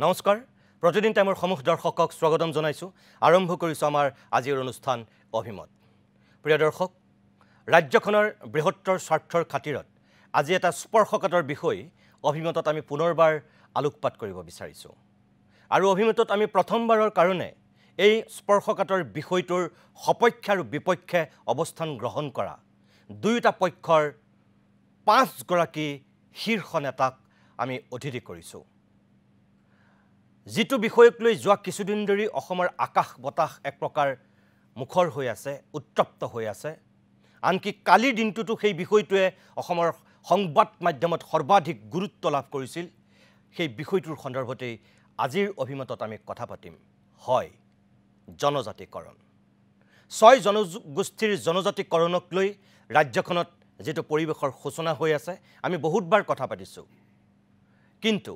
নমস্কাৰ প্ৰতিদিন টাইমৰ সমূহ দৰ্শকক স্বাগতম জনাইছো আৰম্ভ কৰিছো আমাৰ আজিৰ অনুষ্ঠান অভিমত প্ৰিয় দৰ্শক ৰাজ্যখনৰ বৃহত্তৰ স্বাৰ্থৰ খাতিৰত আজি এটা স্পৰ্শকাতৰ বিষয় অভিমতত আমি পুনৰবাৰ আলোকপাত কৰিব বিচাৰিছো আৰু অভিমতত আমি প্ৰথমবাৰৰ কাৰণে এই স্পৰ্শকাতৰ বিষয়টোৰ সপক্ষে আৰু বিপক্ষে অৱস্থান গ্ৰহণ কৰা দুয়োটা পক্ষৰ 5 গৰাকী শীৰ্ষ নেতাক আমি অতিথি কৰিছো जितु বিষয়ক লৈ যোৱা কিছুদিন ধৰি অসমৰ আকাশ বতাহ এক প্ৰকাৰ মুখৰ হৈ আছে উত্তপ্ত হৈ আছে আনকি কালিৰ দিনটোতো সেই বিষয়টোৱে অসমৰ সংবাদ মাধ্যমত সৰ্বাধিক গুৰুত্ব লাভ কৰিছিল সেই বিষয়টোৰ সন্দৰ্ভতে আজিৰ অভিমতত আমি কথা পাতিম হয় জনজাতিকৰণ 6 জনগোষ্ঠীৰ জনজাতিকৰণক লৈ ৰাজ্যখনত যেটো পৰিবেশৰ সূচনা হৈ আছে আমি বহুতবাৰ কথা পাতিছো কিন্তু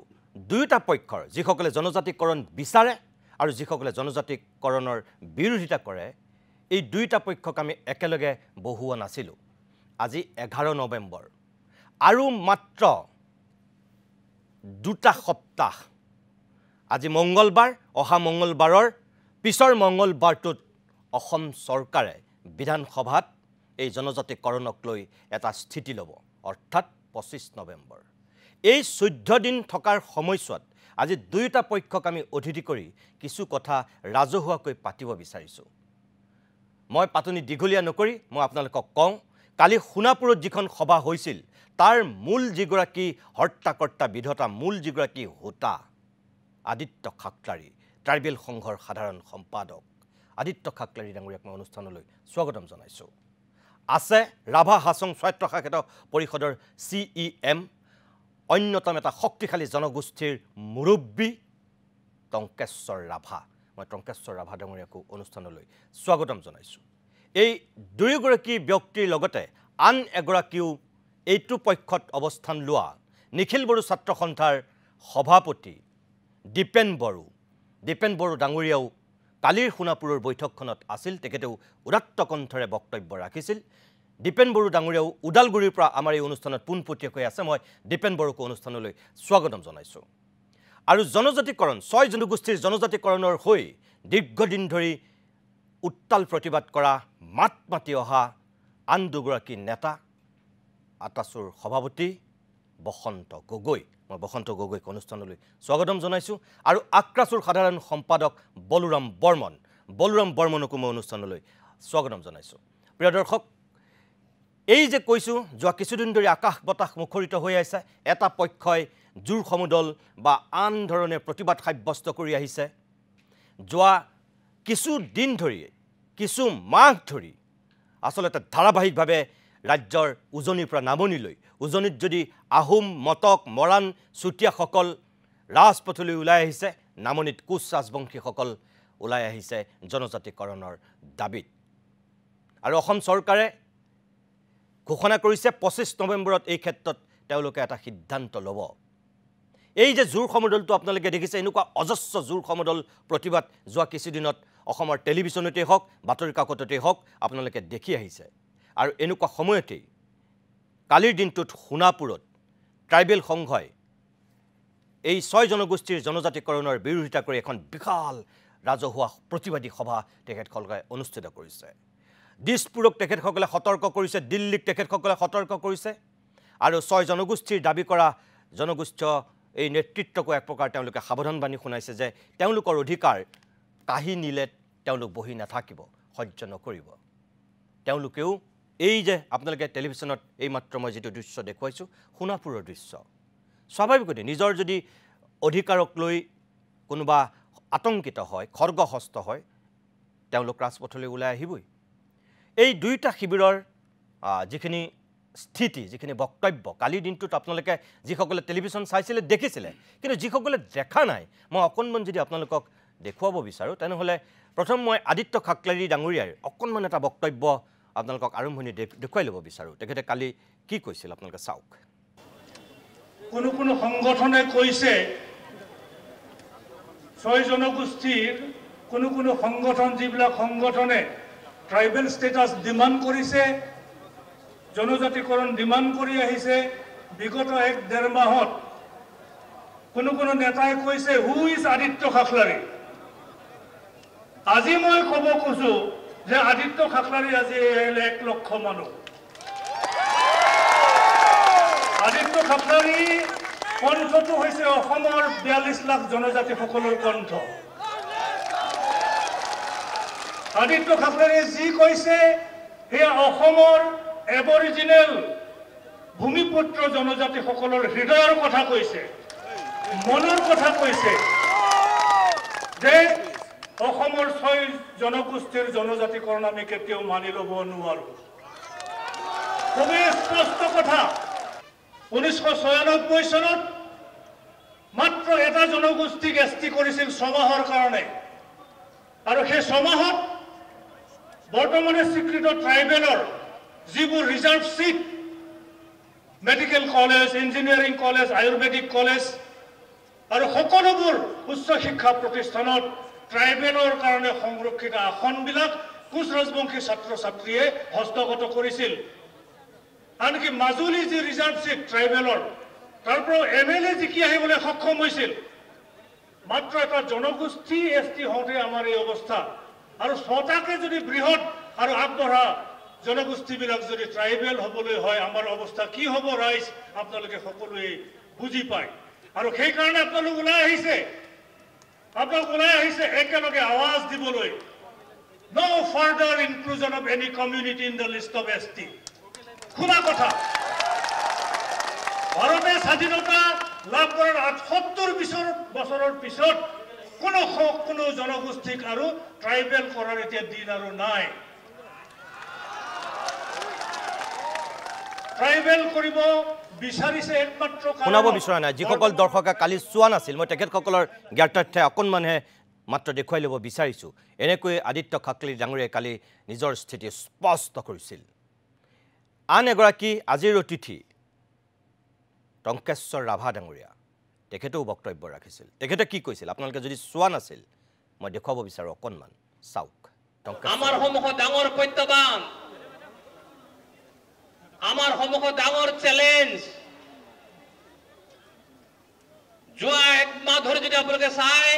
দুয়োটা পক্ষৰ যিসকলে জনজাতিকৰণ বিচাৰে আৰু যিসকলে জনজাতিকৰণৰ বিৰোধিতা কৰে এই দুয়োটা পক্ষক আমি একেলগে বহুৱা নাছিলো আজি 11 নৱেম্বৰ আৰু মাত্ৰ দুটা সপ্তাহ আজি মঙ্গলবাৰ অহা মঙ্গলবাৰৰ পিছৰ মঙ্গলবাৰটোত অসম চৰকাৰে বিধানসভাত এই জনজাতিকৰণক লৈ এটা স্থিতি ল'ব অৰ্থাৎ 25 নৱেম্বৰ এই 14 দিন থকাৰ সময়ছোৱাত আজি দুয়োটা পক্ষক আমি অতিথি কৰি কিছু কথা ৰাজহুৱাকৈ পাতিব বিচাৰিছো মই পাতনি দীঘলীয়া নকৰি মই আপোনালোকক কওঁ কালি সোণাপুৰত যিখন সভা হৈছিল তাৰ মূল যিগৰাকী হৰ্তাকৰ্তা বিধতা মূল যিগৰাকী হোতা আদিত্য খাকলাৰী ট্ৰাইবেল সংঘৰ সাধাৰণ সম্পাদক আদিত্য খাকলাৰী ডাঙৰীয়াক মই অনুষ্ঠানলৈ স্বাগতম জনাইছো আছে ৰাভা হাছং স্বায়ত্তশাসিত পৰিষদৰ CEM অন্যতম এটা শক্তিশালী জনগোষ্ঠীৰ মুৰব্বী টংকেশ্বৰ ৰাভা মই টংকেশ্বৰ ৰাভা ডাঙৰীয়াকো অনুষ্ঠানলৈ স্বাগতম জনাইছো এই দুয়োগৰাকী ব্যক্তিৰ লগতে আন এগৰাকীও এইটো পক্ষত অৱস্থান লোৱা নিখিল বড়ো ছাত্ৰ সন্থাৰ সভাপতি দীপেন বড়ো ডাঙৰীয়াও কালিৰ সোণাপুৰৰ বৈঠকখনত আছিল তেখেতেও উদাত্ত কণ্ঠৰে বক্তব্য ৰাখিছিল দীপেন বড়ো ডাঙৰীয়াও উদালগুৰিৰ পৰা আমাৰ এই অনুষ্ঠানত পুনপটীয়াকৈ আছে মই দীপেন বড়োক অনুষ্ঠানলৈ স্বাগতম জনাইছো আৰু জনজাতিকৰণ 6 জনগোষ্ঠীৰ জনজাতিকৰণৰ হৈ দীৰ্ঘদিন ধৰি উত্তাল প্ৰতিবাদ কৰা মাত মাতি অহা আন দুগৰাকী নেতা আটাছুৰ সভাপতি বসন্ত গগৈ মই বসন্ত গগৈক অনুষ্ঠানলৈ স্বাগতম জনাইছো আৰু আক্ৰাছুৰ সাধাৰণ সম্পাদক বলুৰাম বৰ্মনকো মই অনুষ্ঠানলৈ স্বাগতম জনাইছো প্ৰিয় দৰ্শক এই যে কৈছো যোৱা কিছুদিন ধৰি আকাশ বতাহ মুখৰিত হৈ আছে এটা পক্ষই জুৰ সমুদল বা আন ধৰণে প্ৰতিবাদ সাব্যস্ত কৰি আহিছে যোৱা কিছু দিন ধৰি কিছু মাহ ধৰি আসলতে ধাৰাবাহিকভাৱে ৰাজ্যৰ উজনিৰ পৰা নামনিলৈ উজনিত যদি আহোম মটক মৰাণ চুতীয়াসকল ৰাজপথলৈ ওলাই আহিছে নামনিত কোচ ৰাজবংশীসকল ওলাই আহিছে জনজাতিকৰণৰ দাবীত আৰু অসম চৰকাৰে ঘোষণা কৰিছে 25 নৱেম্বৰত এই ক্ষেত্ৰত তেওঁলোকে এটা সিদ্ধান্ত ল'ব এই যে জুৰ সমুদলটো আপোনালোকে দেখিছে এনেকুৱা অজস্ৰ জুৰ সমুদল প্ৰতিবাদ যোৱা কিছুদিনত অসমৰ টেলিভিছনতে হওক বাতৰি কাকততে হওক আপোনালোকে দেখি আহিছে আৰু এনেকুৱা সময়তে কালিৰ দিনটোত সোণাপুৰত ট্ৰাইবেল সংঘই এই 6 জনগোষ্ঠীৰ জনজাতিকৰণৰ বিৰোধিতা কৰি এখন বিশাল ৰাজহুৱা প্ৰতিবাদী সভা তেখেতসকলে অনুষ্ঠিত কৰিছে দিছপুৰক তেখেতসকলে সতৰ্ক কৰিছে দিল্লীক তেখেতসকলে সতৰ্ক কৰিছে আৰু 6 জনগোষ্ঠীৰ দাবী কৰা জনগোষ্ঠী এই নেতৃত্বকো এক প্ৰকাৰ তেওঁলোকে সাৱধানবাণী শুনাইছে যে তেওঁলোকৰ অধিকাৰ কাহি নিলে তেওঁলোক বহি নাথাকিব সহ্য নকৰিব তেওঁলোকেও এই যে আপোনালোকে টেলিভিছনত এই মাত্ৰ মই যেটো দৃশ্য দেখুৱাইছো সোণাপুৰৰ দৃশ্য স্বাভাৱিকতে নিজৰ যদি অধিকাৰক লৈ কোনোবা আতংকিত হয় খৰ্গহস্ত হয় তেওঁলোক ৰাজপথলৈ ওলাই আহিবই এই দুইটা শিবিৰৰ যিখিনি স্থিতি যিখিনি বক্তব্য কালি দিনটোত আপোনালোকে যিসকলে টেলিভিছন চাইছিলে দেখিছিলে কিন্তু যিসকলে দেখা নাই মই অকণমান যদি আপোনালোকক দেখুৱাব বিচাৰো তেনেহলে প্ৰথম মই আদিত্য খাকলাৰী ডাঙৰীয়াৰ অকণমান এটা বক্তব্য আপোনালোকক আৰম্ভণি দেখুৱাই ল'ব বিচাৰো তেখেতে কালি কি কৈছিল আপোনালোকে চাওক কোনো সংগঠনে কৈছে 6 জনগোষ্ঠীৰ কোনো সংগঠন যিবিলাক সংগঠনে ট্ৰাইবেল ষ্টেটাছ ডিমান্ড কৰিছে জনজাতিকৰণ ডিমান্ড কৰি আহিছে বিগত 1-1.5 মাহত কোনো নেতাই কৈছে হু ইজ আদিত্য খাখলাৰী আজি মই ক'ব খোজো যে আদিত্য খাখলাৰী আজি 1 লক্ষ মানুহ আদিত্য খাখলাৰী কণ্ঠটো হৈছে অসমৰ 42 লাখ জনজাতিসকলৰ কণ্ঠ আদিত্য খাখলাৰীয়ে যি কৈছে সেয়া অসমৰ এবৰিজিনেল ভূমিপুত্ৰ জনজাতিসকলৰ হৃদয়ৰ কথা কৈছে মনৰ কথা কৈছে যে অসমৰ 6 জনগোষ্ঠীৰ জনজাতিকৰণ আমি কেতিয়াও মানি ল'ব নোৱাৰো খুবেই স্পষ্ট কথা 1996 চনত মাত্ৰ এটা জনগোষ্ঠীক এছটি কৰিছিল 6 মাহৰ কাৰণে আৰু সেই 6 মাহত বৰ্তমানে স্বীকৃত ট্ৰাইবেলৰ যিবোৰ reserve seat medical college engineering college ayurvedic college আৰু সকলোবোৰ উচ্চ শিক্ষা প্ৰতিষ্ঠানত ট্ৰাইবেলৰ কাৰণে সংৰক্ষিত আসনবিলাক কোচ ৰাজবংশী ছাত্ৰ ছাত্ৰীয়ে হস্তগত কৰিছিল আনকি মাজুলী যি ৰিজাৰ্ভ সিট ট্ৰাইবেলৰ তাৰ পৰা এমএলএ জিকি আহিবলৈ সক্ষম হৈছিল মাত্ৰ এটা জনগোষ্ঠী এছটি হওঁতে আমাৰ এই অৱস্থা আৰু ছটাকে যদি বৃহৎ আৰু আগবঢ়া জনগোষ্ঠীবিলাক যদি ট্ৰাইবেল হ'বলৈ হয় আমাৰ অৱস্থা কি হ'ব ৰাইজ আপোনালোকে সকলোৱে বুজি পায় আৰু সেই কাৰণে আপোনালোক ওলাই আহিছে একেলগে আৱাজ দিবলৈ no further inclusion of any community in the list of ST খোলা কথা ভাৰতে স্বাধীনতা লাভ কৰাৰ ৭৮ বছৰৰ পিছত কোনো জনগোষ্ঠীক আৰু ট্ৰাইবেল কৰাৰ এতিয়া দিন আৰু নাই ট্ৰাইবেল কৰিব বিচাৰিছে একমাত্ৰ শুনাব বিচৰা নাই যিসকল দৰ্শকে কালি চোৱা নাছিল মই তেখেতসকলৰ জ্ঞাতাৰ্থে অকণমানহে মাত্ৰ দেখুৱাই ল'ব বিচাৰিছোঁ এনেকৈ আদিত্য খাখলাৰী ডাঙৰীয়াই কালি নিজৰ স্থিতি স্পষ্ট কৰিছিল আন এগৰাকী আজিৰ অতিথি টংকেশ্বৰ ৰাভা ডাঙৰীয়া তেখেতেও বক্তব্য ৰাখিছিল তেখেতে কি কৈছিল আপোনালোকে যদি চোৱা নাছিল মই দেখুৱাব বিচাৰোঁ অকণমান চাওক আমাৰ সন্মুখত ডাঙৰ প্ৰত্যাহ্বান আমাৰ সন্মুখত ডাঙৰ চ্যালেঞ্জ যোৱা 1 মাহ ধৰি যদি আপোনালোকে চাই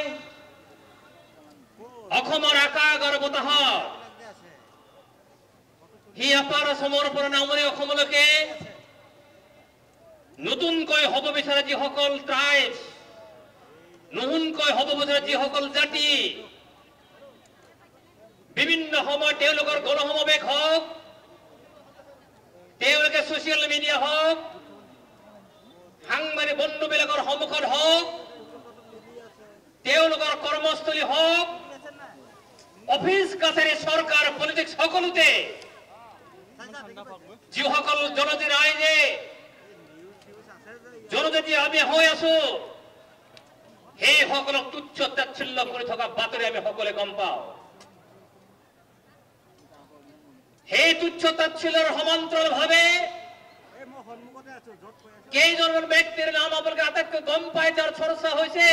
অসমৰ আকাশ আৰু বতাহ হিয়াপাৰ অসমৰ পৰা নামনি অসমলৈকে নতুনকৈ হ'ব বিচাৰে যিসকল ট্ৰাইবছ নতুনকৈ হ'ব বিচাৰে যিসকল জাতি বিভিন্ন সময়ত তেওঁলোকৰ গণসমাৱেশ হওক তেওঁলোকে ছ'চিয়েল মিডিয়া হওক সাংবাদিক বন্ধুবিলাকৰ সন্মুখত হওক তেওঁলোকৰ কৰ্মস্থলী হওক অফিচ কাছাৰী চৰকাৰ পলিটিক্স সকলোতে যিসকল জনজাতি ৰাইজে জনজাতি আমি হৈ আছো সেইসকলক তুচ্ছ তাচ্ছিল্য কৰি থকা বাতৰি আমি সকলোৱে গম পাওঁ সেই তুচ্ছ তাচ্ছিল্যৰ সমান্তৰালভাৱে কেইজনমান ব্যক্তিৰ নাম আপোনালোকে আটাইতকৈ গম পায় যাৰ চৰ্চা হৈছে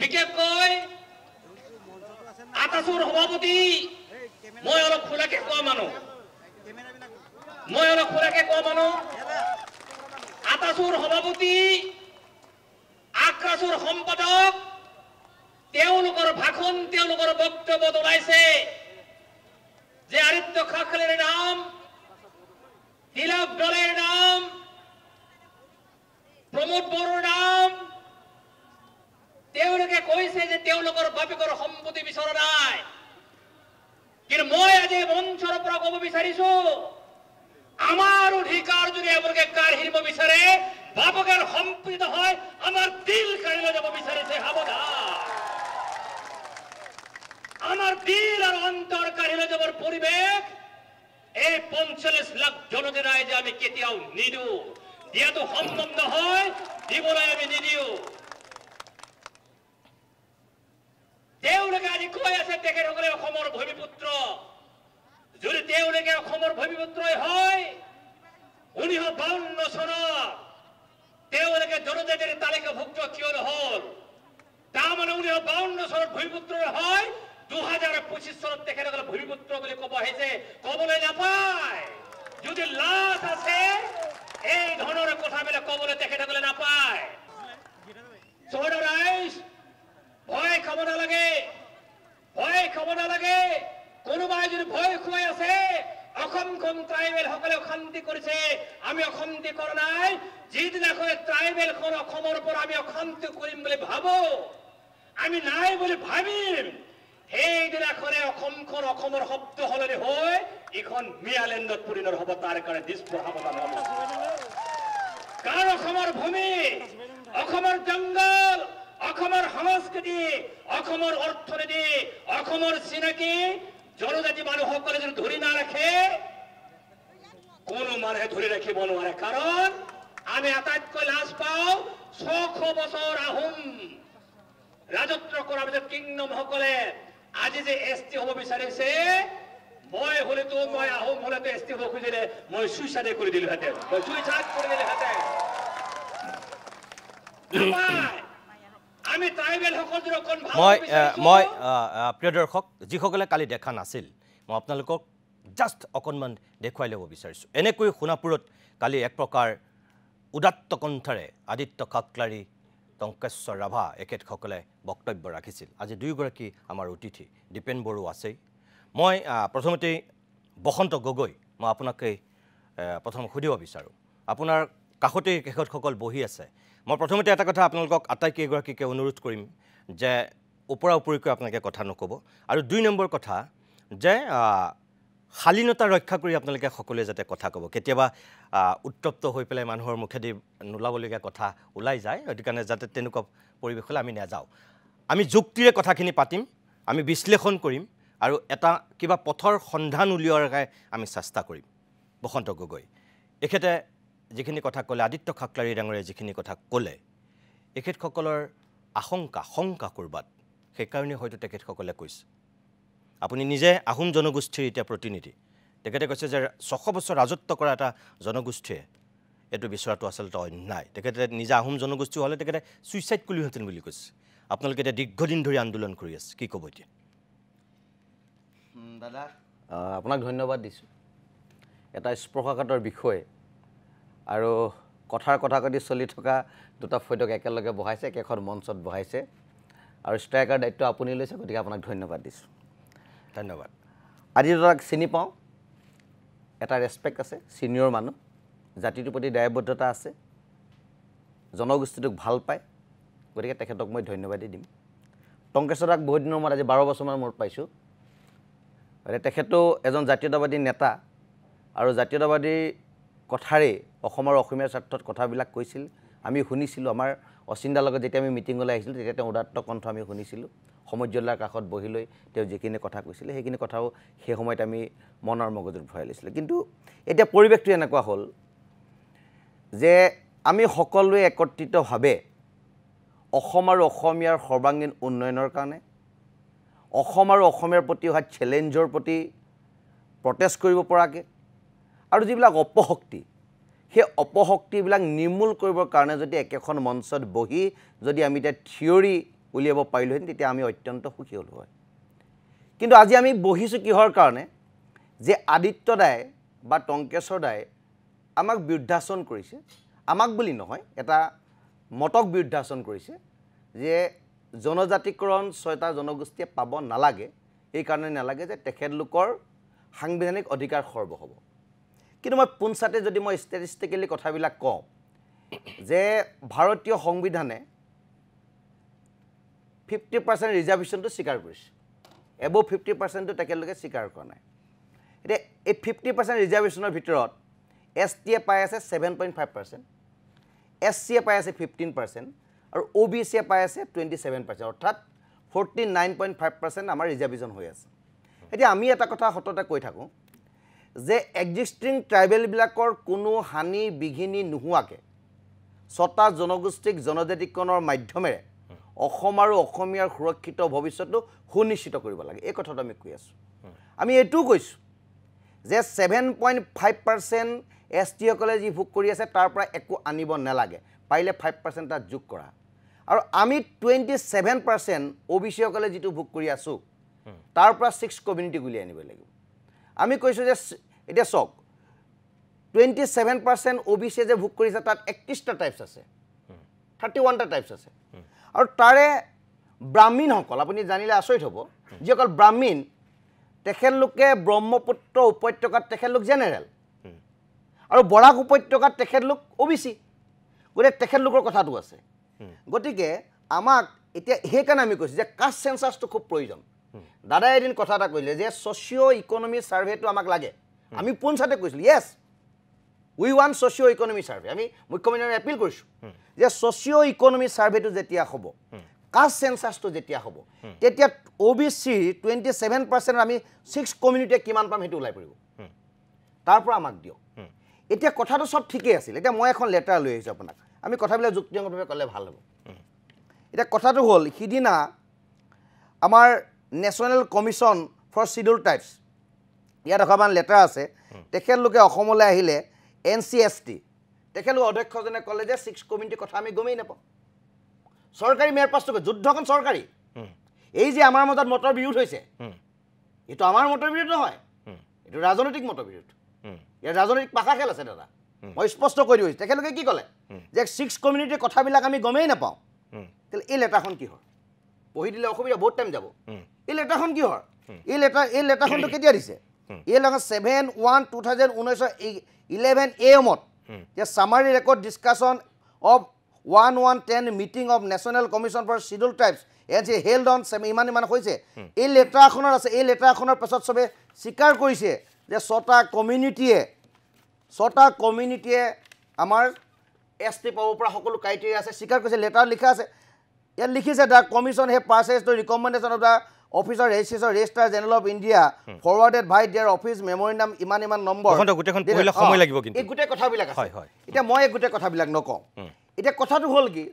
বিশেষকৈ আটাছুৰ সভাপতি মই অলপ খোলাকে কোৱা মানুহ আটাছুৰ সভাপতি আক্ৰাছুৰ সম্পাদক তেওঁলোকৰ ভাষণ তেওঁলোকৰ বক্তব্যত ওলাইছে যে আদিত্য খাখলাৰীৰ নাম তিলক দলেৰ নাম প্ৰমোদ বড়োৰ নাম তেওঁলোকে কৈছে যে তেওঁলোকৰ বাপেকৰ সম্পত্তি বিচৰা নাই কিন্তু মই আজি মঞ্চৰ পৰা ক'ব বিচাৰিছো আমাৰ অধিকাৰ যদি আপোনালোকে কাঢ়িব বিচাৰে বাপেকৰ সম্পত্তি হয় আমাৰ দিল কাঢ়ি লৈ যাব বিচাৰিছে সাৱধান আমাৰ দিল আৰু অন্তৰ কাঢ়ি লৈ যাবৰ পৰিৱেশ এই ৪৫ লাখ জনজাতি ৰাইজে আমি কেতিয়াও নিদিওঁ দিয়াটো সম্ভৱ নহয় দিবলৈ আমি নিদিওঁ তেওঁলোকে আজি কৈ আছে তেখেতসকলে অসমৰ ভূমিপুত্ৰ যদি তেওঁলোকে অসমৰ ভূমিপুত্ৰই হয় 1952 চনত তেওঁলোকে জনজাতিৰ তালিকাভুক্ত কিয় নহল তাৰমানে 1952 চনত ভূমিপুত্ৰ হয় 2025 চনত তেখেতসকলে ভূমিপুত্ৰ বুলি ক'ব আহিছে ক'বলৈ নাপায় যদি লাজ আছে এই ধৰণৰ কথাবিলাক ক'বলৈ তেখেতসকলে নাপায় ভয় খুৱাই আছে অসমখন ট্ৰাইবেল সকলে অশান্তি কৰিছে আমি অশান্তি কৰা নাই যিদিনাখন ট্ৰাইবেলখন অসমৰ পৰা আমি অশান্তি কৰিম বুলি ভাবো আমি নাই বুলি ভাবিম সেইদিনাখনে অসমখন অসমৰ শব্দ সলনি হৈ ইখন মিয়ালেণ্ডত পৰিণত হ'ব তাৰ কাৰণে দিছপুৰ সাৱধান হ'ব কাৰণ অসমৰ ভূমি অসমৰ জংগল অসমৰ সংস্কৃতি অসমৰ অৰ্থনীতি অসমৰ চিনাকি জনজাতি মানুহসকলে যদি ধৰি নাৰাখে কোনো মানুহে ধৰি ৰাখিব নোৱাৰে কাৰণ আমি আটাইতকৈ লাজ পাওঁ 600 বছৰ আহোম ৰাজত্ব কৰাৰ পিছত কিংডমসকলে আজি যে এছটি হ'ব বিচাৰিছে মই হলেতো মই আহোম হলেতো এছটি হ'ব খুজিলে মই সুইচাইড কৰি দিলোহেঁতেন আমি ট্ৰাইবেল সকলৰ অকণ মই প্ৰিয় দৰ্শক যিসকলে কালি দেখা নাছিল মই আপোনালোকক জাষ্ট অকণমান দেখুৱাই ল'ব বিচাৰিছোঁ এনেকৈ সোণাপুৰত কালি এক প্ৰকাৰ উদাত্ত কণ্ঠৰে আদিত্য কাকলাৰী টংকেশ্বৰ ৰাভা এখেতসকলে বক্তব্য ৰাখিছিল আজি দুয়োগৰাকী আমাৰ অতিথি দীপেন বড়ো আছেই মই প্ৰথমতেই বসন্ত গগৈ মই আপোনাকে প্ৰথম সুধিব বিচাৰোঁ আপোনাৰ কাষতেই এখেতসকল বহি আছে মই প্ৰথমতে এটা কথা আপোনালোকক আটাইকেইগৰাকীকে অনুৰোধ কৰিম যে ওপৰা ওপৰিকৈ আপোনালোকে কথা নক'ব আৰু 2 নম্বৰ কথা যে শালীনতা ৰক্ষা কৰি আপোনালোকে সকলোৱে যাতে কথা ক'ব কেতিয়াবা উত্তপ্ত হৈ পেলাই মানুহৰ মুখেদি নোলাবলগীয়া কথা ওলাই যায় গতিকে যাতে তেনেকুৱা পৰিৱেশলৈ আমি নাযাওঁ আমি যুক্তিৰে কথাখিনি পাতিম আমি বিশ্লেষণ কৰিম আৰু এটা কিবা পথৰ সন্ধান উলিওৱাৰ আমি চেষ্টা কৰিম বসন্ত গগৈ এখেতে যিখিনি কথা ক'লে আদিত্য কাকলাৰী ডাঙৰীয়ে যিখিনি কথা ক'লে এখেতসকলৰ আশংকা শংকা কৰবাত সেইকাৰণে হয়তো তেখেতসকলে কৈছে আপুনি নিজে আহোম জনগোষ্ঠীৰ এতিয়া প্ৰতিনিধি তেখেতে কৈছে যে 600 বছৰ ৰাজত্ব কৰা এটা জনগোষ্ঠীয়ে এইটো বিচৰাটো আচলতে অন্যায় তেখেতে নিজে আহোম জনগোষ্ঠী হ'লে তেখেতে সুইচাইড কৰিলেহেঁতেন বুলি কৈছে আপোনালোকে এতিয়া দীৰ্ঘদিন ধৰি আন্দোলন কৰি আছে কি ক'ব এতিয়া দাদা আপোনাক ধন্যবাদ দিছোঁ এটা স্পৰ্শকাতৰ বিষয় আৰু কথাৰ কথা কাটি চলি থকা দুটা ফটোক একেলগে বহাইছে একেখন মঞ্চত বহাইছে আৰু ষ্ট্ৰাইকাৰ দায়িত্ব আপুনি লৈছে গতিকে আপোনাক ধন্যবাদ দিছোঁ ধন্যবাদ আদিত্যক চিনি পাওঁ এটা ৰেছপেক্ট আছে ছিনিয়ৰ মানুহ জাতিটোৰ প্ৰতি দায়বদ্ধতা আছে জনগোষ্ঠীটোক ভাল পায় গতিকে তেখেতক মই ধন্যবাদেই দিম টংকেশ্বৰক বহুত দিনৰ মূৰত আজি 12 বছৰমান মূৰত পাইছোঁ তেখেতো এজন জাতীয়তাবাদী নেতা আৰু জাতীয়তাবাদী কথাৰে অসমৰ অসমীয়াৰ স্বাৰ্থত কথাবিলাক কৈছিল আমি শুনিছিলোঁ আমাৰ অচিন্তাৰ লগত যেতিয়া আমি মিটিঙলৈ আহিছিলোঁ তেতিয়া তেওঁ উদাত্ত কণ্ঠ আমি শুনিছিলোঁ সমজ্জলাৰ কাষত বহি লৈ তেওঁ যিখিনি কথা কৈছিলে সেইখিনি কথাও সেই সময়ত আমি মনৰ মগজুত ভৰাই লৈছিলোঁ কিন্তু এতিয়া পৰিৱেশটো এনেকুৱা হ'ল যে আমি সকলোৱে একত্ৰিতভাৱে অসম আৰু অসমীয়াৰ সৰ্বাংগীন উন্নয়নৰ কাৰণে অসম আৰু অসমীয়াৰ প্ৰতি অহা চেলেঞ্জৰ প্ৰতি প্ৰটেষ্ট কৰিব পৰাকৈ আৰু যিবিলাক অপশক্তি সেই অপশক্তিবিলাক নিৰ্মূল কৰিবৰ কাৰণে যদি একেখন মঞ্চত বহি যদি আমি এতিয়া থিয়ৰী উলিয়াব পাৰিলোহেঁতেন তেতিয়া আমি অত্যন্ত সুখী হ'লো হয় কিন্তু আজি আমি বহিছোঁ কিহৰ কাৰণে যে আদিত্য দাই বা টংকেশ্বৰ দাই আমাক বিৰুদ্ধাচৰণ কৰিছে আমাক বুলি নহয় এটা মতক বিৰুদ্ধাচৰণ কৰিছে যে জনজাতিকৰণ 6টা জনগোষ্ঠীয়ে পাব নালাগে এইকাৰণে নালাগে যে তেখেতলোকৰ সাংবিধানিক অধিকাৰ খৰ্ব হ'ব কিন্তু মই পোনছাতে যদি মই ষ্টেটিষ্টিকেলি কথাবিলাক কওঁ যে ভাৰতীয় সংবিধানে 50% ৰিজাৰ্ভেশ্যনটো স্বীকাৰ কৰিছে এবভ 50%টো তেখেতলোকে স্বীকাৰ কৰা নাই এতিয়া এই 50% ৰিজাৰ্ভেশ্যনৰ ভিতৰত এছটিয়ে পাই আছে 7.5%, এছচিয়ে পাই আছে 15% আৰু OBCয়ে পাই আছে 27%, অৰ্থাৎ 49.5% আমাৰ ৰিজাৰ্ভেশ্যন হৈ আছে এতিয়া আমি এটা কথা সততে কৈ থাকোঁ যে এক্সিষ্টিং ট্ৰাইবেলবিলাকৰ কোনো হানি বিঘিনি নোহোৱাকৈ 6টা জনগোষ্ঠীক জনজাতিকৰণৰ মাধ্যমেৰে অসম আৰু অসমীয়াৰ সুৰক্ষিত ভৱিষ্যতটো সুনিশ্চিত কৰিব লাগে এই কথাটো আমি কৈ আছোঁ আমি এইটোও কৈছোঁ যে 7.5% এছটিসকলে যি ভোগ কৰি আছে তাৰ পৰা একো আনিব নালাগে পাৰিলে 5% তাত যোগ কৰা আৰু আমি 27% OBCসকলে যিটো ভোগ কৰি আছোঁ তাৰ পৰা 6 কমিউনিটি উলিয়াই আনিব লাগিব আমি কৈছোঁ যে এতিয়া চাওক 27% OBCয়ে যে ভোগ কৰিছে তাত 31টা টাইপছ আছে 31টা টাইপছ আছে আৰু তাৰে ব্ৰাহ্মণসকল আপুনি জানিলে আচৰিত হ'ব যিসকল ব্ৰাহ্মণ তেখেতলোকে ব্ৰহ্মপুত্ৰ উপত্যকাত তেখেতলোক জেনেৰেল আৰু বৰাক উপত্যকাত তেখেতলোক OBC গতিকে তেখেতলোকৰ কথাটো আছে গতিকে আমাক এতিয়া সেইকাৰণে আমি কৈছোঁ যে কাষ্ট সেন্সাছটো খুব প্ৰয়োজন দাদাই এদিন কথা এটা কৈলে যে ছ'চিঅ' ইকনমি ছাৰ্ভেটো আমাক লাগে আমি পোনচাতে কৈছিলোঁ য়েছ উই ৱান্ট ছ'চিঅ' ইকনমি ছাৰ্ভে আমি মুখ্যমন্ত্ৰীক এপিল কৰিছোঁ যে ছ'চিঅ' ইকনমি ছাৰ্ভেটো যেতিয়া হ'ব কাষ্ট সেন্সাছটো যেতিয়া হ'ব তেতিয়া OBC 27% আমি 6 কমিউনিটিয়ে কিমান পাম সেইটো ওলাই পৰিব তাৰ পৰা আমাক দিয়ক এতিয়া কথাটো সব ঠিকই আছিল এতিয়া মই এখন লেটাৰ লৈ আহিছোঁ আপোনাক আমি কথাবিলাক যুক্তিসংগতভাৱে ক'লে ভাল হ'ব এতিয়া কথাটো হ'ল সিদিনা আমাৰ national commission for schedule tribes ইয়াত এখনমান লেটাৰ আছে তেখেতলোকে অসমলৈ আহিলে NCST তেখেতলোকৰ অধ্যক্ষজনে ক'লে যে 6 কমিউনিটিৰ কথা আমি গমেই নাপাওঁ চৰকাৰী মেয়ৰ পাছটো যুদ্ধখন চৰকাৰী এই যে আমাৰ মাজত মতৰ বিৰোধ হৈছে এইটো আমাৰ মতৰ বিৰোধ নহয় এইটো ৰাজনৈতিক মতৰ বিৰোধ ইয়াৰ ৰাজনৈতিক পাখা খেল আছে দাদা মই স্পষ্ট কৰি দিছোঁ তেখেতলোকে কি ক'লে যে 6 কমিউনিটিৰ কথাবিলাক আমি গমেই নাপাওঁ তেলে এই লেটাৰখন কি হয় পঢ়ি দিলে অসুবিধা বহুত টাইম যাব এই লেটাৰখন কি হয় এই লেটাৰখনটো কেতিয়া দিছে এই লেটাৰ 7/1/2011 AM যে summary record discussion of 1110 meeting of national commission for schedule tribes as a held on ইমান হৈছে এই লেটাৰখনৰ আছে এই লেটাৰখনৰ পাছত চবে স্বীকাৰ কৰিছে যে 6টা কমিউনিটিয়ে আমাৰ ST পাব পৰা সকলো ক্ৰাইটেৰিয়া আছে স্বীকাৰ কৰিছে লেটাৰ লিখা আছে ইয়াত লিখিছে the commission has perused the recommendation of the officer registrar general of India forwarded by their office memorandum ইমান নম্বৰ গোটেইখন পঢ়িলে সময় লাগিব কিন্তু এই গোটেই কথাবিলাক আছে এতিয়া মই এই গোটেই কথাবিলাক নকওঁ এতিয়া কথাটো হ'ল কি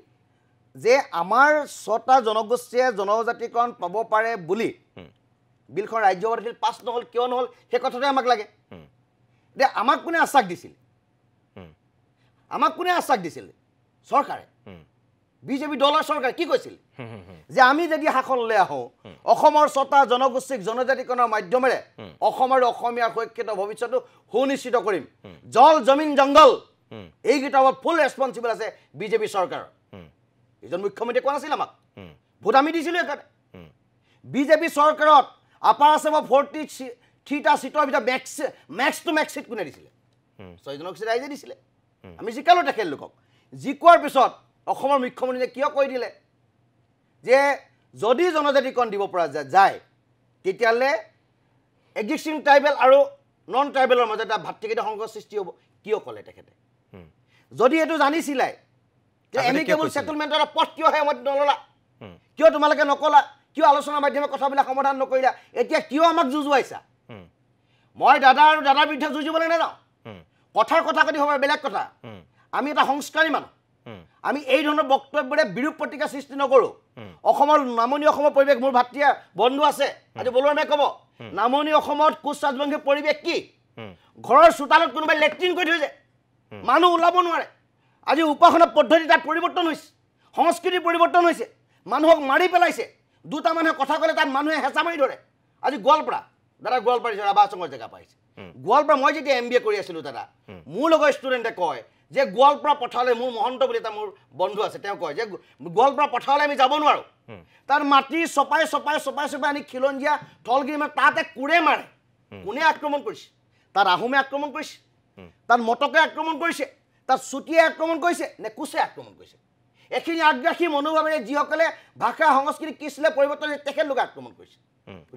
যে আমাৰ 6টা জনগোষ্ঠীয়ে জনজাতিকৰণ পাব পাৰে বুলি বিলখন ৰাজ্যসভাত পাছ নহ'ল কিয় নহ'ল সেই কথাটোৱে আমাক লাগে এতিয়া আমাক কোনে আশ্বাস দিছিল চৰকাৰে বিজেপি দলৰ চৰকাৰে কি কৈছিল যে আমি যদি শাসনলৈ আহোঁ অসমৰ 6টা জনগোষ্ঠীক জনজাতিকৰণৰ মাধ্যমেৰে অসমৰ অসমীয়াৰ সুৰক্ষিত ভৱিষ্যতটো সুনিশ্চিত কৰিম জল জমিন জংগল এইকেইটাৰ ওপৰত ফুল ৰেছপন্সিবল আছে বিজেপি চৰকাৰৰ এজন মুখ্যমন্ত্ৰীয়ে কোৱা নাছিল আমাক ভোট আমি দিছিলোঁ একেবাৰে বিজেপি চৰকাৰত আপাৰ আছামৰ 43টা চিটৰ ভিতৰত মেক্স টু মেক্স চিট কোনে দিছিলে 6 জনগোষ্ঠী ৰাইজে দিছিলে আমি জিকালোঁ তেখেতলোকক জিকোৱাৰ পিছত অসমৰ মুখ্যমন্ত্ৰীয়ে কিয় কৈ দিলে যে যদি জনজাতিকৰণ দিব পৰা যায় তেতিয়াহ'লে এক্সিষ্টিং ট্ৰাইবেল আৰু নন ট্ৰাইবেলৰ মাজত এটা ভাতৃগত সংঘৰ্ষ সৃষ্টি হ'ব কিয় ক'লে তেখেতে যদি এইটো জানিছিলে যে এমিকেবল সেটেলমেণ্টৰ পথ কিয় হে নললা কিয় তোমালোকে নকলা কিয় আলোচনাৰ মাধ্যমে কথাবিলাক সমাধান নকৰিলা এতিয়া কিয় আমাক যুঁজুৱাইছা মই দাদা আৰু দাদাৰ বিৰুদ্ধে যুঁজিবলৈ নাযাওঁ কথাৰ কথা কদি হ'ব বেলেগ কথা আমি এটা সংস্কাৰী মানুহ আমি এই ধৰণৰ বক্তব্যৰে বিৰূপ প্ৰতিক্ৰিয়া সৃষ্টি নকৰোঁ অসমৰ নামনি অসমৰ পৰিৱেশ মোৰ ভাতৃয়া বন্ধু আছে আজি বলুৱা মে ক'ব নামনি অসমত কোচ ৰাজবংশী পৰিৱেশ কি ঘৰৰ চোতালত কোনোবাই লেট্ৰিন কৰি থৈছে মানুহ ওলাব নোৱাৰে আজি উপাসনা পদ্ধতি তাত পৰিৱৰ্তন হৈছে সংস্কৃতিৰ পৰিৱৰ্তন হৈছে মানুহক মাৰি পেলাইছে দুটা মানুহে কথা ক'লে তাত মানুহে হেঁচা মাৰি ধৰে আজি গোৱালপাৰা দাদা গোৱালপাৰা ৰাবাচঙৰ জেগা পাইছে গোৱালপাৰা মই যেতিয়া MBA কৰি আছিলোঁ দাদা মোৰ লগৰ ষ্টুডেণ্টে কয় যে গোৱালপাৰা পথাৰলৈ মোৰ মহন্ত বুলি এটা মোৰ বন্ধু আছে তেওঁ কয় যে গোৱালপাৰা পথাৰলৈ আমি যাব নোৱাৰোঁ তাৰ মাটি চপাই আনি খিলঞ্জীয়া থলগিৰি মানে তাতে কোৰে মাৰে কোনে আক্ৰমণ কৰিছে তাত আহোমে আক্ৰমণ কৰিছে তাত মটকে আক্ৰমণ কৰিছে তাত চুতীয়ে আক্ৰমণ কৰিছে নে কোচে আক্ৰমণ কৰিছে এখিনি আগ্ৰাসী মনোভাৱেৰে যিসকলে ভাষা সংস্কৃতি কৃষ্ণে পৰিৱৰ্তন তেখেতলোকে আক্ৰমণ কৰিছে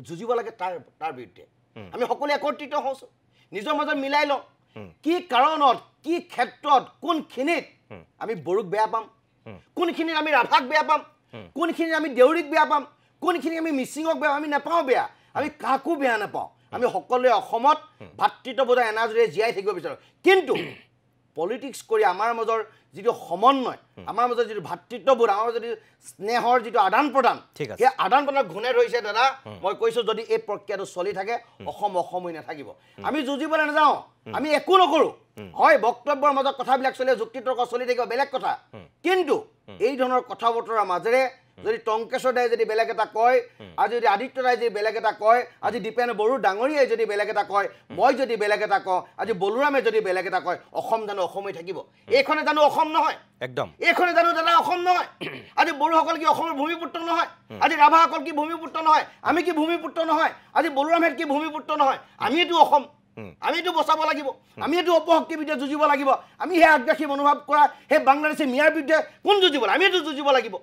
যুঁজিব লাগে তাৰ বিৰুদ্ধে আমি সকলোৱে একত্ৰিত হৈছোঁ নিজৰ মাজত মিলাই লওঁ কি কাৰণত কি ক্ষেত্ৰত কোনখিনিত আমি বড়োক বেয়া পাম কোনখিনিত আমি ৰাভাক বেয়া পাম কোনখিনিত আমি দেউৰীক বেয়া পাম কোনখিনিত আমি মিচিঙক বেয়া আমি নাপাওঁ বেয়া আমি কাকো বেয়া নাপাওঁ আমি সকলোৱে অসমত ভাতৃত্ববোধৰ এনাজৰীৰে জীয়াই থাকিব বিচাৰোঁ কিন্তু পলিটিক্স কৰি আমাৰ মাজৰ যিটো সমন্বয় আমাৰ মাজৰ যিটো ভাতৃত্ববোধ আমাৰ মাজৰ যিটো স্নেহৰ যিটো আদান প্ৰদান সেই আদান প্ৰদান ঘূণে ধৰিছে দাদা মই কৈছোঁ যদি এই প্ৰক্ৰিয়াটো চলি থাকে অসম হৈ নাথাকিব আমি যুঁজিবলৈ নাযাওঁ আমি একো নকৰোঁ হয় বক্তব্যৰ মাজত কথাবিলাক চলি যুক্তি তৰ্ক চলি থাকিব বেলেগ কথা কিন্তু এই ধৰণৰ কথা বতৰাৰ মাজেৰে যদি টংকেশ্বৰ দাই যদি বেলেগ এটা কয় আৰু যদি আদিত্য ৰায় যদি বেলেগ এটা কয় আজি দীপেন বড়ো ডাঙৰীয়াই যদি বেলেগ এটা কয় মই যদি বেলেগ এটা কওঁ আজি বলুৰামে যদি বেলেগ এটা কয় অসম জানো অসমে থাকিব এইখনে জানো অসম নহয় একদম এইখনে জানো দাদা অসম নহয় আজি বড়োসকল কি অসমৰ ভূমিপুত্ৰ নহয় আজি ৰাভাসকল কি ভূমিপুত্ৰ নহয় আমি কি ভূমিপুত্ৰ নহয় আজি বলুৰামহেঁত কি ভূমিপুত্ৰ নহয় আমিতো অসম আমিতো বচাব লাগিব আমিতো অপশক্তিৰ বিৰুদ্ধে যুঁজিব লাগিব আমি সেই আগ্ৰাসী মনোভাৱ কৰা সেই বাংলাদেশী মিয়াৰ বিৰুদ্ধে কোন যুঁজিব আমিতো যুঁজিব লাগিব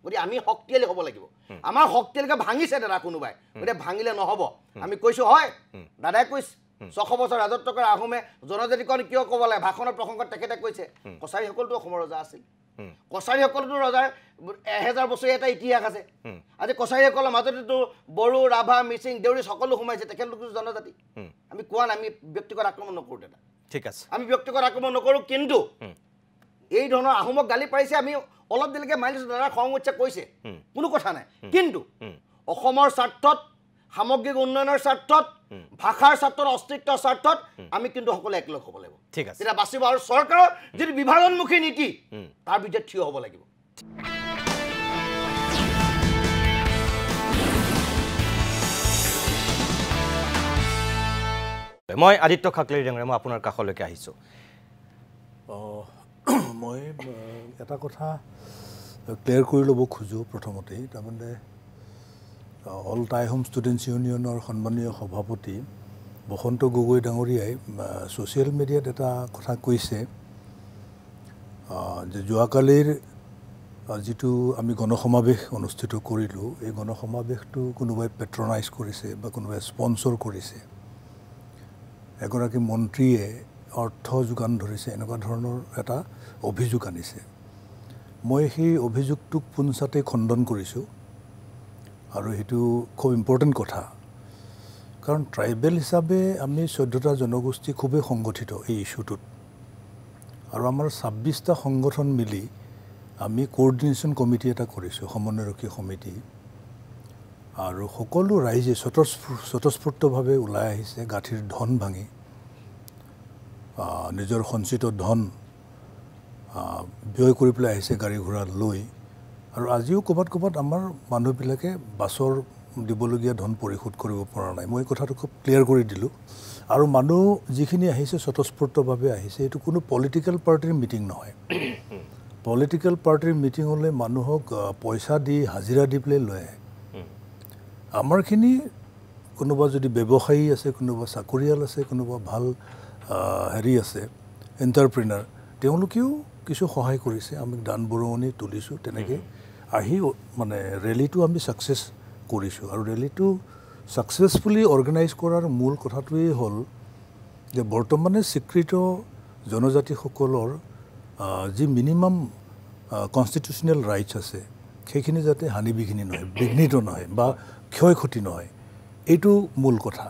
গতিকে আমি শক্তিশালী হ'ব লাগিব আমাৰ শক্তিশালীকে ভাঙিছে দাদা কোনোবাই গতিকে ভাঙিলে নহ'ব আমি কৈছোঁ হয় দাদাই কৈছে 600 বছৰ ৰাজত্ব কৰা আহোমে জনজাতিকৰণ কিয় ক'ব লাগে ভাষণৰ প্ৰসংগত তেখেতে কৈছে কছাৰীসকলতো অসমৰ ৰজা আছিল কছাৰীসকলতো ৰজাৰ 1000 বছৰীয়া এটা ইতিহাস আছে আজি কছাৰীসকলৰ মাজতেতো বড়ো ৰাভা মিচিং দেউৰী সকলো সোমাইছে তেখেতলোকৰ জনজাতি আমি কোৱা নাই আমি ব্যক্তিগত আক্ৰমণ নকৰোঁ দাদা ঠিক আছে আমি ব্যক্তিগত আক্ৰমণ নকৰোঁ কিন্তু এই ধৰণৰ আহোমক গালি পাৰিছে আমি অলপ দেৰিলৈকে মানিছোঁ দাদা খং উঠছে কৈছে কোনো কথা নাই কিন্তু অসমৰ স্বাৰ্থত সামগ্ৰিক উন্নয়নৰ স্বাৰ্থত ভাষাৰ স্বাৰ্থত অস্তিত্বৰ স্বাৰ্থত আমি কিন্তু সকলোৱে একলগ হ'ব লাগিব ঠিক আছে তেতিয়া বাচিব আৰু চৰকাৰৰ যিটো বিভাজনমুখী নীতি তাৰ বিৰুদ্ধে থিয় হ'ব লাগিব মই আদিত্য খাকলেৰি ডাঙৰীয়া মই আপোনাৰ কাষলৈকে আহিছোঁ মই এটা কথা ক্লিয়াৰ কৰি ল'ব খোজোঁ প্ৰথমতেই তাৰমানে অল টাই হোম ষ্টুডেণ্টছ ইউনিয়নৰ সন্মানীয় সভাপতি বসন্ত গগৈ ডাঙৰীয়াই ছ'চিয়েল মিডিয়াত এটা কথা কৈছে যে যোৱাকালিৰ যিটো আমি গণসমাৱেশ অনুষ্ঠিত কৰিলোঁ এই গণসমাৱেশটো কোনোবাই পেট্ৰনাইজ কৰিছে বা কোনোবাই স্পনচৰ কৰিছে এগৰাকী মন্ত্ৰীয়ে অৰ্থ যোগান ধৰিছে এনেকুৱা ধৰণৰ এটা অভিযোগ আনিছে মই সেই অভিযোগটোক পোনচাতে খণ্ডন কৰিছোঁ আৰু সেইটো খুব ইম্পৰ্টেণ্ট কথা কাৰণ ট্ৰাইবেল হিচাপে আমি 14টা জনগোষ্ঠী খুবেই সংগঠিত এই ইছ্যুটোত আৰু আমাৰ 26টা সংগঠন মিলি আমি কোঅৰ্ডিনেশ্যন কমিটি এটা কৰিছোঁ সমন্বয়ৰক্ষী সমিতি আৰু সকলো ৰাইজে স্বতঃস্ফূৰ্তভাৱে ওলাই আহিছে গাঁঠিৰ ধন ভাঙি নিজৰ সঞ্চিত ধন ব্যয় কৰি পেলাই আহিছে গাড়ী ঘোঁৰা লৈ আৰু আজিও ক'ৰবাত আমাৰ মানুহবিলাকে বাছৰ দিবলগীয়া ধন পৰিশোধ কৰিব পৰা নাই মই কথাটো খুব ক্লিয়াৰ কৰি দিলোঁ আৰু মানুহ যিখিনি আহিছে স্বতঃস্ফূৰ্তভাৱে আহিছে এইটো কোনো পলিটিকেল পাৰ্টিৰ মিটিং নহয় পলিটিকেল পাৰ্টিৰ মিটিং হ'লে মানুহক পইচা দি হাজিৰা দি পেলাই লৈ আহে আমাৰখিনি কোনোবা যদি ব্যৱসায়ী আছে কোনোবা চাকৰিয়াল আছে কোনোবা ভাল হেৰি আছে এণ্টাৰপ্ৰিনাৰ তেওঁলোকেও কিছু সহায় কৰিছে আমি দান বৰঙণি তুলিছোঁ তেনেকৈ আহি মানে ৰেলীটো আমি ছাকচেছ কৰিছোঁ আৰু ৰেলীটো ছাকচেছফুলি অৰ্গেনাইজ কৰাৰ মূল কথাটোৱেই হ'ল যে বৰ্তমানে স্বীকৃত জনজাতিসকলৰ যি মিনিমাম কনষ্টিটিউচনেল ৰাইটছ আছে সেইখিনি যাতে হানি বিঘিনি নহয় বিঘ্নিত নহয় বা ক্ষয় ক্ষতি নহয় এইটো মূল কথা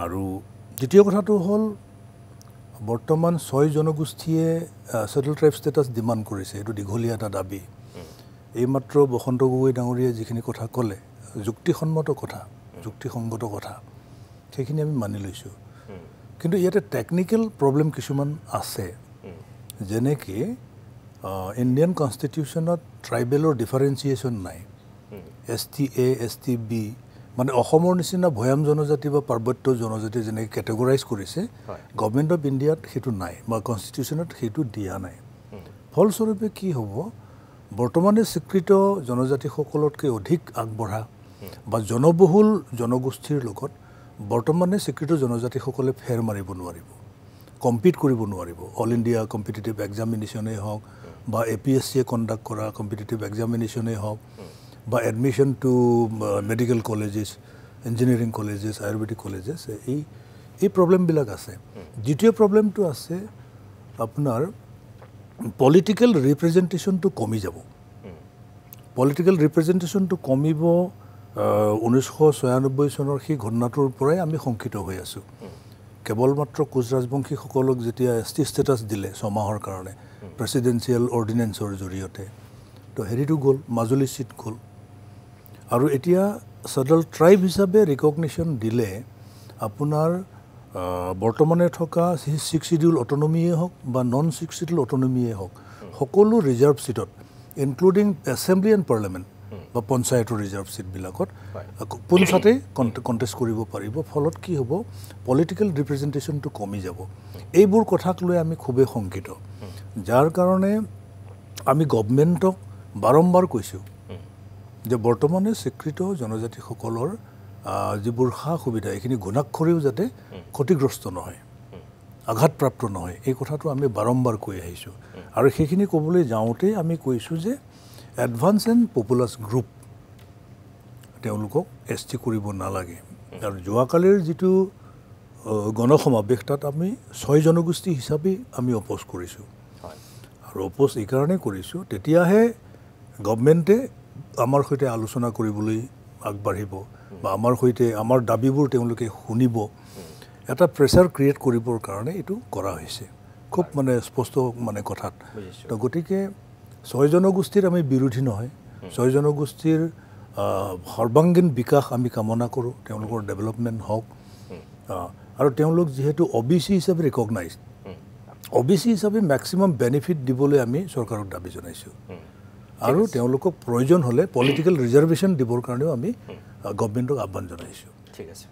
আৰু দ্বিতীয় কথাটো হ'ল বৰ্তমান 6 জনগোষ্ঠীয়ে ছেটেল ট্ৰাইব ষ্টেটাছ ডিমাণ্ড কৰিছে এইটো দীঘলীয়া এটা দাবী এইমাত্ৰ বসন্ত গগৈ ডাঙৰীয়াই যিখিনি কথা ক'লে যুক্তিসন্মত কথা যুক্তিসংগত কথা সেইখিনি আমি মানি লৈছোঁ কিন্তু ইয়াতে টেকনিকেল প্ৰব্লেম কিছুমান আছে যেনেকৈ ইণ্ডিয়ান কনষ্টিটিউশ্যনত ট্ৰাইবেলৰ ডিফাৰেঞ্চিয়েশ্যন নাই STA STB মানে অসমৰ নিচিনা ভৈয়াম জনজাতি বা পাৰ্বত্য জনজাতি যেনেকৈ কেটেগৰাইজ কৰিছে গভৰ্ণমেণ্ট অফ ইণ্ডিয়াত সেইটো নাই বা কনষ্টিটিউশ্যনত সেইটো দিয়া নাই ফলস্বৰূপে কি হ'ব বৰ্তমানে স্বীকৃত জনজাতিসকলতকৈ অধিক আগবঢ়া বা জনবহুল জনগোষ্ঠীৰ লগত বৰ্তমানে স্বীকৃত জনজাতিসকলে ফেৰ মাৰিব নোৱাৰিব কম্পিট কৰিব নোৱাৰিব অল ইণ্ডিয়া কম্পিটিটিভ এক্সামিনেশ্যনেই হওক বা APSCয়ে কণ্ডাক্ট কৰা কম্পিটিটিভ এক্সামিনেশ্যনেই হওক বা admission to medical colleges engineering colleges ayurvedic colleges এই প্ৰব্লেমবিলাক আছে দ্বিতীয় প্ৰব্লেমটো আছে আপোনাৰ পলিটিকেল ৰিপ্ৰেজেণ্টেশ্যনটো কমি যাব পলিটিকেল ৰিপ্ৰেজেণ্টেশ্যনটো কমিব 1996 চনৰ সেই ঘটনাটোৰ পৰাই আমি শংকিত হৈ আছোঁ কেৱল মাত্ৰ কোচ ৰাজবংশীসকলক যেতিয়া ST ষ্টেটাছ দিলে 6 মাহৰ কাৰণে প্ৰেচিডেঞ্চিয়েল অৰ্ডিনেন্সৰ জৰিয়তে তো হেৰিটো গ'ল মাজুলী চিট গ'ল আৰু এতিয়া ছেটেল ট্ৰাইব হিচাপে ৰিকগনিশ্যন দিলে আপোনাৰ বৰ্তমানে থকা 6 শিডিউল অট'নমিয়ে হওক বা নন 6 শিডিউল অট'নমিয়ে হওক সকলো ৰিজাৰ্ভ চিটত ইনক্লুডিং এছেম্বলি এণ্ড পাৰ্লিয়ামেণ্ট বা পঞ্চায়তৰ ৰিজাৰ্ভ ছিটবিলাকত পোনচাতেই কণ্টেষ্ট কৰিব পাৰিব ফলত কি হ'ব পলিটিকেল ৰিপ্ৰেজেণ্টেশ্যনটো কমি যাব এইবোৰ কথাক লৈ আমি খুবেই শংকিত যাৰ কাৰণে আমি গভৰ্ণমেণ্টক বাৰম্বাৰ কৈছোঁ যে বৰ্তমানে স্বীকৃত জনজাতিসকলৰ যিবোৰ সা সুবিধা এইখিনি ঘূণাক্ষৰেও যাতে ক্ষতিগ্ৰস্ত নহয় আঘাতপ্ৰাপ্ত নহয় এই কথাটো আমি বাৰম্বাৰ কৈ আহিছোঁ আৰু সেইখিনি ক'বলৈ যাওঁতেই আমি কৈছোঁ যে এডভান্স এণ্ড পপুলাছ গ্ৰুপ তেওঁলোকক ST কৰিব নালাগে আৰু যোৱাকালিৰ যিটো গণসমাৱেশ তাত আমি 6 জনগোষ্ঠী হিচাপে আমি অপ'জ কৰিছোঁ আৰু অপ'জ এইকাৰণে কৰিছোঁ তেতিয়াহে গভৰ্ণমেণ্টে আমাৰ সৈতে আলোচনা কৰিবলৈ আগবাঢ়িব বা আমাৰ সৈতে আমাৰ দাবীবোৰ তেওঁলোকে শুনিব এটা প্ৰেছাৰ ক্ৰিয়েট কৰিবৰ কাৰণে এইটো কৰা হৈছে খুব মানে স্পষ্ট মানে কথাত তো গতিকে 6 জনগোষ্ঠীৰ আমি বিৰোধী নহয় 6 জনগোষ্ঠীৰ সৰ্বাংগীন বিকাশ আমি কামনা কৰোঁ তেওঁলোকৰ ডেভেলপমেণ্ট হওক আৰু তেওঁলোক যিহেতু OBC হিচাপে ৰিকগনাইজ OBC হিচাপে মেক্সিমাম বেনিফিট দিবলৈ আমি চৰকাৰক দাবী জনাইছোঁ আৰু তেওঁলোকক প্ৰয়োজন হ'লে পলিটিকেল ৰিজাৰ্ভেশ্যন দিবৰ কাৰণেও আমি গভৰ্ণমেণ্টক আহ্বান জনাইছোঁ ঠিক আছে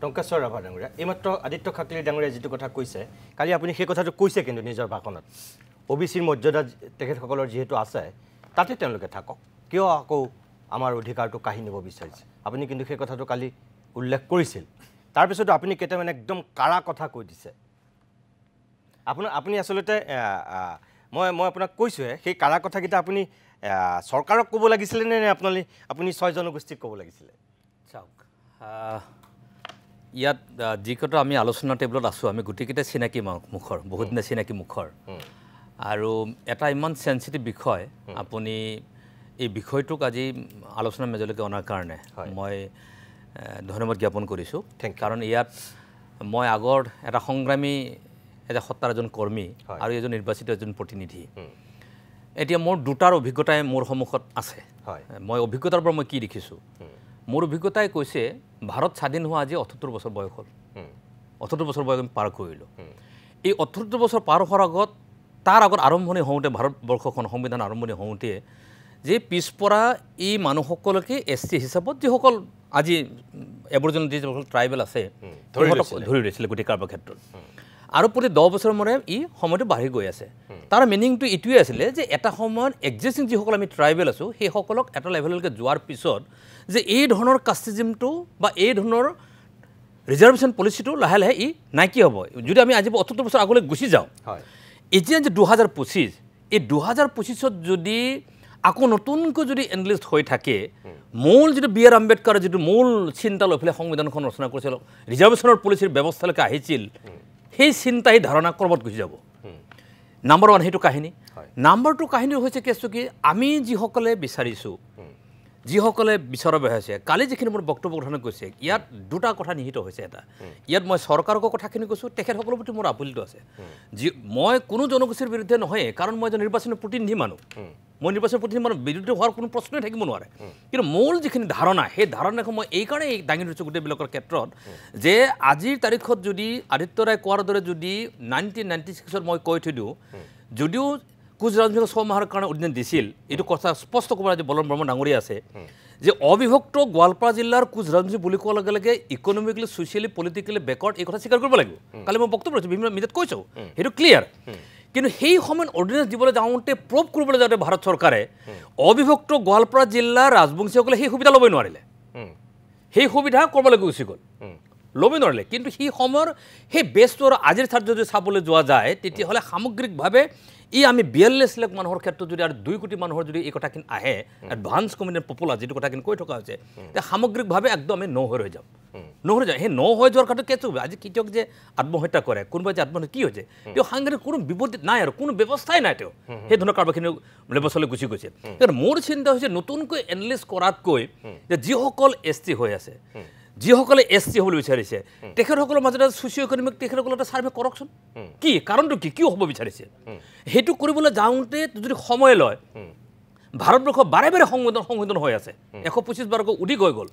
টংকেশ্বৰ ৰাভা ডাঙৰীয়া এইমাত্ৰ আদিত্য খাকলি ডাঙৰীয়া যিটো কথা কৈছে কালি আপুনি সেই কথাটো কৈছে কিন্তু নিজৰ ভাষণত OBCৰ মৰ্যাদা তেখেতসকলৰ যিহেতু আছে তাতে তেওঁলোকে থাকক কিয় আকৌ আমাৰ অধিকাৰটো কাঢ়ি নিব বিচাৰিছে আপুনি কিন্তু সেই কথাটো কালি উল্লেখ কৰিছিল তাৰপিছতো আপুনি কেইটামান একদম কাৰা কথা কৈ দিছে আপুনি আচলতে মই আপোনাক কৈছোঁহে সেই কাৰা কথাকেইটা আপুনি চৰকাৰক ক'ব লাগিছিলে নে আপুনি 6 জনগোষ্ঠীক ক'ব লাগিছিলে চাওক ইয়াত যিকেইটা আমি আলোচনা টেবুলত আছোঁ আমি গোটেইকেইটা চিনাকি মুখৰ বহুত দিনে চিনাকি মুখৰ আৰু এটা ইমান চেঞ্চিটিভ বিষয় আপুনি এই বিষয়টোক আজি আলোচনাৰ মেজলৈকে অনাৰ কাৰণে মই ধন্যবাদ জ্ঞাপন কৰিছোঁ কাৰণ ইয়াত মই আগৰ এটা সংগ্ৰামী এটা সত্তাৰ এজন কৰ্মী আৰু এজন নিৰ্বাচিত এজন প্ৰতিনিধি এতিয়া মোৰ দুটাৰ অভিজ্ঞতাই মোৰ সন্মুখত আছে মই অভিজ্ঞতাৰ পৰা মই কি দেখিছোঁ মোৰ অভিজ্ঞতাই কৈছে ভাৰত স্বাধীন হোৱা আজি 78 বছৰ বয়স হ'ল 78 বছৰ বয়স আমি পাৰ কৰিলোঁ এই 78 বছৰ পাৰ হোৱাৰ আগত তাৰ আগত আৰম্ভণি হওঁতে ভাৰতবৰ্ষখন সংবিধান আৰম্ভণি হওঁতে যে পিছপৰা এই মানুহসকলকে ST হিচাপত যিসকল আজি এবৰিজিনেল যিসকল ট্ৰাইবেল আছে ধৰি লৈছিলে গোটেই কাৰোবাৰ ক্ষেত্ৰত আৰু প্ৰতি 10 বছৰ মূৰে ই সময়টো বাঢ়ি গৈ আছে তাৰ মিনিংটো এইটোৱে আছিলে যে এটা সময়ত এক্সিষ্টিং যিসকল আমি ট্ৰাইবেল আছোঁ সেইসকলক এটা লেভেললৈকে যোৱাৰ পিছত যে এই ধৰণৰ কাষ্টিজিমটো বা এই ধৰণৰ ৰিজাৰ্ভেশ্যন পলিচিটো লাহে লাহে ই নাইকিয়া হ'ব যদি আমি আজি 78 বছৰ আগলৈ গুচি যাওঁ এতিয়া যে 2025 এই 2025ত যদি আকৌ নতুনকৈ যদি এনলিষ্ট হৈ থাকে মূল যিটো B.R. আম্বেদকাৰৰ যিটো মূল চিন্তা লৈ পেলাই সংবিধানখন ৰচনা কৰিছিল ৰিজাৰ্ভেশ্যনৰ পলিচিৰ ব্যৱস্থালৈকে আহিছিল সেই চিন্তা এই ধাৰণা ক'ৰবাত গুচি যাব নাম্বাৰ 1 সেইটো কাহিনী নাম্বাৰ 2 কাহিনী হৈছে কেছটো কি আমি যিসকলে বিচাৰিছোঁ যিসকলে বিচৰা হৈছে কালি যিখিনি মোৰ বক্তব্য গঠন কৰিছে ইয়াত দুটা কথা নিহিত হৈছে এটা ইয়াত মই চৰকাৰকৰ কথাখিনি কৈছোঁ তেখেতসকলৰ প্ৰতি মোৰ আপত্তি আছে মই কোনো জনগোষ্ঠীৰ বিৰুদ্ধে নহয় কাৰণ মই এজন নিৰ্বাচনী প্ৰতিনিধি মানুহ মই নিৰ্বাচনী প্ৰতিনিধি মানুহ বিৰুদ্ধে হোৱাৰ কোনো প্ৰশ্নই থাকিব নোৱাৰে কিন্তু মূল যিখিনি ধাৰণা সেই ধাৰণাখন মই এইকাৰণে দাঙি ধৰিছোঁ গোটেইবিলাকৰ ক্ষেত্ৰত যে আজিৰ তাৰিখত যদি আদিত্য ৰায় কোৱাৰ দৰে যদি 1996ত মই কৈ থৈ দিওঁ যদিও কোচ ৰাজবংশীক 6 মাহৰ কাৰণে অধিকাৰ দিছিল এইটো কথা স্পষ্ট ক'ব যে বলৰাম বৰ্মা ডাঙৰীয়া আছে যে অবিভক্ত গোৱালপাৰা জিলাৰ কোচ ৰাজবংশী বুলি কোৱাৰ লগে লগে ইকনমিকেলি ছ'চিয়েলি পলিটিকেলি বেকৱাৰ্ড এই কথা স্বীকাৰ কৰিব লাগিব কালি মই বক্তব্য দিছোঁ বিভিন্ন মিডিয়াত কৈছোঁ সেইটো ক্লিয়াৰ কিন্তু সেই সময়ত অৰ্ডিনেন্স দিবলৈ যাওঁতে প্ৰুভ কৰিবলৈ যাওঁতে ভাৰত চৰকাৰে অবিভক্ত গোৱালপাৰা জিলাৰ ৰাজবংশীসকলে সেই সুবিধা ল'বই নোৱাৰিলে সেই সুবিধা ক'ৰবালৈ গুচি গ'ল ল'বই নোৱাৰিলে কিন্তু সেই সময়ৰ সেই বেছটো আজিৰ ঠাইত যদি চাবলৈ যোৱা যায় তেতিয়াহ'লে সামগ্ৰিকভাৱে ই আমি 42 লাখ মানুহৰ ক্ষেত্ৰত যদি আৰু 2 কোটি মানুহৰ যদি এই কথাখিনি আহে এডভান্স কমিউনিটি পপুলাৰ যিটো কথাখিনি কৈ থকা হৈছে তে সামগ্ৰিকভাৱে একদম আমি হৈ যায় সেই হৈ যোৱাৰ কাৰণে কেছ হ'ব আজি কৃষক যে আত্মহত্যা কৰে কোনোবাই যে আত্মহত্যা কি হৈছে তেওঁ সাংঘাতিক কোনো বিপত্তি নাই আৰু কোনো ব্যৱস্থাই নাই তেওঁ সেই ধৰণৰ কাৰোবাৰখিনি ব্যৱস্থালৈ গুচি গৈছে কাৰণ মোৰ চিন্তা হৈছে নতুনকৈ এনলিষ্ট কৰাতকৈ যে যিসকল ST হৈ আছে যিসকলে ST হ'বলৈ বিচাৰিছে তেখেতসকলৰ মাজতে ছ'চিঅ' ইকনমিক তেখেতসকলৰ এটা ছাৰ্ভে কৰকচোন কি কাৰণটো কি হ'ব বিচাৰিছে সেইটো কৰিবলৈ যাওঁতে যদি সময় লয় ভাৰতবৰ্ষ বাৰে বাৰে সংশোধন হৈ আছে 125 বাৰকৈ অধিক হৈ গ'ল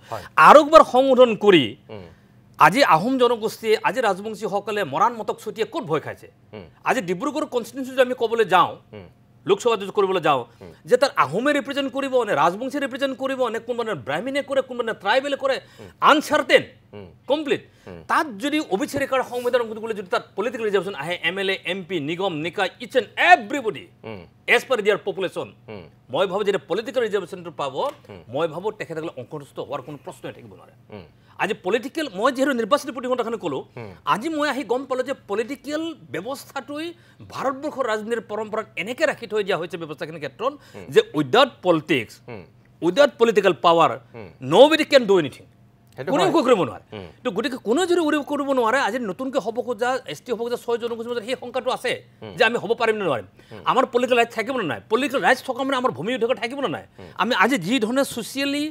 আৰু একবাৰ সংশোধন কৰি আজি আহোম জনগোষ্ঠীয়ে আজি ৰাজবংশীসকলে মৰাণ মতক ছটিয়াই ক'ত ভয় খাইছে আজি ডিব্ৰুগড় কনষ্টিটিউঞ্চি যদি আমি ক'বলৈ যাওঁ লোকসভা যদি কৰিবলৈ যাওঁ যে তাৰ আহোমে ৰিপ্ৰেজেণ্ট কৰিব নে ৰাজবংশী ৰিপ্ৰেজেণ্ট কৰিব নে কোনোবা ব্ৰাহ্মণে কৰে কোনোবা ট্ৰাইবেলে কৰে আনচাৰ্টেন কমপ্লিট তাত যদি অবিচাৰিকাৰ সংবিধান বুলি যদি তাত পলিটিকেল ৰিজাৰ্ভেশ্যন আহে MLA MP নিগম নিকায় ইচ এণ্ড এভৰিবডি এজ পাৰ দিয়াৰ পপুলেশ্যন মই ভাবোঁ যেতিয়া পলিটিকেল ৰিজাৰ্ভেশ্যনটো পাব মই ভাবোঁ তেখেতসকলে অসন্তুষ্ট হোৱাৰ কোনো প্ৰশ্নই থাকিব নোৱাৰে আজি পলিটিকেল মই যিহেতু নিৰ্বাচনী প্ৰতিবন্ধকখিনি ক'লোঁ আজি মই আহি গম পালোঁ যে পলিটিকেল ব্যৱস্থাটোৱে ভাৰতবৰ্ষৰ ৰাজনীতিৰ পৰম্পৰাত এনেকৈ ৰাখি থৈ দিয়া হৈছে ব্যৱস্থাখিনিৰ ক্ষেত্ৰত যে without politics without political power nobody can do anything কোনেও একো কৰিব নোৱাৰে তো গতিকে কোনেও যদি কৰিব নোৱাৰে আজি নতুনকৈ হ'ব খোজা ST হ'ব খোজা 6 জনগোষ্ঠীৰ মাজত সেই সংখ্যাটো আছে যে আমি হ'ব পাৰিম নে নোৱাৰিম আমাৰ পলিটিকেল ৰাইটছ থাকিব নে নাই পলিটিকেল ৰাইটছ থকা মানে আমাৰ ভূমি অধিকাৰ থাকিব নে নাই আমি আজি যি ধৰণে ছ'চিয়েলি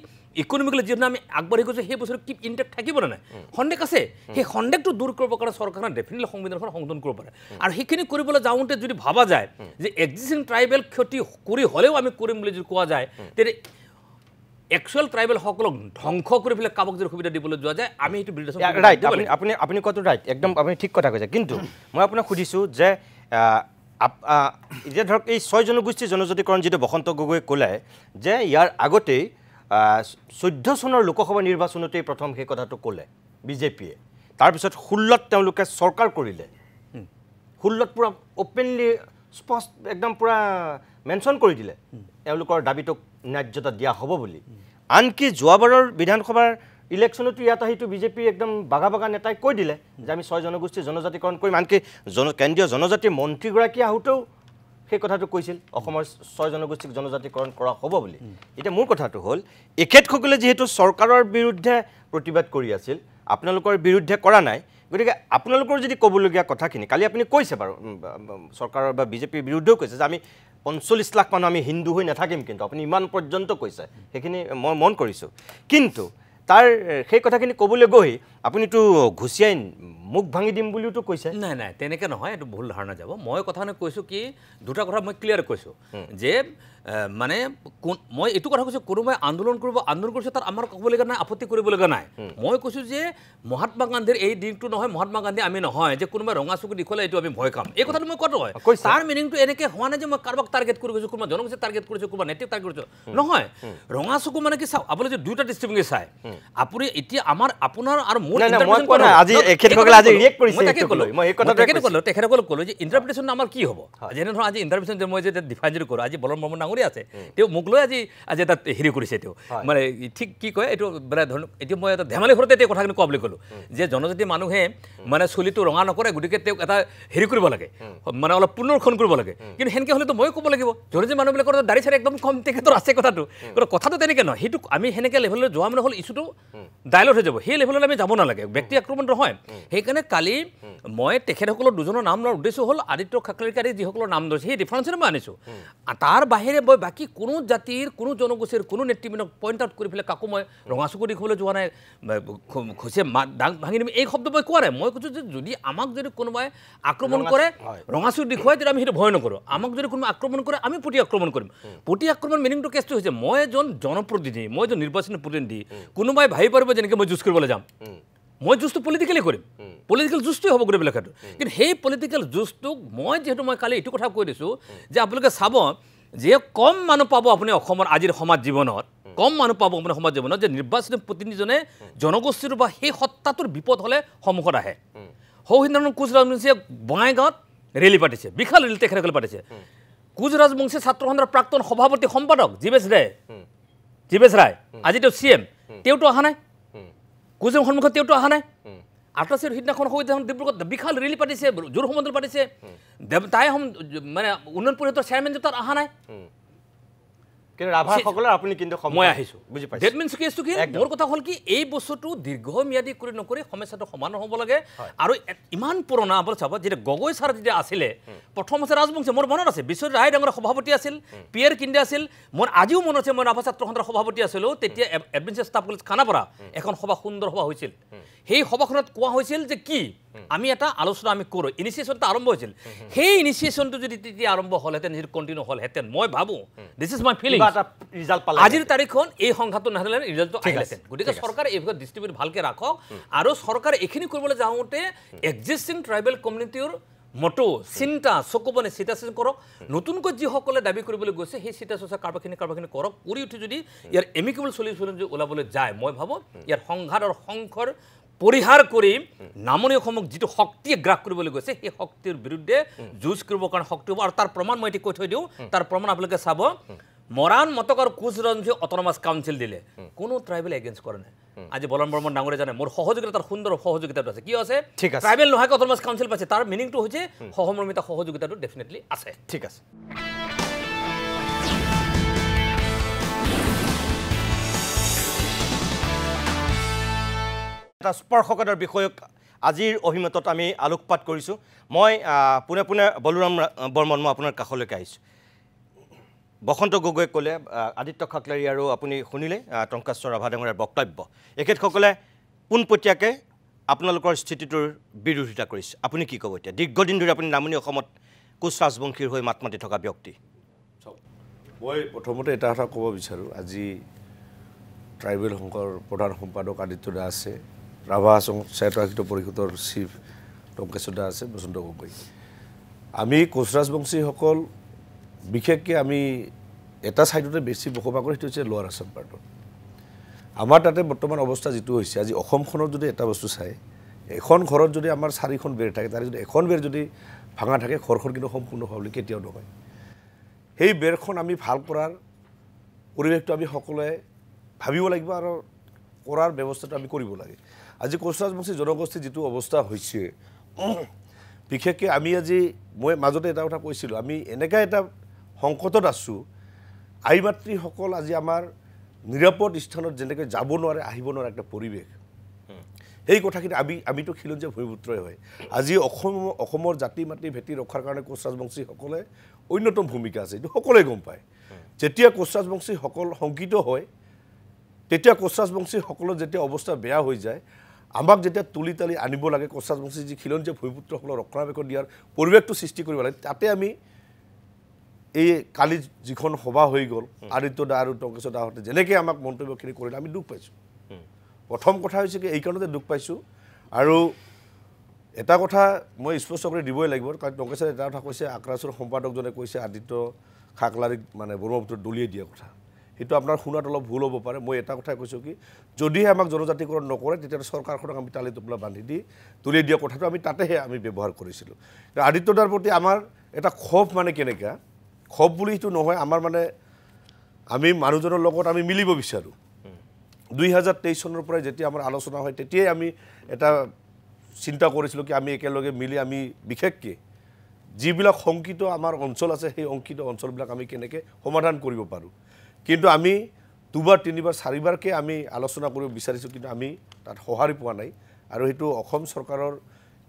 ইকনমিকেলি যিধৰণে আমি আগবাঢ়ি গৈছোঁ সেই বস্তুটো কি ইনটেক্ট থাকিব নে নাই সন্দেহ আছে সেই সন্দেহটো দূৰ কৰিবৰ কাৰণে চৰকাৰে ডেফিনেটলি সংবিধানখন সংশোধন কৰিব পাৰে আৰু সেইখিনি কৰিবলৈ যাওঁতে যদি ভাবা যায় যে এক্সিষ্টিং ট্ৰাইবেল ক্ষতি কৰি হ'লেও আমি কৰিম বুলি যদি কোৱা যায় তেতিয়া একচুৱেল ট্ৰাইবেলসকলক ধ্বংস কৰি পেলাই কামক যদি সুবিধা দিবলৈ যোৱা যায় আমি সেইটো ৰাইট আপুনি কতো ৰাইট একদম আপুনি ঠিক কথা কৈছে কিন্তু মই আপোনাক সুধিছোঁ যে এতিয়া ধৰক এই 6 জনগোষ্ঠী জনজাতিকৰণ যিটো বসন্ত গগৈ ক'লে যে ইয়াৰ আগতেই 14 চনৰ লোকসভা নিৰ্বাচনতেই প্ৰথম সেই কথাটো ক'লে বিজেপিয়ে তাৰপিছত 16ত তেওঁলোকে চৰকাৰ কৰিলে 16ত পূৰা অপেনলি স্পষ্ট একদম পূৰা মেনশ্যন কৰি দিলে এওঁলোকৰ দাবীটোক ন্যায্যতা দিয়া হ'ব বুলি আনকি যোৱাবাৰৰ বিধানসভাৰ ইলেকশ্যনতো ইয়াত আহিটো বিজেপি একদম বাগা বাগা নেতাই কৈ দিলে যে আমি 6 জনগোষ্ঠী জনজাতিকৰণ কৰিম আনকি কেন্দ্ৰীয় জনজাতি মন্ত্ৰীগৰাকী আহোঁতেও সেই কথাটো কৈছিল অসমৰ 6 জনগোষ্ঠীক জনজাতিকৰণ কৰা হ'ব বুলি এতিয়া মোৰ কথাটো হ'ল এখেতসকলে যিহেতু চৰকাৰৰ বিৰুদ্ধে প্ৰতিবাদ কৰি আছিল আপোনালোকৰ বিৰুদ্ধে কৰা নাই গতিকে আপোনালোকৰ যদি ক'বলগীয়া কথাখিনি কালি আপুনি কৈছে বাৰু চৰকাৰৰ বা বিজেপিৰ বিৰুদ্ধেও কৈছে যে আমি 45 লাখ মানুহ আমি হিন্দু হৈ নাথাকিম কিন্তু আপুনি ইমান পৰ্যন্ত কৈছে সেইখিনি মই মন কৰিছোঁ কিন্তু তাৰ সেই কথাখিনি ক'বলৈ গৈ আপুনিতো ঘুচিয়াই মুখ ভাঙি দিম বুলিওতো কৈছে নাই নাই তেনেকৈ নহয় এইটো ভুল ধাৰণা যাব মই কথাখিনি কৈছোঁ কি দুটা কথা মই ক্লিয়াৰ কৈছোঁ যে মানে মই এইটো কথা কৈছোঁ কোনোবাই আন্দোলন কৰিছে তাত আমাৰ ক'বলগীয়া নাই আপত্তি কৰিবলগীয়া নাই মই কৈছোঁ যে মহাত্মা গান্ধীৰ এই দিনটো নহয় মহাত্মা গান্ধী আমি নহয় যে কোনোবাই ৰঙা চকু দেখুৱালে এইটো আমি ভয় খাম এই কথাটো মই কোৱাটো হয় তাৰ মিনিংটো এনেকৈ হোৱা নাই যে মই কাৰোবাক টাৰ্গেট কৰি গৈছোঁ কোনোবা জনগোষ্ঠীক টাৰ্গেট কৰিছোঁ কোনোবা নেত্ৰীক টাৰ্গেট কৰিছোঁ নহয় ৰঙা চকু মানে কি চাওক আপুনি যদি দুটা দৃষ্টিভংগী চাই আপুনি এতিয়া আপোনাৰ আৰু মোৰ তেখেতসকলে ক'লো যে ইণ্টাৰপ্ৰিটেশ্যন আমাৰ কি হ'ব যেনে ধৰক আজি ইণ্টাৰপ্ৰিটেশ্যন যে মই যেতিয়া ডিফাইন যদি কৰোঁ আজি বলৰ মৰ্মন ডাঙৰীয়া আছে তেওঁ মোক লৈ আজি এটা হেৰি কৰিছে তেওঁ মানে ঠিক কি কয় এইটো মানে ধৰক এতিয়া মই এটা ধেমালি ঘৰতে তেওঁ কথাখিনি কোৱা বুলি ক'লোঁ যে জনজাতি মানুহে মানে চুলিটো ৰঙা নকৰে গতিকে তেওঁক এটা হেৰি কৰিব লাগে মানে অলপ পুনৰীক্ষণ কৰিব লাগে কিন্তু সেনেকৈ হ'লেতো মই ক'ব লাগিব জনজাতি মানুহবিলাকৰ দাড়ি চাৰি একদম কম তেখেতৰ আছে কথাটো তেনেকৈ নহয় সেইটো আমি সেনেকৈ লেভেললৈ যোৱা মানে হ'ল ইছ্যুটো ডাইলট হৈ যাব সেই লেভেললৈ আমি যাব নালাগে ব্যক্তি আক্ৰমণ নহয় সেইকাৰণে কালি মই তেখেতসকলৰ দুজনৰ নাম লোৱাৰ উদ্দেশ্য হ'ল আদিত্য খাকলেকাৰী যিসকলৰ নাম লৈছে সেই ডিফাৰেঞ্চটো মই আনিছোঁ তাৰ বাহিৰে মই বাকী কোনো জাতিৰ কোনো জনগোষ্ঠীৰ কোনো নেতৃবৃন্দক পইণ্ট আউট কৰি পেলাই কাকো মই ৰঙা চকু দেখুৱাবলৈ যোৱা নাই খুচিয়ে ডাং ভাঙি দিম এই শব্দ মই কোৱা নাই মই কৈছোঁ যে যদি আমাক যদি কোনোবাই আক্ৰমণ কৰে ৰঙা চকু দেখুৱাই তেতিয়া আমি সেইটো ভয় নকৰোঁ আমাক যদি কোনোবাই আক্ৰমণ কৰে আমি প্ৰতি আক্ৰমণ কৰিম প্ৰতি আক্ৰমণ মিনিংটো কেছটো হৈছে মই এজন জনপ্ৰতিনিধি মই এজন নিৰ্বাচনী প্ৰতিনিধি কোনোবাই ভাবি পাৰিব যেনেকৈ মই যুঁজ কৰিবলৈ যাম মই যুঁজটো পলিটিকেলি কৰিম পলিটিকেল যুঁজটোৱে হ'ব গোটেইবিলাক ক্ষেত্ৰত কিন্তু সেই পলিটিকেল যুঁজটোক মই যিহেতু মই কালি এইটো কথা কৈ দিছোঁ যে আপোনালোকে চাব যে কম মানুহ পাব আপুনি অসমৰ আজিৰ সমাজ জীৱনত কম মানুহ পাব আপোনাৰ সমাজ জীৱনত যে নিৰ্বাচনী প্ৰতিনিধিজনে জনগোষ্ঠীৰ বা সেই সত্তাটোৰ বিপদ হ'লে সন্মুখত আহে সৌহিন্দ্ৰনাথ কোচ ৰাজবংশীয়ে বঙাইগাঁৱত ৰেলী পাতিছে বিশাল ৰেলী তেখেতসকলে পাতিছে কোচ ৰাজবংশী ছাত্ৰ সন্থাৰ প্ৰাক্তন সভাপতি সম্পাদক জীৱেশ ৰায় আজি তেওঁ CM তেওঁতো অহা নাই কোচৰ সন্মুখত তেওঁতো অহা নাই আল্ট্ৰাচিৰ সিদিনাখন সৌদিনাখন ডিব্ৰুগড়ত বিশাল ৰেলী পাতিছে জোৰ সমদল পাতিছে তাই মানে উন্নয়ন পৰিষদৰ চেয়াৰমেন তাত অহা নাই কিন্তু ৰাভাসকলৰ আপুনি কিন্তু মই আহিছোঁ বুজি পাইছোঁ ডেট মিনছ কেছটো কি মোৰ কথা হ'ল কি এই বস্তুটো দীৰ্ঘম্যাদী কৰি নকৰি সমস্যাটো সমান হ'ব লাগে আৰু ইমান পুৰণা আপুনি চাব যেতিয়া গগৈ ছাৰ যেতিয়া আছিলে প্ৰথম আছে ৰাজবংশী মোৰ মনত আছে বিশ্বজিৎ ৰায় ডাঙৰ সভাপতি আছিল পিয়াৰ কিণ্ডে আছিল মোৰ আজিও মনত আছে মই ৰাভা ছাত্ৰ সন্থাৰ সভাপতি আছিলোঁ তেতিয়া এডমিনিষ্ট্ৰেটিভ ষ্টাফ কলেজ খানাপাৰা এখন সভা সুন্দৰ সভা হৈছিল সেই সভাখনত কোৱা হৈছিল যে কি আমি এটা আলোচনা আমি কৰোঁ ইনিচিয়েশ্যনটো আৰম্ভ হৈছিল সেই ইনিচিয়েশ্যনটো যদি তেতিয়া আৰম্ভ হ'লহেঁতেন যদি কণ্টিনিউ হ'লহেঁতেন মই ভাবোঁ দিছ ইজ মাই ফিলিং আজিৰ তাৰিখখন এই সংখ্যাটো নাহিলে ৰিজাল্টটো আহিলেহেঁতেন গতিকে চৰকাৰে এই বিষয়ে দৃষ্টিভংগী ভালকৈ ৰাখক আৰু চৰকাৰে এইখিনি কৰিবলৈ যাওঁতে এক্সিষ্টিং ট্ৰাইবেল কমিউনিটিৰ মটো চিন্তা চকুপানী চিন্তা চিন্তা কৰক নতুনকৈ যিসকলে দাবী কৰিবলৈ গৈছে সেই চিন্তা চৰ্চা কাৰোবাৰখিনি কৰক কৰি উঠি যদি ইয়াৰ এমিকেবল চলিউশ্যন যদি ওলাবলৈ যায় মই ভাবোঁ ইয়াৰ সংঘাত আৰু সংঘৰ পৰিহাৰ কৰি নামনি অসমক যিটো শক্তিয়ে গ্ৰাস কৰিবলৈ গৈছে সেই শক্তিৰ বিৰুদ্ধে যুঁজ কৰিবৰ কাৰণে শক্তি হ'ব আৰু তাৰ প্ৰমাণ মই এতিয়া কৈ থৈ দিওঁ তাৰ প্ৰমাণ আপোনালোকে চাব মৰাণ মটক আৰু কোচৰঞ্জী অট'নমাছ কাউন্সিল দিলে কোনো ট্ৰাইবেল এগেইনষ্ট কৰা নাই আজি বলন বৰ্মন ডাঙৰে জানে মোৰ সহযোগিতা তাৰ সুন্দৰ সহযোগিতাটো আছে কি আছে ট্ৰাইবেল নোহোৱাকৈ অট'নমাছ কাউন্সিল পাইছে তাৰ মিনিংটো হৈছে সহমৰ্মিতা সহযোগিতাটো ডেফিনেটলি আছে ঠিক আছে এটা স্পৰ্শকাতৰ বিষয়ক আজিৰ অভিমতত আমি আলোকপাত কৰিছোঁ মই পোনে পোনে বলৰাম বৰ্মন মই আপোনাৰ কাষলৈকে আহিছোঁ বসন্ত গগৈ ক'লে আদিত্য খাকলাৰী আৰু আপুনি শুনিলে টংকেশ্বৰ ৰাভা ডাঙৰীয়াৰ বক্তব্য এখেতসকলে পোনপটীয়াকৈ আপোনালোকৰ স্থিতিটোৰ বিৰোধিতা কৰিছে আপুনি কি ক'ব এতিয়া দীৰ্ঘদিন ধৰি আপুনি নামনি অসমত কোচ ৰাজবংশীৰ হৈ মাত মাতি থকা ব্যক্তি মই প্ৰথমতে এটা কথা ক'ব বিচাৰোঁ আজি ট্ৰাইবেল সংঘৰ প্ৰধান সম্পাদক আদিত্য দা আছে ৰাভা স্বায়ত্তশাসিত পৰিষদৰ চিফ টংকেশ্বৰ দা আছে বসন্ত গগৈ আমি কোচ ৰাজবংশীসকল বিশেষকৈ আমি এটা ছাইডতে বেছি বসবাস কৰোঁ সেইটো হৈছে লোৱাৰ আছাম পাৰ্টত আমাৰ তাতে বৰ্তমান অৱস্থা যিটো হৈছে আজি অসমখনত যদি এটা বস্তু চাই এখন ঘৰত যদি আমাৰ 4খন বেৰ থাকে তাৰে যদি এখন বেৰ যদি ভাঙা থাকে ঘৰখন কিন্তু সম্পূৰ্ণ হোৱা বুলি কেতিয়াও নহয় সেই বেৰখন আমি ভাল কৰাৰ পৰিৱেশটো আমি সকলোৱে ভাবিব লাগিব আৰু কৰাৰ ব্যৱস্থাটো আমি কৰিব লাগে আজি কোচ ৰাজবংশী জনগোষ্ঠীৰ যিটো অৱস্থা হৈছে বিশেষকৈ আমি আজি মই মাজতে এটা কথা কৈছিলোঁ আমি এনেকুৱা এটা সংকটত আছোঁ আই মাতৃসকল আজি আমাৰ নিৰাপদ স্থানত যেনেকৈ যাব নোৱাৰে আহিব নোৱাৰে একটা পৰিৱেশ এই কথাখিনি আমিতো খিলঞ্জীয়া ভূমিপুত্ৰই হয় আজি অসমৰ জাতি মাতৃ ভেটি ৰক্ষাৰ কাৰণে কোচ ৰাজবংশীসকলে অন্যতম ভূমিকা আছে এইটো সকলোৱে গম পায় যেতিয়া কোচ ৰাজবংশীসকল শংকিত হয় তেতিয়া কোচ ৰাজবংশীসকলৰ যেতিয়া অৱস্থা বেয়া হৈ যায় আমাক যেতিয়া তুলি তালি আনিব লাগে কোচ ৰাজবংশী যি খিলঞ্জীয়া ভূমিপুত্ৰসকলৰ ৰক্ষণাবেক্ষণ দিয়াৰ পৰিৱেশটো সৃষ্টি কৰিব লাগে তাতে আমি এই কালি যিখন সভা হৈ গ'ল আদিত্য দা আৰু টংকেশ্বৰ দাহঁতে যেনেকৈ আমাক মন্তব্যখিনি কৰিলে আমি দুখ পাইছোঁ প্ৰথম কথা হৈছে কি এই কাৰণতে দুখ পাইছোঁ আৰু এটা কথা মই স্পষ্ট কৰি দিবই লাগিব কাৰণ টংকেশ্বৰ এটা কথা কৈছে আক্ৰাছৰ সম্পাদকজনে কৈছে আদিত্য খাকলাৰীক মানে ব্ৰহ্মপুত্ৰত দলিয়াই দিয়া কথা সেইটো আপোনাৰ শুনাত অলপ ভুল হ'ব পাৰে মই এটা কথাই কৈছোঁ কি যদিহে আমাক জনজাতিকৰণ নকৰে তেতিয়া চৰকাৰখনক আমি তালি টোপোলা বান্ধি দি তুলি দিয়া কথাটো আমি তাতেহে আমি ব্যৱহাৰ কৰিছিলোঁ আদিত্য দাৰ প্ৰতি আমাৰ এটা ক্ষোভ মানে কেনেকুৱা ক্ষোভ বুলি সেইটো নহয় আমাৰ মানে আমি মানুহজনৰ লগত আমি মিলিব বিচাৰোঁ 2023 চনৰ পৰাই যেতিয়া আমাৰ আলোচনা হয় তেতিয়াই আমি এটা চিন্তা কৰিছিলোঁ কি আমি একেলগে মিলি আমি বিশেষকৈ যিবিলাক শংকিত আমাৰ অঞ্চল আছে সেই শংকিত অঞ্চলবিলাক আমি কেনেকৈ সমাধান কৰিব পাৰোঁ কিন্তু আমি দুবাৰ তিনিবাৰ চাৰিবাৰকৈ আমি আলোচনা কৰিব বিচাৰিছোঁ কিন্তু আমি তাত সঁহাৰি পোৱা নাই আৰু সেইটো অসম চৰকাৰৰ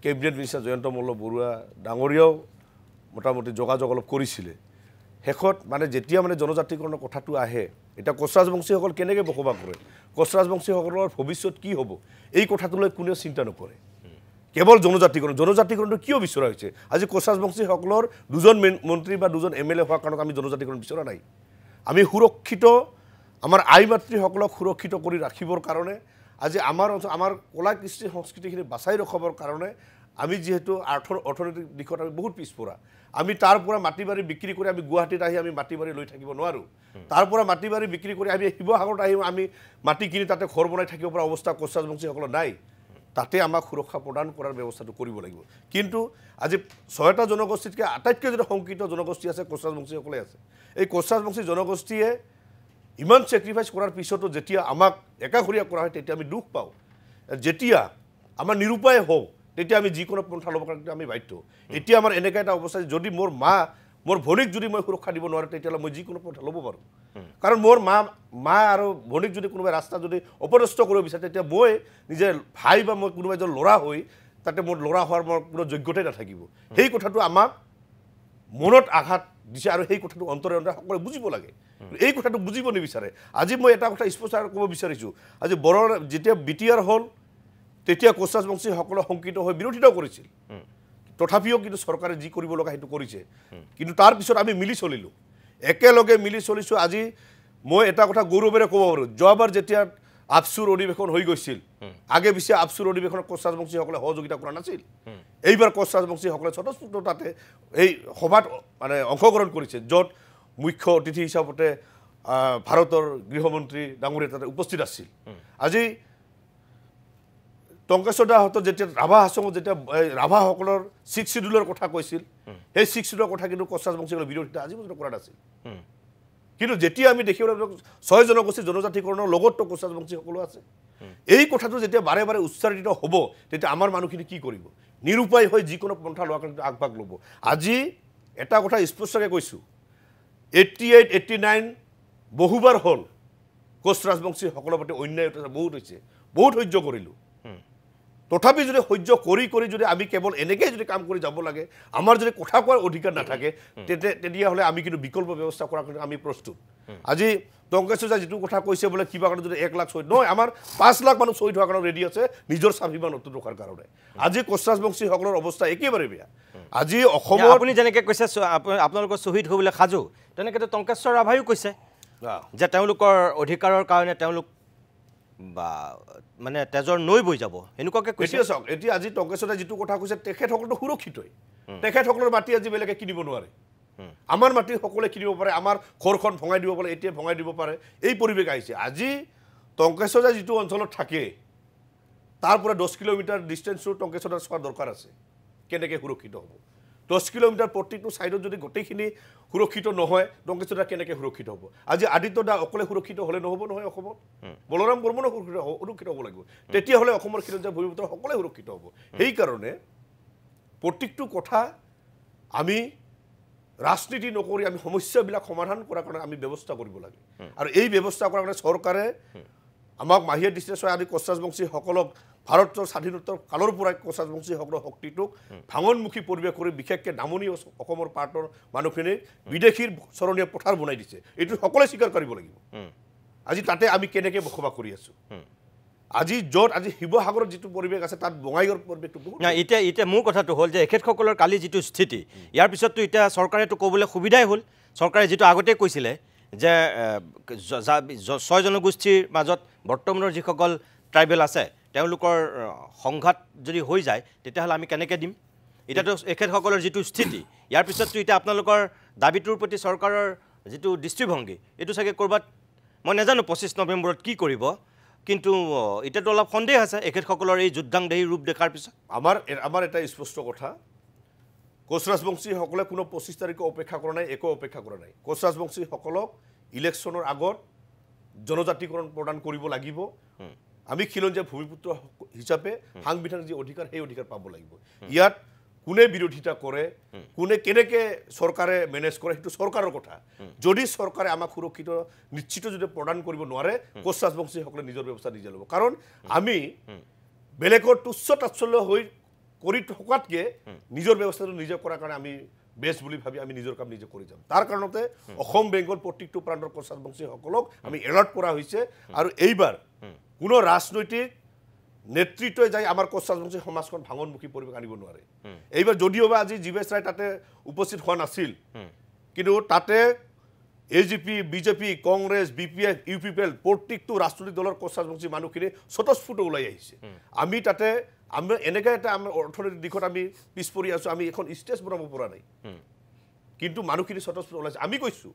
কেবিনেট মিনিষ্টাৰ জয়ন্ত মল্ল বৰুৱা ডাঙৰীয়াও মোটামুটি যোগাযোগ অলপ কৰিছিলে শেষত মানে যেতিয়া মানে জনজাতিকৰণৰ কথাটো আহে এটা কোচ ৰাজবংশীসকল কেনেকৈ বসবাস কৰে কোচ ৰাজবংশীসকলৰ ভৱিষ্যত কি হ'ব এই কথাটোলৈ কোনেও চিন্তা নকৰে কেৱল জনজাতিকৰণটো কিয় বিচৰা হৈছে আজি কোচ ৰাজবংশীসকলৰ দুজন মন্ত্ৰী বা দুজন MLA হোৱাৰ কাৰণত আমি জনজাতিকৰণ বিচৰা নাই আমি সুৰক্ষিত আমাৰ আই মাতৃসকলক সুৰক্ষিত কৰি ৰাখিবৰ কাৰণে আজি আমাৰ কলা কৃষ্টি সংস্কৃতিখিনি বাচাই ৰখাবৰ কাৰণে আমি যেহেতু অৰ্থনৈতিক দিশত আমি বহুত পিছপৰা আমি তাৰ পৰা মাটি বাৰী বিক্ৰী কৰি আমি গুৱাহাটীত আহি আমি মাটি বাৰী লৈ থাকিব নোৱাৰোঁ তাৰ পৰা মাটি বাৰী বিক্ৰী কৰি আমি শিৱসাগৰত আহি আমি মাটি কিনি তাতে ঘৰ বনাই থাকিব পৰা অৱস্থা কোচ ৰাজবংশীসকলৰ নাই তাতে আমাক সুৰক্ষা প্ৰদান কৰাৰ ব্যৱস্থাটো কৰিব লাগিব কিন্তু আজি 6টা জনগোষ্ঠীতকৈ আটাইতকৈ যদি শংকিত জনগোষ্ঠী আছে কোচ ৰাজবংশীসকলে আছে এই কোচ ৰাজবংশী জনগোষ্ঠীয়ে ইমান চেক্ৰিফাইচ কৰাৰ পিছতো যেতিয়া আমাক একাঘৰীয়া কৰা হয় তেতিয়া আমি দুখ পাওঁ যেতিয়া আমাৰ নিৰুপায় হওঁ তেতিয়া আমি যিকোনো পন্থা ল'ব কাৰণে আমি বাধ্য এতিয়া আমাৰ এনেকুৱা এটা অৱস্থা যদি মোৰ ভনীক যদি মই সুৰক্ষা দিব নোৱাৰোঁ তেতিয়াহ'লে মই যিকোনো পন্থা ল'ব পাৰোঁ কাৰণ মোৰ মা আৰু ভনীক যদি কোনোবাই ৰাস্তা যদি অপদস্থ কৰিব বিচাৰে তেতিয়া মই নিজে ভাই বা মই কোনোবা এজন ল'ৰা হৈ তাতে মোৰ ল'ৰা হোৱাৰ মোৰ কোনো যোগ্যতাই নাথাকিব সেই কথাটো আমাক মনত আঘাত দিছে আৰু সেই কথাটো অন্তৰে সকলোৱে বুজিব লাগে এই কথাটো বুজিব নিবিচাৰে আজি মই এটা কথা স্পষ্ট ক'ব বিচাৰিছোঁ আজি বড়োৰ যেতিয়া BTR হ'ল তেতিয়া কোচ ৰাজবংশীসকলে শংকিত হৈ বিৰোধিতাও কৰিছিল তথাপিও কিন্তু চৰকাৰে যি কৰিব লগা সেইটো কৰিছে কিন্তু তাৰ পিছত আমি মিলি চলিলোঁ একেলগে মিলি চলিছোঁ আজি মই এটা কথা গৌৰৱেৰে ক'ব পাৰোঁ যোৱাবাৰ যেতিয়া আপচুৰ অধিৱেশন হৈ গৈছিল আগে পিছে আপচুৰ অধিৱেশনত কোচ ৰাজবংশীসকলে সহযোগিতা কৰা নাছিল এইবাৰ কোচ ৰাজবংশীসকলে স্বতঃস্ফূৰ্ত তাতে এই সভাত মানে অংশগ্ৰহণ কৰিছে য'ত মুখ্য অতিথি হিচাপতে ভাৰতৰ গৃহমন্ত্ৰী ডাঙৰীয়া তাতে উপস্থিত আছিল আজি টংকেশ্বৰ দাহঁতৰ যেতিয়া ৰাভা হাছঙত যেতিয়া ৰাভাসকলৰ 6 শিডিউলৰ কথা কৈছিল সেই 6 শিডিউলৰ কথা কিন্তু কোচ ৰাজবংশীসকলে বিৰোধিতা আজি পৰ্যন্ত কৰা নাছিল কিন্তু যেতিয়া আমি দেখিবলৈ 6 জনগোষ্ঠী জনজাতিকৰণৰ লগতো কোচ ৰাজবংশীসকলো আছে এই কথাটো যেতিয়া বাৰে বাৰে উচ্চাৰিত হ'ব তেতিয়া আমাৰ মানুহখিনি কি কৰিব নিৰুপায় হৈ যিকোনো পন্থা লোৱাৰ কাৰণে আগভাগ ল'ব আজি এটা কথা স্পষ্টকৈ কৈছোঁ 88 89 বহুবাৰ হ'ল কোচ ৰাজবংশীসকলৰ প্ৰতি অন্যায় বহুত হৈছে বহুত সহ্য কৰিলোঁ তথাপি যদি সহ্য কৰি কৰি যদি আমি কেৱল এনেকৈ যদি কাম কৰি যাব লাগে আমাৰ যদি কথা কোৱাৰ অধিকাৰ নাথাকে তেতিয়াহ'লে আমি কিন্তু বিকল্প ব্যৱস্থা কৰাৰ কাৰণে আমি প্ৰস্তুত আজি টংকেশ্বৰ দাই যিটো কথা কৈছে বোলে কিবা কাৰণে যদি 1 লাখ শ্বহীদ নহয় আমাৰ 5 লাখ মানুহ শ্বহীদ হোৱাৰ কাৰণে ৰেডি আছে নিজৰ স্বাভিমান অটুট ৰখাৰ কাৰণে আজি কোচ ৰাজবংশীসকলৰ অৱস্থা একেবাৰে বেয়া আজি অসমত আপুনি যেনেকৈ কৈছে আপোনালোকৰ শ্বহীদ হ'বলৈ সাজু তেনেকৈতো টংকেশ্বৰ ৰাভায়ো কৈছে যে তেওঁলোকৰ অধিকাৰৰ কাৰণে তেওঁলোক বা মানে তেজৰ নৈ বৈ যাব এনেকুৱাকৈ কৈছে চাওক এতিয়া আজি টংকেশ্বৰ দাই যিটো কথা কৈছে তেখেতসকলতো সুৰক্ষিতই তেখেতসকলৰ মাটি আজি বেলেগে কিনিব নোৱাৰে আমাৰ মাটি সকলোৱে কিনিব পাৰে আমাৰ ঘৰখন ভঙাই দিব পাৰে এতিয়া ভঙাই দিব পাৰে এই পৰিৱেশ আহিছে আজি টংকেশ্বৰ দাই যিটো অঞ্চলত থাকে তাৰ পৰা 10 কিলোমিটাৰ ডিষ্টেঞ্চৰ টংকেশ্বৰ দাই চোৱাৰ দৰকাৰ আছে কেনেকৈ সুৰক্ষিত হ'ব 10 কিলোমিটাৰ প্ৰতিটো সাইডত যদি গোটেইখিনি সুৰক্ষিত নহয় টংকেশ্বৰ দা কেনেকৈ সুৰক্ষিত হ'ব আজি আদিত্য দা অকলে সুৰক্ষিত হ'লে নহ'ব নহয় অসমত বলৰাম বৰ্মনো সুৰক্ষিত হ'ব লাগিব তেতিয়াহ'লে অসমৰ খিলঞ্জীয়া ভূমিপুত্ৰ সকলোৱে সুৰক্ষিত হ'ব সেইকাৰণে প্ৰতিটো কথা আমি ৰাজনীতি নকৰি আমি সমস্যাবিলাক সমাধান কৰাৰ কাৰণে আমি ব্যৱস্থা কৰিব লাগে আৰু এই ব্যৱস্থা কৰাৰ কাৰণে চৰকাৰে আমাক মাহিয়া ডিষ্ট্ৰিক্ট আদি কোচ ৰাজবংশীসকলক ভাৰতৰ স্বাধীনতাৰ কালৰ পৰাই কোচ ৰাজবংশীসকলৰ শক্তিটোক ভাঙনমুখী পৰিৱেশ কৰি বিশেষকৈ নামনি অসমৰ পাৰ্টৰ মানুহখিনিক বিদেশীৰ চৰণীয়া পথাৰ বনাই দিছে এইটো সকলোৱে স্বীকাৰ কৰিব লাগিব আজি তাতে আমি কেনেকৈ বসবাস কৰি আছোঁ আজি য'ত আজি শিৱসাগৰত যিটো পৰিৱেশ আছে তাত বঙাইগাঁৱৰ পৰিৱেশটো বহুত এতিয়া মোৰ কথাটো হ'ল যে এখেতসকলৰ কালি যিটো স্থিতি ইয়াৰ পিছততো এতিয়া চৰকাৰেতো ক'বলৈ সুবিধাই হ'ল চৰকাৰে যিটো আগতে কৈছিলে যে 6 জনগোষ্ঠীৰ মাজত বৰ্তমানৰ যিসকল ট্ৰাইবেল আছে তেওঁলোকৰ সংঘাত যদি হৈ যায় তেতিয়াহ'লে আমি কেনেকৈ দিম এতিয়াতো এখেতসকলৰ যিটো স্থিতি ইয়াৰ পিছততো এতিয়া আপোনালোকৰ দাবীটোৰ প্ৰতি চৰকাৰৰ যিটো দৃষ্টিভংগী এইটো চাগে ক'ৰবাত মই নাজানো 25 নৱেম্বৰত কি কৰিব কিন্তু এতিয়াতো অলপ সন্দেহ আছে এখেতসকলৰ এই যুদ্ধাংদেহী ৰূপ দেখাৰ পিছত আমাৰ এটা স্পষ্ট কথা কোচ ৰাজবংশীসকলে কোনো 25 তাৰিখে অপেক্ষা কৰা নাই একো অপেক্ষা কৰা নাই কোচ ৰাজবংশীসকলক ইলেকশ্যনৰ আগত জনজাতিকৰণ প্ৰদান কৰিব লাগিব আমি খিলঞ্জীয়া ভূমিপুত্ৰ হিচাপে সাংবিধানিক যি অধিকাৰ সেই অধিকাৰ পাব লাগিব ইয়াত কোনে বিৰোধিতা কৰে কোনে কেনেকৈ চৰকাৰে মেনেজ কৰে সেইটো চৰকাৰৰ কথা যদি চৰকাৰে আমাক সুৰক্ষিত নিশ্চিত যদি প্ৰদান কৰিব নোৱাৰে কোচ ৰাজবংশীসকলে নিজৰ ব্যৱস্থা নিজে ল'ব কাৰণ আমি বেলেগৰ তুচ্ছ তাচ্ছল্য হৈ কৰি থকাতকৈ নিজৰ ব্যৱস্থাটো নিজে কৰাৰ কাৰণে আমি বেষ্ট বুলি ভাবি আমি নিজৰ কাম নিজে কৰি যাম তাৰ কাৰণতে অসম বেংগল প্ৰতিটো প্ৰান্তৰ কোচ ৰাজবংশীসকলক আমি এলাৰ্ট কৰা হৈছে আৰু এইবাৰ কোনো ৰাজনৈতিক নেতৃত্বই যাই আমাৰ কোচ ৰাজবংশী সমাজখন ভাঙনমুখী পৰিৱেশ আনিব নোৱাৰে এইবাৰ যদিওবা আজি জীৱেশ ৰায় তাতে উপস্থিত হোৱা নাছিল কিন্তু তাতে AGP BJP Congress BPF UPPL প্ৰত্যেকটো ৰাজনৈতিক দলৰ কোচ ৰাজবংশী মানুহখিনি স্বতঃস্ফূৰ্ত ওলাই আহিছে আমি তাতে আমি এনেকৈ এটা আমাৰ অৰ্থনৈতিক দিশত আমি পিছ পৰি আছোঁ আমি এখন ষ্টেজ বনাব পৰা নাই কিন্তু মানুহখিনি স্বতঃস্ফূৰ্ত ওলাইছে আমি কৈছোঁ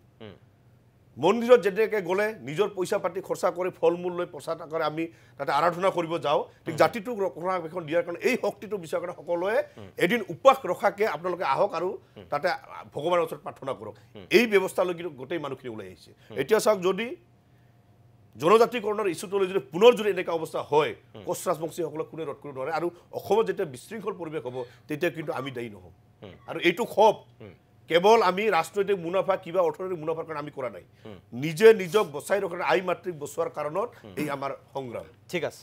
মন্দিৰত যেনেকৈ গ'লে নিজৰ পইচা পাতি খৰচা কৰি ফল মূল লৈ প্ৰচাৰ কৰি আমি তাতে আৰাধনা কৰিব যাওঁ ঠিক জাতিটোক ৰক্ষণাবেক্ষণ দিয়াৰ কাৰণে এই শক্তিটো বিচাৰ কাৰণে সকলোৱে এদিন উপবাস ৰখাকৈ আপোনালোকে আহক আৰু তাতে ভগৱানৰ ওচৰত প্ৰাৰ্থনা কৰক এই ব্যৱস্থালৈ কিন্তু গোটেই মানুহখিনি ওলাই আহিছে এতিয়া চাওক যদি জনজাতিকৰণৰ ইছ্যুটোলৈ যদি পুনৰ যদি এনেকুৱা অৱস্থা হয় কোচ ৰাজবংশীসকলক কোনে ৰোধ কৰিব নোৱাৰে আৰু অসমত যেতিয়া বিশৃংখল পৰিৱেশ হ'ব তেতিয়া কিন্তু আমি দায়ী নহ'ম আৰু এইটো ক্ষোভ কেৱল আমি ৰাজনৈতিক মুনাফা কিবা অৰ্থনৈতিক মুনাফাৰ কাৰণে আমি কৰা নাই নিজে নিজক বচাই ৰখাৰ আই মাতৃক বচোৱাৰ কাৰণত এই আমাৰ সংগ্ৰাম ঠিক আছে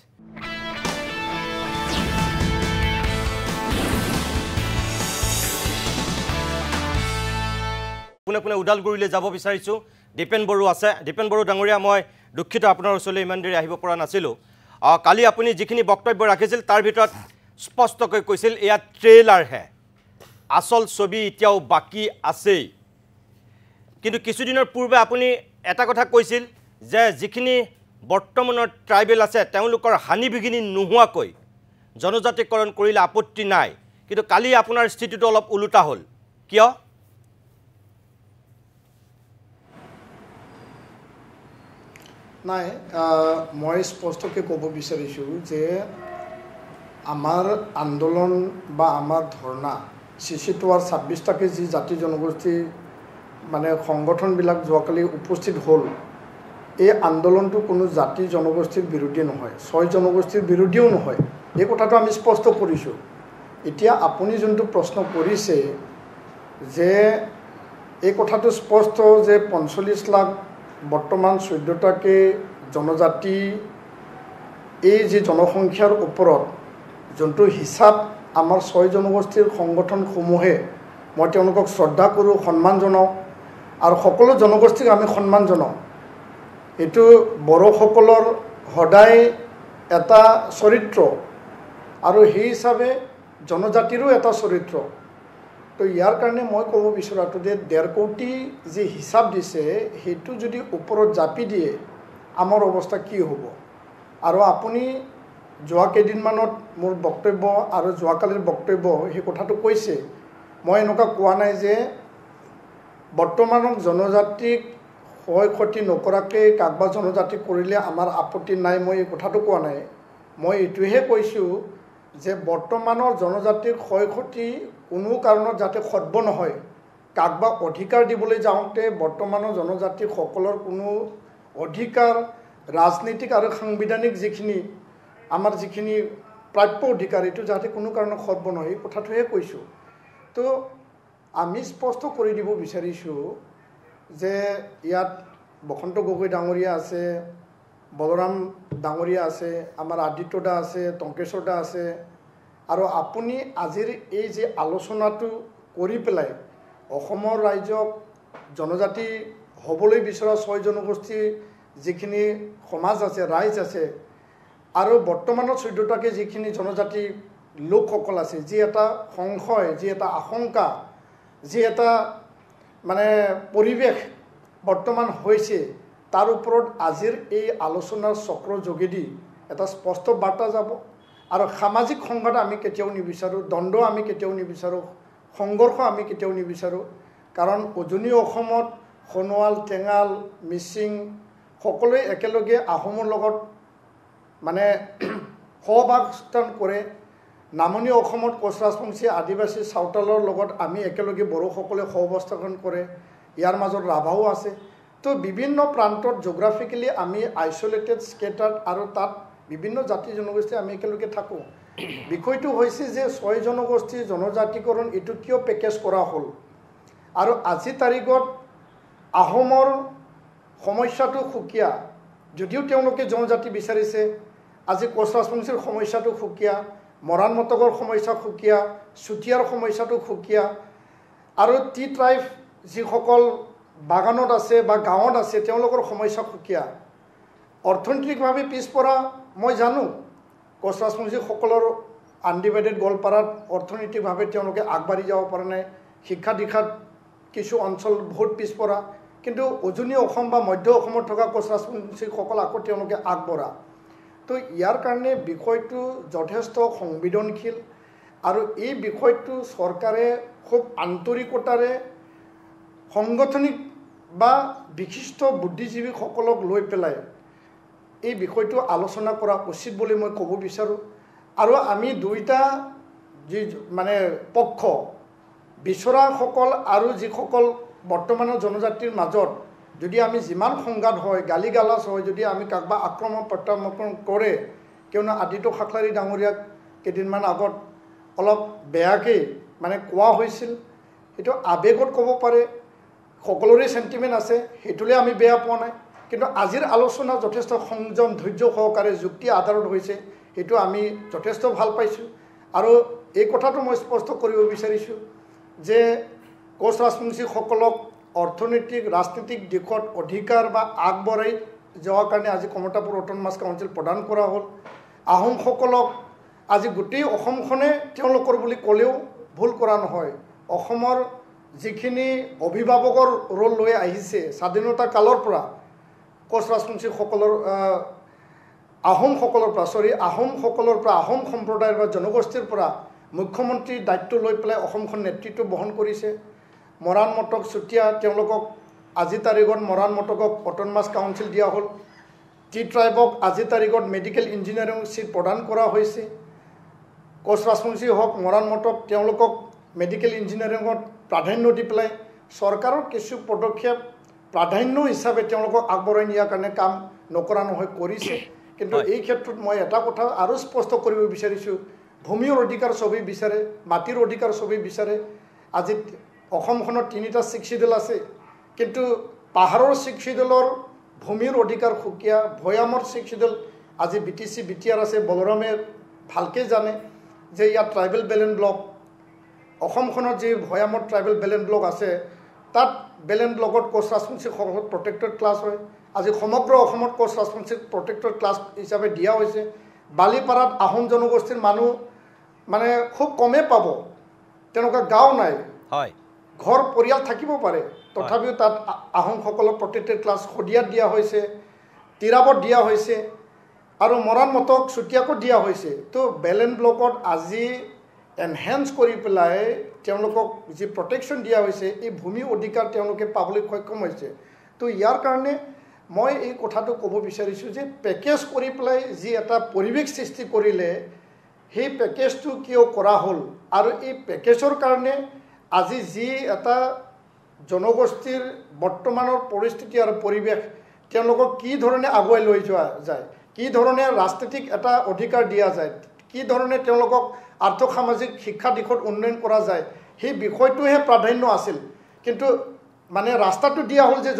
পুনে পুনে ওদালগুৰিলৈ যাব বিচাৰিছোঁ দীপেন বড়ো আছে দীপেন বড়ো ডাঙৰীয়া মই দুখিত আপোনাৰ ওচৰলৈ ইমান দেৰি আহিব পৰা নাছিলোঁ কালি আপুনি যিখিনি বক্তব্য ৰাখিছিল তাৰ ভিতৰত স্পষ্টকৈ কৈছিল এয়া ট্ৰেইলাৰহে আসল ছবি এতিয়াও বাকী আছেই কিন্তু কিছুদিনৰ পূৰ্বে আপুনি এটা কথা কৈছিল যে যিখিনি বৰ্তমানৰ ট্ৰাইবেল আছে তেওঁলোকৰ হানি বিঘিনি নোহোৱাকৈ জনজাতিকৰণ কৰিলে আপত্তি নাই কিন্তু কালি আপোনাৰ স্থিতিটো অলপ উলুটা হ'ল কিয় নাই মই স্পষ্টকৈ ক'ব বিচাৰিছোঁ যে আমাৰ আন্দোলন বা আমাৰ ধৰ্ণা চিচিটোৱাৰ 26টাকৈ যি জাতি জনগোষ্ঠী মানে সংগঠনবিলাক যোৱাকালি উপস্থিত হ'ল এই আন্দোলনটো কোনো জাতি জনগোষ্ঠীৰ বিৰোধী নহয় 6 জনগোষ্ঠীৰ বিৰোধীও নহয় এই কথাটো আমি স্পষ্ট কৰিছোঁ এতিয়া আপুনি যোনটো প্ৰশ্ন কৰিছে যে এই কথাটো স্পষ্ট যে 45 লাখ বৰ্তমান 14টাকৈ জনজাতি এই যে জনসংখ্যাৰ ওপৰত যোনটো হিচাপ আমাৰ 6 জনগোষ্ঠীৰ সংগঠনসমূহে মই তেওঁলোকক শ্ৰদ্ধা কৰোঁ সন্মান জনাওঁ আৰু সকলো জনগোষ্ঠীক আমি সন্মান জনাওঁ এইটো বড়োসকলৰ সদায় এটা চৰিত্ৰ আৰু সেই হিচাপে জনজাতিৰো এটা চৰিত্ৰ তো ইয়াৰ কাৰণে মই ক'ব বিচৰাটো যে 1.5 কোটি যি হিচাপ দিছে সেইটো যদি ওপৰত জাপি দিয়ে আমাৰ অৱস্থা কি হ'ব আৰু আপুনি যোৱা কেইদিনমানত মোৰ বক্তব্য আৰু যোৱাকালিৰ বক্তব্য সেই কথাটো কৈছে মই এনেকুৱা কোৱা নাই যে বৰ্তমানৰ জনজাতিক ক্ষয় ক্ষতি নকৰাকৈ কাকবা জনজাতি কৰিলে আমাৰ আপত্তি নাই মই এই কথাটো কোৱা নাই মই এইটোহে কৈছোঁ যে বৰ্তমানৰ জনজাতিৰ ক্ষয় ক্ষতি কোনো কাৰণত যাতে সৰ্ব নহয় কাকবা অধিকাৰ দিবলৈ যাওঁতে বৰ্তমানৰ জনজাতিসকলৰ কোনো অধিকাৰ ৰাজনৈতিক আৰু সাংবিধানিক যিখিনি আমাৰ যিখিনি প্ৰাপ্য অধিকাৰ এইটো যাতে কোনো কাৰণত সৰ্ব নহয় এই কথাটোহে কৈছোঁ তো আমি স্পষ্ট কৰি দিব বিচাৰিছোঁ যে ইয়াত বসন্ত গগৈ ডাঙৰীয়া আছে বলৰাম ডাঙৰীয়া আছে আমাৰ আদিত্য দা আছে টংকেশ্বৰ দা আছে আৰু আপুনি আজিৰ এই যে আলোচনাটো কৰি পেলাই অসমৰ ৰাইজক জনজাতি হ'বলৈ বিচৰা 6 জনগোষ্ঠী যিখিনি সমাজ আছে ৰাইজ আছে আৰু বৰ্তমানৰ 14টাকৈ যিখিনি জনজাতি লোকসকল আছে যি এটা সংশয় যি এটা আশংকা যি এটা মানে পৰিৱেশ বৰ্তমান হৈছে তাৰ ওপৰত আজিৰ এই আলোচনাৰ চক্ৰৰ যোগেদি এটা স্পষ্ট বাৰ্তা যাব আৰু সামাজিক সংঘাত আমি কেতিয়াও নিবিচাৰোঁ দ্বন্দ্ব আমি কেতিয়াও নিবিচাৰোঁ সংঘৰ্ষ আমি কেতিয়াও নিবিচাৰোঁ কাৰণ উজনি অসমত সোণোৱাল টেঙাল মিচিং সকলোৱে একেলগে আহোমৰ লগত মানে সহবাসস্থান কৰে নামনি অসমত কোচ ৰাজবংশী আদিবাসী চাওতালৰ লগত আমি একেলগে বড়োসকলে সহৱস্থান কৰে ইয়াৰ মাজত ৰাভাও আছে তো বিভিন্ন প্ৰান্তত জিঅ'গ্ৰাফিকেলি আমি আইচলেটেড স্কেটাৰ্ড আৰু তাত বিভিন্ন জাতি জনগোষ্ঠী আমি একেলগে থাকোঁ বিষয়টো হৈছে যে 6 জনগোষ্ঠী জনজাতিকৰণ এইটো কিয় পেকেজ কৰা হ'ল আৰু আজি তাৰিখত আহোমৰ সমস্যাটো সুকীয়া যদিও তেওঁলোকে জনজাতি বিচাৰিছে আজি কোচ ৰাজবংশীৰ সমস্যাটো সুকীয়া মৰাণ মটকৰ সমস্যা সুকীয়া চুতীয়াৰ সমস্যাটো সুকীয়া আৰু টি ট্ৰাইব যিসকল বাগানত আছে বা গাঁৱত আছে তেওঁলোকৰ সমস্যা সুকীয়া অৰ্থনৈতিকভাৱে পিছপৰা মই জানো কোচ ৰাজবংশীসকলৰ আনডিভাইডেড গোৱালপাৰাত অৰ্থনৈতিকভাৱে তেওঁলোকে আগবাঢ়ি যাব পৰা নাই শিক্ষা দীক্ষাত কিছু অঞ্চল বহুত পিছপৰা কিন্তু উজনি অসম বা মধ্য অসমত থকা কোচ ৰাজবংশীসকল আকৌ তেওঁলোকে আগবঢ়া তো ইয়াৰ কাৰণে বিষয়টো যথেষ্ট সংবেদনশীল আৰু এই বিষয়টো চৰকাৰে খুব আন্তৰিকতাৰে সাংগঠনিক বা বিশিষ্ট বুদ্ধিজীৱীসকলক লৈ পেলাই এই বিষয়টো আলোচনা কৰা উচিত বুলি মই ক'ব বিচাৰোঁ আৰু আমি দুইটা যি মানে পক্ষ বিচৰাসকল আৰু যিসকল বৰ্তমানৰ জনজাতিৰ মাজত যদি আমি যিমান সংঘাত হয় গালি গালাজ হয় যদি আমি কাকবা আক্ৰমণ প্ৰত্যাক্ৰমণ কৰে কিয়নো আদিত্য খাকলাৰী ডাঙৰীয়াক কেইদিনমান আগত অলপ বেয়াকৈ মানে কোৱা হৈছিল সেইটো আৱেগত ক'ব পাৰে সকলোৰে সেন্টিমেন্ট আছে হেতুলে আমি বেয়া পোৱা নাই কিন্তু আজিৰ আলোচনা যথেষ্ট সংযম ধৈৰ্য সহকাৰে যুক্তি আধাৰত হৈছে হেতু আমি যথেষ্ট ভাল পাইছো আৰু এই কথাটো মই স্পষ্ট কৰিব বিচাৰিছো যে কোচ ৰাজবংশী সকলক অৰ্থনৈতিক ৰাজনৈতিক দিশত অধিকাৰ বা আগবঢ়াই যোৱাৰ কাৰণে আজি কমতাপুৰ অট'নমাছ কাউন্সিল প্ৰদান কৰা হ'ল আহোম সকলক আজি গোটেই অসমখনে তেওঁলোকৰ বুলি ক'লেও ভুল কৰা নহয় অসমৰ যিখিনি অভিভাৱকৰ ৰোল লৈ আহিছে স্বাধীনতা কালৰ পৰা কোচ ৰাজবংশীসকলৰ আহোমসকলৰ পৰা আহোম সম্প্ৰদায়ৰ বা জনগোষ্ঠীৰ পৰা মুখ্যমন্ত্ৰীৰ দায়িত্ব লৈ পেলাই অসমখন নেতৃত্ব বহন কৰিছে মৰাণ মটক চুতীয়া তেওঁলোকক আজি তাৰিখত মৰাণ মটকক অট'নমাছ কাউন্সিল দিয়া হ'ল টি ট্ৰাইবক আজি তাৰিখত মেডিকেল ইঞ্জিনিয়াৰিং চিট প্ৰদান কৰা হৈছে কোচ ৰাজবংশী হওক মৰাণ মটক তেওঁলোকক মেডিকেল ইঞ্জিনিয়াৰিঙত প্ৰাধান্য দি পেলাই চৰকাৰৰ কিছু পদক্ষেপ প্ৰাধান্য হিচাপে তেওঁলোকক আগবঢ়াই নিয়াৰ কাৰণে কাম নকৰা নহয় কৰিছে কিন্তু এই ক্ষেত্ৰত মই এটা কথা আৰু স্পষ্ট কৰিব বিচাৰিছোঁ ভূমিৰ অধিকাৰ সবেই বিচাৰে মাটিৰ অধিকাৰ সবেই বিচাৰে আজি অসমখনত 3টা শিক্ষিদল আছে কিন্তু পাহাৰৰ শিক্ষিদলৰ ভূমিৰ অধিকাৰ সুকীয়া ভৈয়ামৰ শিক্ষিদল আজি BTC BTR আছে বলৰামে ভালকে জানে যে ইয়াত ট্ৰাইবেল বেলেন ব্লক অসমখনত যে ভৈয়ামৰ ট্ৰাইবেল বেলেন ব্লক আছে তাত বেলেন ব্লকত কোচ ৰাজবংশীসকলৰ প্ৰটেক্টেড ক্লাছ হয় আজি সমগ্ৰ অসমত কোচ ৰাজবংশীক প্ৰটেক্টেড ক্লাছ হিচাপে দিয়া হৈছে বালিপাৰাত আহোম জনগোষ্ঠীৰ মানুহ মানে খুব কমেই পাব তেনেকুৱা গাঁও নাই হয় ঘৰ পৰিয়াল থাকিব পাৰে তথাপিও তাত আহোমসকলক প্ৰটেক্টেড ক্লাছ শদিয়াত দিয়া হৈছে তিৰাবত দিয়া হৈছে আৰু মৰাণ মটক চুতীয়াকো দিয়া হৈছে তো বেলেন ব্লকত আজি এনহেন্স কৰি পেলাই তেওঁলোকক যি প্ৰটেকশ্যন দিয়া হৈছে এই ভূমি অধিকাৰ তেওঁলোকে পাবলৈ সক্ষম হৈছে তো ইয়াৰ কাৰণে মই এই কথাটো ক'ব বিচাৰিছোঁ যে পেকেজ কৰি পেলাই যি এটা পৰিৱেশ সৃষ্টি কৰিলে সেই পেকেজটো কিয় কৰা হ'ল আৰু এই পেকেজৰ কাৰণে আজি যি এটা জনগোষ্ঠীৰ বৰ্তমানৰ পৰিস্থিতি আৰু পৰিৱেশ তেওঁলোকক কি ধৰণে আগুৱাই লৈ যোৱা যায় কি ধৰণে ৰাজনৈতিক এটা অধিকাৰ দিয়া যায় কি ধৰণে তেওঁলোকক আৰ্থ সামাজিক শিক্ষা দিশত উন্নয়ন কৰা যায় সেই বিষয়টোহে প্ৰাধান্য আছিল কিন্তু মানে ৰাস্তাটো দিয়া হ'ল যে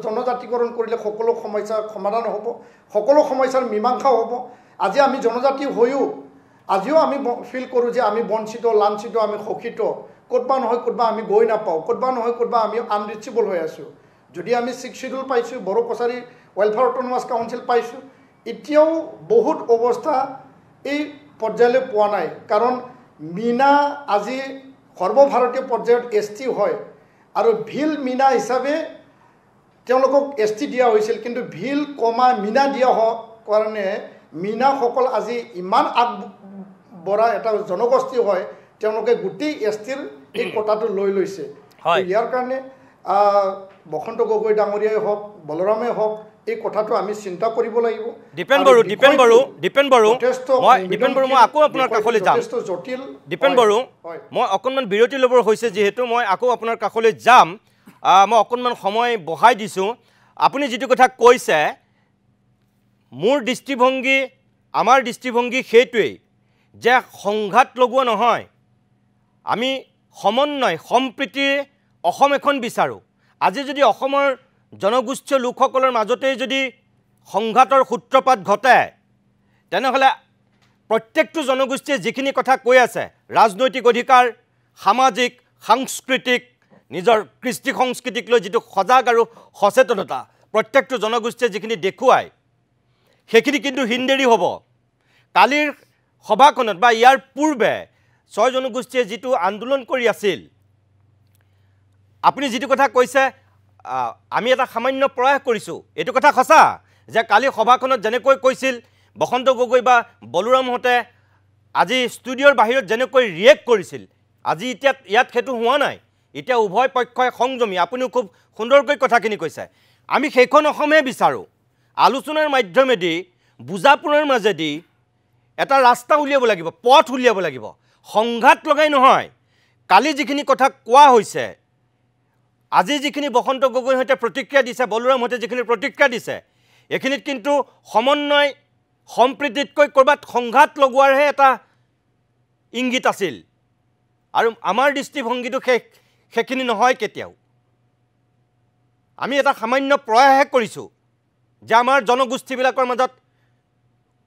জনজাতিকৰণ কৰিলে সকলো সমস্যাৰ সমাধান হ'ব সকলো সমস্যাৰ মীমাংসা হ'ব আজি আমি জনজাতি হৈও আজিও আমি ফিল কৰোঁ যে আমি বঞ্চিত লাঞ্ছিত আমি শোষিত ক'তবা নহয় ক'তবা আমি গৈ নাপাওঁ ক'তবা নহয় ক'তবা আমি আনৰিচেবল হৈ আছোঁ যদি আমি 6 শিডিউল পাইছোঁ Bodo Kachari welfare autonomous council পাইছোঁ এতিয়াও বহুত অৱস্থা এই পৰ্যায়লৈ পোৱা নাই কাৰণ মিনা আজি সৰ্বভাৰতীয় পৰ্যায়ত ST হয় আৰু ভিল মিনা হিচাপে তেওঁলোকক ST দিয়া হৈছিল কিন্তু ভিল কমা মিনা দিয়া কাৰণে মিনাসকল আজি ইমান আগবঢ়া এটা জনগোষ্ঠী হয় তেওঁলোকে গোটেই STৰ এই কোটাটো লৈ লৈছে ইয়াৰ কাৰণে বসন্ত গগৈ ডাঙৰীয়াই হওক বলৰামে হওক এই কথাটো আমি চিন্তা কৰিব লাগিব দীপেন বড়ো মই আকৌ আপোনাৰ কাষলৈ যাম দীপেন বড়ো মই অকণমান বিৰতি ল'বৰ হৈছে যিহেতু মই আকৌ আপোনাৰ কাষলৈ যাম মই অকণমান সময় বঢ়াই দিছোঁ আপুনি যিটো কথা কৈছে মোৰ দৃষ্টিভংগী আমাৰ দৃষ্টিভংগী সেইটোৱেই যে সংঘাত লগোৱা নহয় আমি সমন্বয় সম্প্ৰীতিৰ অসম এখন বিচাৰোঁ আজি যদি অসমৰ জনগোষ্ঠীয় লোকসকলৰ মাজতেই যদি সংঘাতৰ সূত্ৰপাত ঘটে তেনেহ'লে প্ৰত্যেকটো জনগোষ্ঠীয়ে যিখিনি কথা কৈ আছে ৰাজনৈতিক অধিকাৰ সামাজিক সাংস্কৃতিক নিজৰ কৃষ্টি সংস্কৃতিক লৈ যিটো সজাগ আৰু সচেতনতা প্ৰত্যেকটো জনগোষ্ঠীয়ে যিখিনি দেখুৱায় সেইখিনি কিন্তু হিন্দেৰি হ'ব কালিৰ সভাখনত বা ইয়াৰ পূৰ্বে 6 জনগোষ্ঠীয়ে যিটো আন্দোলন কৰি আছিল আপুনি যিটো কথা কৈছে আমি এটা সামান্য প্ৰয়াস কৰিছোঁ এইটো কথা সঁচা যে কালি সভাখনত যেনেকৈ কৈছিল বসন্ত গগৈ বা বলৰামহঁতে আজি ষ্টুডিঅ'ৰ বাহিৰত যেনেকৈ ৰিয়েক্ট কৰিছিল আজি এতিয়া ইয়াত সেইটো হোৱা নাই এতিয়া উভয় পক্ষই সংযমী আপুনিও খুব সুন্দৰকৈ কথাখিনি কৈছে আমি সেইখন অসমে বিচাৰোঁ আলোচনাৰ মাধ্যমেদি বুজাপোৰৰ মাজেদি এটা ৰাস্তা উলিয়াব লাগিব পথ উলিয়াব লাগিব সংঘাত লগাই নহয় কালি যিখিনি কথা কোৱা হৈছে আজি যিখিনি বসন্ত গগৈৰ সৈতে প্ৰতিক্ৰিয়া দিছে বলৰামহঁতে যিখিনি প্ৰতিক্ৰিয়া দিছে এইখিনিত কিন্তু সমন্বয় সম্প্ৰীতিতকৈ ক'ৰবাত সংঘাত লগোৱাৰহে এটা ইংগিত আছিল আৰু আমাৰ দৃষ্টিভংগীটো সেইখিনি নহয় কেতিয়াও আমি এটা সামান্য প্ৰয়াসহে কৰিছোঁ যে আমাৰ জনগোষ্ঠীবিলাকৰ মাজত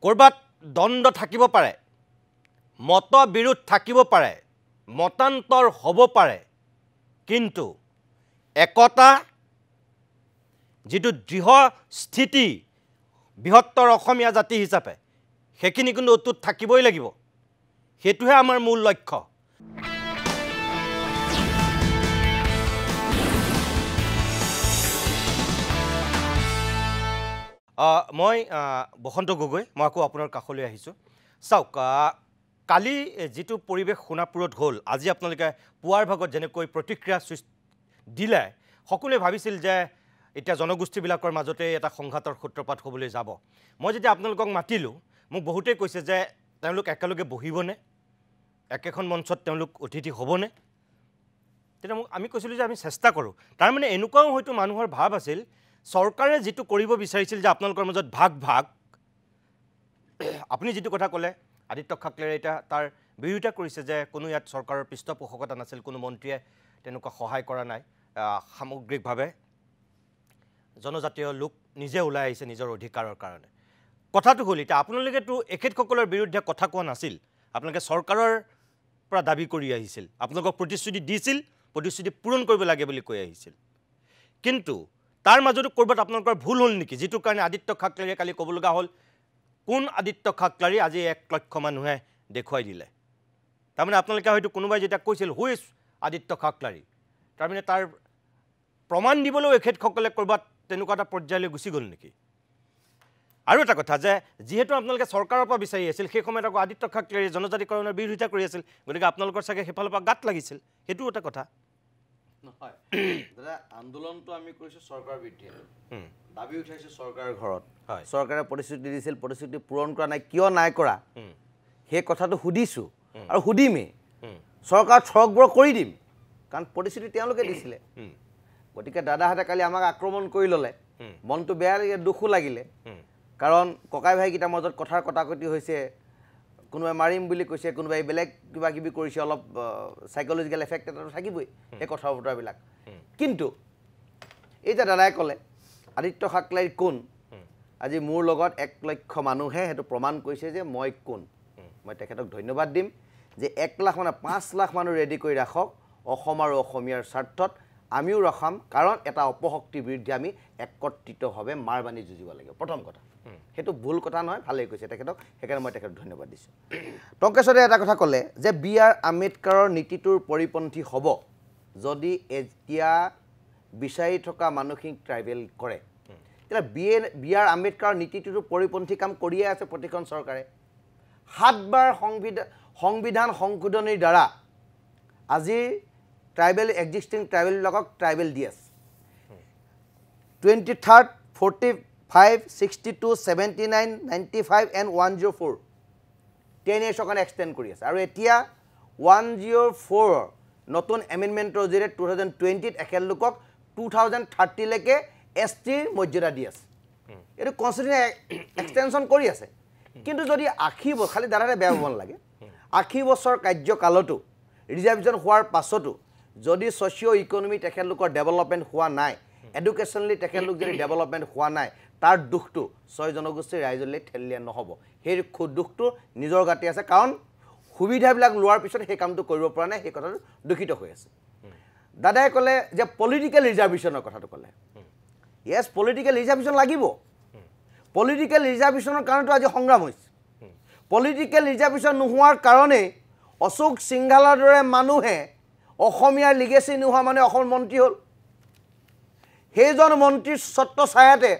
ক'ৰবাত দ্বন্দ্ব থাকিব পাৰে মতবিৰোধ থাকিব পাৰে মতান্তৰ হ'ব পাৰে কিন্তু একতা যিটো দৃঢ় স্থিতি বৃহত্তৰ অসমীয়া জাতি হিচাপে সেইখিনি কিন্তু অটুট থাকিবই লাগিব সেইটোহে আমাৰ মূল লক্ষ্য মই বসন্ত গগৈ মই আকৌ আপোনাৰ কাষলৈ আহিছোঁ চাওক কালি যিটো পৰিৱেশ সোণাপুৰত হ'ল আজি আপোনালোকে পুৱাৰ ভাগত যেনেকৈ প্ৰতিক্ৰিয়া দিলে সকলোৱে ভাবিছিল যে এতিয়া জনগোষ্ঠীবিলাকৰ মাজতে এটা সংঘাতৰ সূত্ৰপাত হ'বলৈ যাব মই যেতিয়া আপোনালোকক মাতিলোঁ মোক বহুতেই কৈছে যে তেওঁলোক একেলগে বহিবনে একেখন মঞ্চত তেওঁলোক অতিথি হ'বনে তেতিয়া আমি কৈছিলোঁ যে আমি চেষ্টা কৰোঁ তাৰমানে এনেকুৱাও হয়তো মানুহৰ ভাৱ আছিল চৰকাৰে যিটো কৰিব বিচাৰিছিল যে আপোনালোকৰ মাজত ভাগ আপুনি যিটো কথা ক'লে আদিত্য ঠাকৰেৰে এতিয়া তাৰ বিৰোধিতা কৰিছে যে কোনো ইয়াত চৰকাৰৰ পৃষ্ঠপোষকতা নাছিল কোনো মন্ত্ৰীয়ে তেনেকুৱা সহায় কৰা নাই সামগ্ৰিকভাৱে জনজাতীয় লোক নিজে ওলাই আহিছে নিজৰ অধিকাৰৰ কাৰণে কথাটো হ'ল এতিয়া আপোনালোকেতো এখেতসকলৰ বিৰুদ্ধে কথা কোৱা নাছিল আপোনালোকে চৰকাৰৰ পৰা দাবী কৰি আহিছিল আপোনালোকক প্ৰতিশ্ৰুতি দিছিল প্ৰতিশ্ৰুতি পূৰণ কৰিব লাগে বুলি কৈ আহিছিল কিন্তু তাৰ মাজতো ক'ৰবাত আপোনালোকৰ ভুল হ'ল নেকি যিটো কাৰণে আদিত্য ঠাকৰেৰে কালি ক'ব লগা হ'ল কোন আদিত্য ঠাকৰে আজি 1 লক্ষ মানুহে দেখুৱাই দিলে তাৰমানে আপোনালোকে হয়তো কোনোবাই যেতিয়া কৈছিল হু ইজ আদিত্য ঠাকৰে তাৰমানে তাৰ প্ৰমাণ দিবলৈও এখেতসকলে ক'ৰবাত তেনেকুৱা এটা পৰ্যায়লৈ গুচি গ'ল নেকি আৰু এটা কথা যে যিহেতু আপোনালোকে চৰকাৰৰ পৰা বিচাৰি আছিল সেই সময়ত আকৌ আদিত্য ঠাকৰে জনজাতিকৰণৰ বিৰোধিতা কৰি আছিল গতিকে আপোনালোকৰ চাগে সেইফালৰ পৰা গাত লাগিছিল সেইটো এটা কথা নহয় দাদা আন্দোলনটো আমি কৰিছোঁ চৰকাৰৰ বিৰুদ্ধে দাবী উঠাইছোঁ চৰকাৰৰ ঘৰত চৰকাৰে প্ৰতিশ্ৰুতি দিছিল প্ৰতিশ্ৰুতি পূৰণ কৰা নাই কিয় নাই কৰা সেই কথাটো সুধিছোঁ আৰু সুধিমেই চৰকাৰ ঠগবোৰ কৰি দিম কাৰণ প্ৰতিশ্ৰুতি তেওঁলোকে দিছিলে গতিকে দাদাহঁতে কালি আমাক আক্ৰমণ কৰি ল'লে মনটো বেয়া লাগিলে দুখো লাগিলে কাৰণ ককাই ভাইকেইটাৰ মাজত কথাৰ কটাকটি হৈছে কোনোবাই মাৰিম বুলি কৈছে কোনোবাই বেলেগ কিবা কিবি কৰিছে অলপ সাইকোলজিক্যাল এফেক্ট এটা থাকিবই এই কথা বতৰাবিলাক কিন্তু এই যে দাদাই ক'লে আদিত্য ঠাকৰে কোন আজি মোৰ লগত 1 লক্ষ মানুহে সেইটো প্ৰমাণ কৰিছে যে মই কোন মই তেখেতক ধন্যবাদ দিম যে 1 লাখ মানে 5 লাখ মানুহ ৰেডি কৰি ৰাখক অসম আৰু অসমীয়াৰ স্বাৰ্থত আমিও ৰখাম কাৰণ এটা অপশক্তিৰ বিৰুদ্ধে আমি একত্ৰিতভাৱে মাৰবানি যুঁজিব লাগিব প্ৰথম কথা সেইটো ভুল কথা নহয় ভালেই কৈছে তেখেতক সেইকাৰণে মই তেখেতক ধন্যবাদ দিছোঁ টংকেশ্বৰে এটা কথা ক'লে যে B.R. আম্বেদকাৰৰ নীতিটোৰ পৰিপন্থী হ'ব যদি এতিয়া বিচাৰি থকা মানুহখিনিক ট্ৰাইবেল কৰে তেতিয়া B.R. আম্বেদকাৰৰ নীতিটোৰ পৰিপন্থী কাম কৰিয়ে আছে প্ৰতিখন চৰকাৰে 7 বাৰ সংবিধান সংশোধনীৰ দ্বাৰা আজিৰ ট্ৰাইবেল এক্সিষ্টিং ট্ৰাইবেলবিলাকক ট্ৰাইবেল দি আছে 23rd 45 62 79 95 and 104 10 years কাৰণে এক্সটেণ্ড কৰি আছে আৰু এতিয়া 104 নতুন এমেণ্ডমেণ্টৰ জৰিয়তে 2020 একেল লোকক 2030 লৈকে STৰ মৰ্যাদা দি আছে এইটো কনষ্টিটিউশ্যন এক্সটেনশ্যন কৰি আছে কিন্তু যদি 80 বছৰ খালি দাদাৰে বেয়া হ'ব নালাগে 80 বছৰ কাৰ্যকালতো ৰিজাৰ্ভেশ্যন হোৱাৰ পাছতো যদি ছ'চিঅ' ইকনমি তেখেতলোকৰ ডেভেলপমেণ্ট হোৱা নাই এডুকেশ্যনেলি তেখেতলোক যদি ডেভেলপমেণ্ট হোৱা নাই তাৰ দুখটো 6 জনগোষ্ঠীৰ ৰাইজলৈ ঠেলিয়া নহ'ব সেই দুখটো নিজৰ গাতে আছে কাৰণ সুবিধাবিলাক লোৱাৰ পিছত সেই কামটো কৰিব পৰা নাই সেই কথাটো দুখিত হৈ আছে দাদাই ক'লে যে পলিটিকেল ৰিজাৰ্ভেশ্যনৰ কথাটো ক'লে য়েছ পলিটিকেল ৰিজাৰ্ভেশ্যন লাগিব পলিটিকেল ৰিজাৰ্ভেশ্যনৰ কাৰণেতো আজি সংগ্ৰাম হৈছে পলিটিকেল ৰিজাৰ্ভেশ্যন নোহোৱাৰ কাৰণে অশোক সিংঘালৰ দৰে মানুহে অসমীয়াৰ লিগেচি নোহোৱা মানে অসম মন্ত্ৰী হ'ল সেইজন মন্ত্ৰীৰ ছত্ৰ ছায়াতে